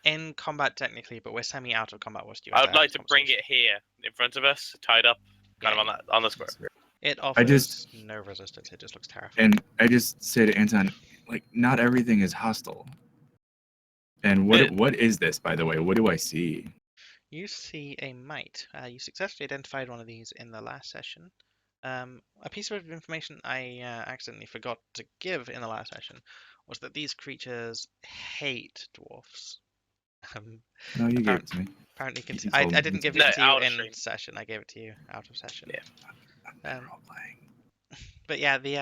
in combat technically, but we're semi out of combat whilst you. I would like to bring it here in front of us, tied up, kind of on the square. It offers just- no resistance. It just looks terrifying. And I just say to Anton, like, not everything is hostile. And what is this, by the way? What do I see? you see a mite. You successfully identified one of these in the last session. A piece of information I accidentally forgot to give in the last session was that these creatures hate dwarfs. No, you gave it to me. Apparently, You I told me. didn't give No, it to you out of in stream. session. I gave it to you out of session. Yeah. I'm better role-playing. But yeah, these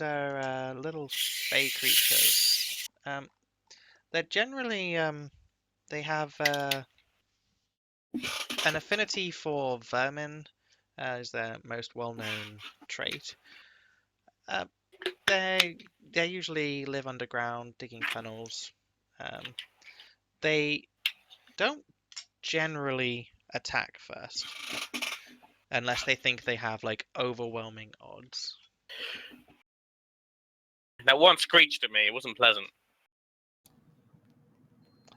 are little fey creatures. They're generally they have an affinity for vermin, is their most well-known trait. They usually live underground, digging tunnels. They don't generally attack first, unless they think they have like overwhelming odds. That one screeched at me. It wasn't pleasant.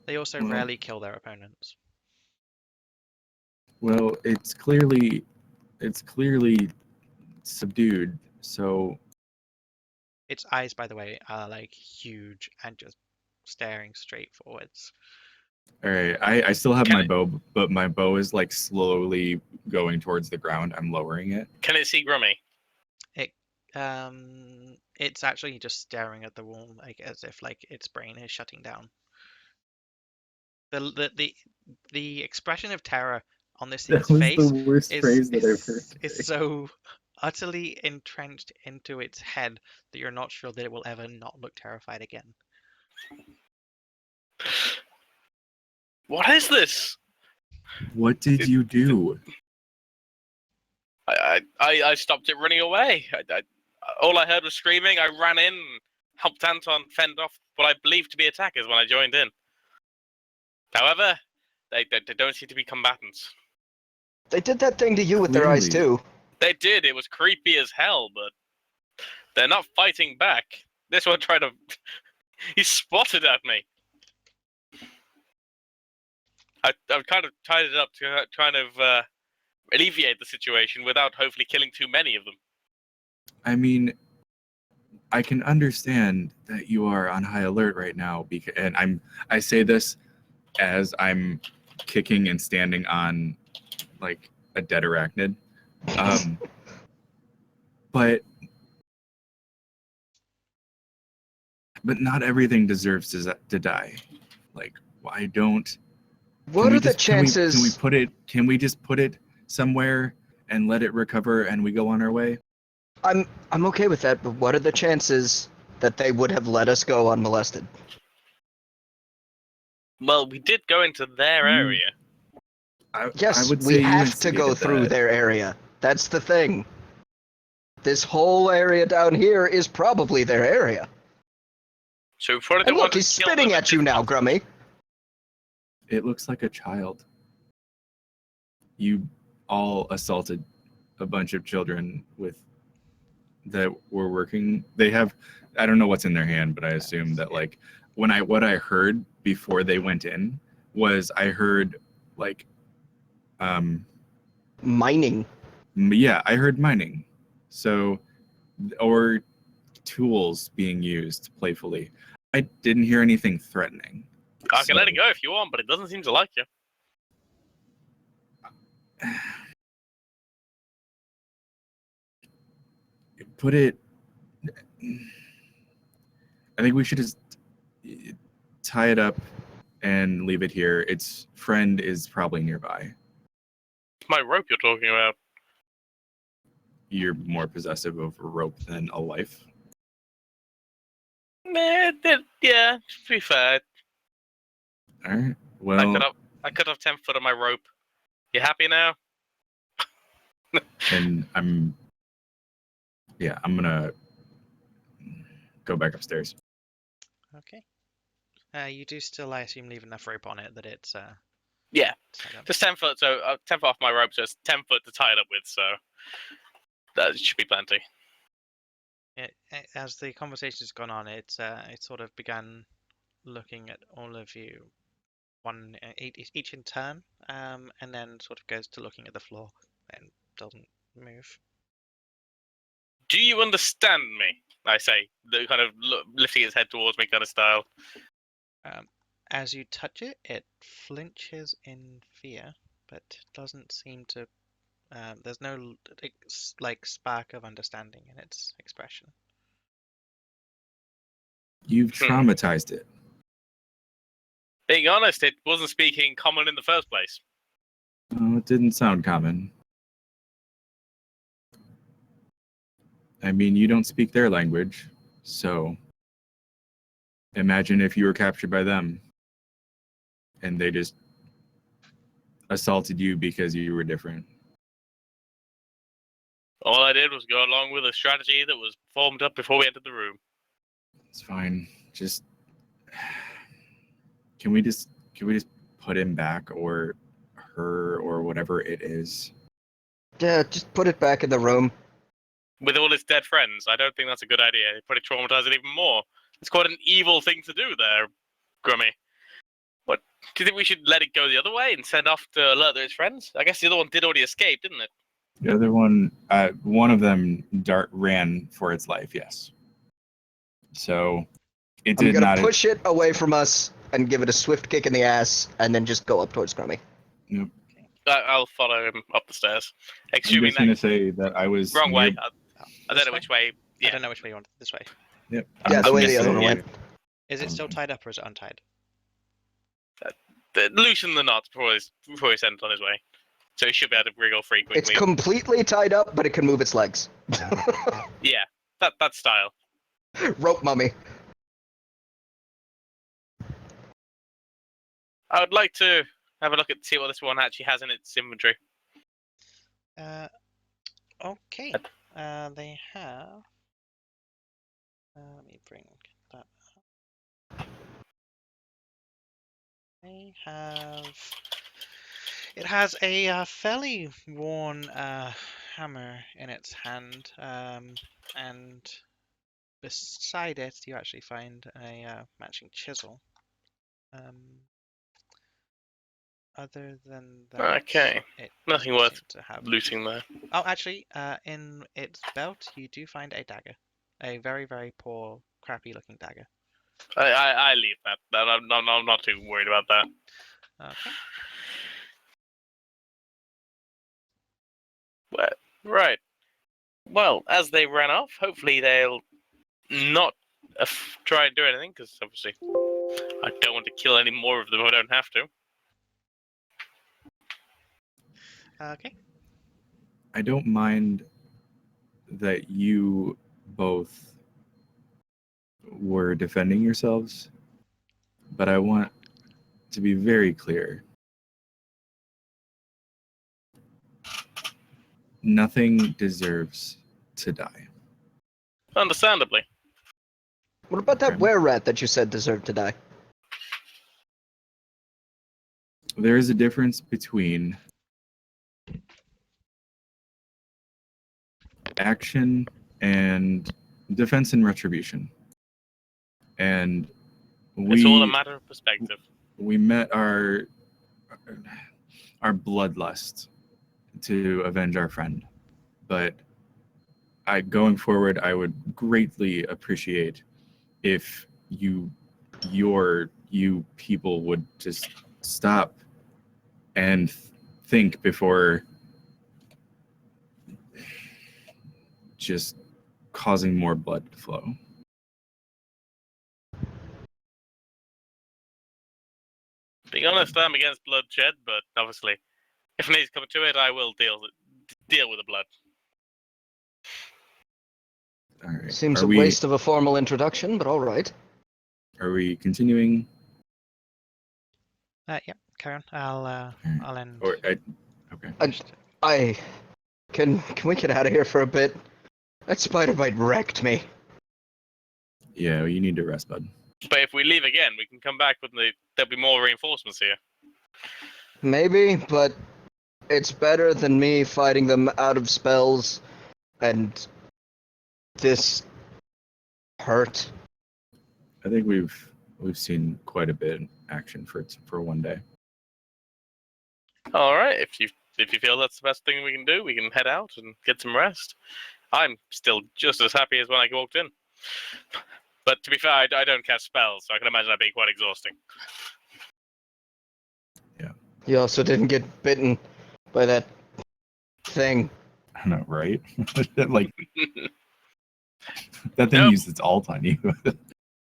They also Well- rarely kill their opponents. Well, it's clearly subdued. So Its eyes, by the way, are like huge and just staring straight forwards. all right, I still have Can my it- bow, but my bow is like slowly going towards the ground. I'm lowering it. Can it see Grummy? It's actually just staring at the wall, like as if like its brain is shutting down. The expression of terror on this thing's face worst is so utterly entrenched into its head that you're not sure that it will ever not look terrified again. What is this? What did you do? I stopped it running away. All I heard was screaming. I ran in, helped Anton fend off what I believed to be attackers when I joined in. However, they don't seem to be combatants. They did that thing to you with their eyes Clearly. too. They did. It was creepy as hell, but they're not fighting back. This one tried to... He spotted at me. I've kind of tied it up to kind of alleviate the situation without hopefully killing too many of them. I mean, I can understand that you are on high alert right now and I say this as I'm kicking and standing on like a dead arachnid. But not everything deserves to die. Like, why don't What are the chances? Can we just put it somewhere and let it recover and we go on our way? I'm okay with that, but what are the chances that they would have let us go unmolested? Well, we did go into their area. Yes, I would we say you have to go instigated through that. their area. That's the thing. This whole area down here is probably their area. So we probably And don't want look, to he's kill spitting them at you now, Grummy. It looks like a child. You all assaulted a bunch of children that were working. They have, I don't know what's in their hand, but I assume that like what I heard before they went in was I heard like Mining. yeah, I heard mining. So or tools being used playfully. I didn't hear anything threatening. I can let it go if you want, but it doesn't seem to like you. Put it. I think we should just tie it up and leave it here. Its friend is probably nearby. It's my rope you're talking about. You're more possessive of a rope than a life. Yeah, to be fair. All right. Well, I cut off 10 foot of my rope. You happy now? and I'm gonna go back upstairs. Okay. You do still, I assume, leave enough rope on it that it's Yeah. tied up. Just 10 foot, so 10 foot off my rope, so it's 10 foot to tie it up with, so that should be plenty. As the conversation's gone on, it sort of began looking at all of you, each in turn, and then sort of goes to looking at the floor and doesn't move. Do you understand me? I say, the kind of lifting his head towards me kind of style. As you touch it, it flinches in fear, but doesn't seem to. There's no like spark of understanding in its expression. You've traumatized it. Being honest, it wasn't speaking common in the first place. Oh, it didn't sound common. I mean, you don't speak their language, so imagine if you were captured by them and they just assaulted you because you were different. All I did was go along with a strategy that was formed up before we entered the room. It's fine. Just can we just put him back, or her, or whatever it is? Yeah, just put it back in the room. With all his dead friends, I don't think that's a good idea. It probably traumatized it even more. It's quite an evil thing to do there, Grummy. What? Do you think we should let it go the other way and send off to alert his friends? I guess the other one did already escape, didn't it? The other one, one of them ran for its life, yes. So it I'm did gonna not. push it away from us and give it a swift kick in the ass, and then just go up towards Crummy. Yep. I'll follow him up the stairs. I'm Assuming just going to that say that I was wrong way. near- I don't know which way. I Yeah. don't know which way you want it. This way. Yep. Yeah, the I'm way just the other gonna one say- went. Is it still tied up or is it untied? Loosen the knots before he sent on his way. So he should be able to wriggle free It's quickly. completely tied up, but it can move its legs. Yeah, that style. Rope mummy. I would like to have a look at see what this one actually has in its inventory. Okay. They have. Let me bring that up. They have. It has a fairly worn hammer in its hand, and beside it you actually find a matching chisel. Other than that, Okay, it nothing doesn't worth seem to have. looting there. Oh, actually, in its belt you do find a dagger, a very, very poor, crappy-looking dagger. I leave that. I'm not too worried about that. Okay. Well, right. Well, as they ran off, hopefully they'll not try and do anything, because obviously I don't want to kill any more of them if I don't have to. Okay. I don't mind that you both were defending yourselves, but I want to be very clear. Nothing deserves to die. Understandably. What about that Okay. were-rat that you said deserved to die? There is a difference between action and defense and retribution. And It's all a matter of perspective. we met our bloodlust to avenge our friend, but going forward, I would greatly appreciate if you people would just stop and think before just causing more blood to flow. Being honest, I'm against bloodshed, but obviously, if needs come to it, I will deal with the blood. All right. Seems Are a we, waste of a formal introduction, but all right. Are we continuing? Yeah. Carry on. I'll end. Okay. Can we get out of here for a bit? That spider bite wrecked me. Yeah, you need to rest, bud. But if we leave again, we can come back with there'll be more reinforcements here. Maybe, but it's better than me fighting them out of spells and this hurt. I think we've seen quite a bit in action for one day. All right, if you feel that's the best thing we can do, we can head out and get some rest. I'm still just as happy as when I walked in. But to be fair, I don't cast spells, so I can imagine that being quite exhausting. You also didn't get bitten by that thing. I know, right? Like that thing Nope. used its alt on you.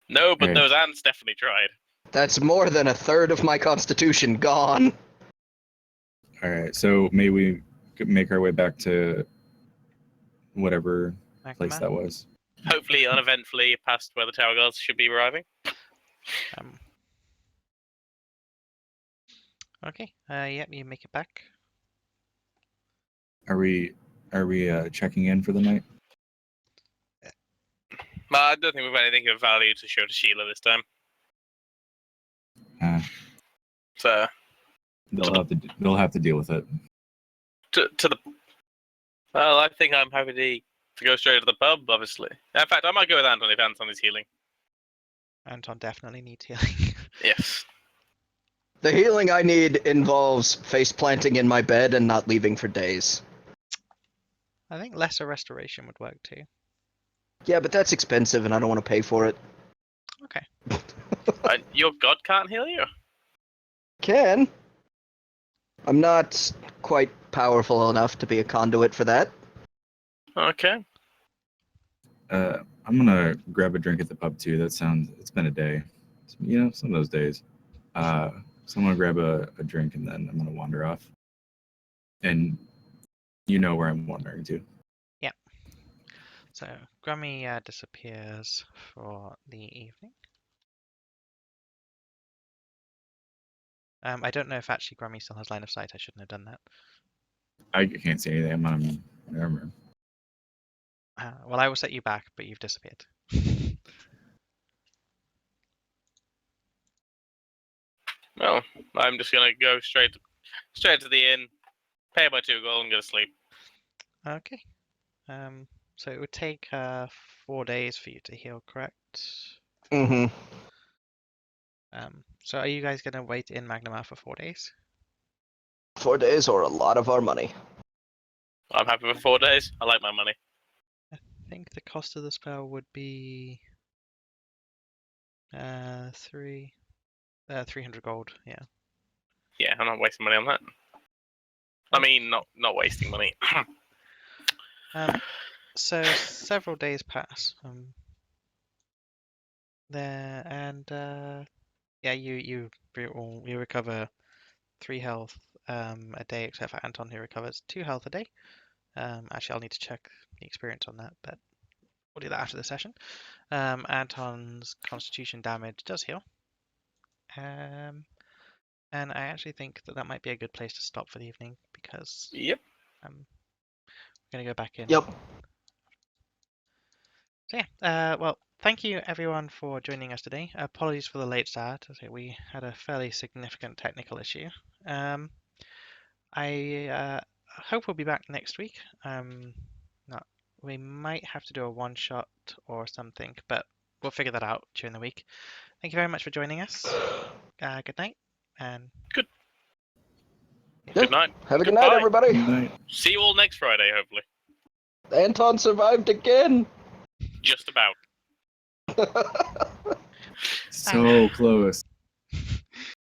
No, but Hey. those ants definitely tried. That's more than a third of my constitution gone. All right, so may we make our way back to whatever place Magma. that was. Hopefully, uneventfully, past where the tower guards should be arriving. Um, okay. Yep, you make it back. Are we checking in for the night? Well, I don't think we've got anything of value to show to Sheila this time. So They'll have to deal with it. to the. Well, I think I'm happy to go straight to the pub. Obviously, in fact, I might go with Anton if Anton is healing. Anton definitely needs healing. Yes. The healing I need involves face planting in my bed and not leaving for days. I think lesser restoration would work too. Yeah, but that's expensive and I don't want to pay for it. Okay. Your god can't heal you. Can. I'm not quite powerful enough to be a conduit for that. Okay. I'm gonna grab a drink at the pub too. It's been a day. You know, some of those days. So I'm gonna grab a drink and then I'm gonna wander off. And you know where I'm wandering to. So Grummy disappears for the evening. I don't know if actually Grummy still has line of sight. I shouldn't have done that. I can't see anything. I'm on whatever. Well, I will set you back, but you've disappeared. Well, I'm just gonna go straight to the inn, pay my 2 gold, and go to sleep. Okay. So it would take 4 days for you to heal, correct? Mm-hmm. So are you guys gonna wait in Magnamar for 4 days? 4 days or a lot of our money. I'm happy with 4 days. I like my money. I think the cost of the spell would be 300 gold. Yeah. Yeah, I'm not wasting money on that. I mean, not wasting money. So several days pass. There and yeah, you recover 3 health a day, except for Anton, who recovers 2 health a day. Actually, I'll need to check the experience on that, but we'll do that after the session. Anton's Constitution damage does heal. And I actually think that might be a good place to stop for the evening because Yep. we're gonna go back in. Yep. So yeah, well, thank you everyone for joining us today. Apologies for the late start. As I say, we had a fairly significant technical issue. I hope we'll be back next week. We might have to do a one-shot or something, but we'll figure that out during the week. Thank you very much for joining us. Good night, and Good. Yeah. Good night. Have a good night, Goodbye. everybody. Good night. See you all next Friday, hopefully. Anton survived again. Just about. So close.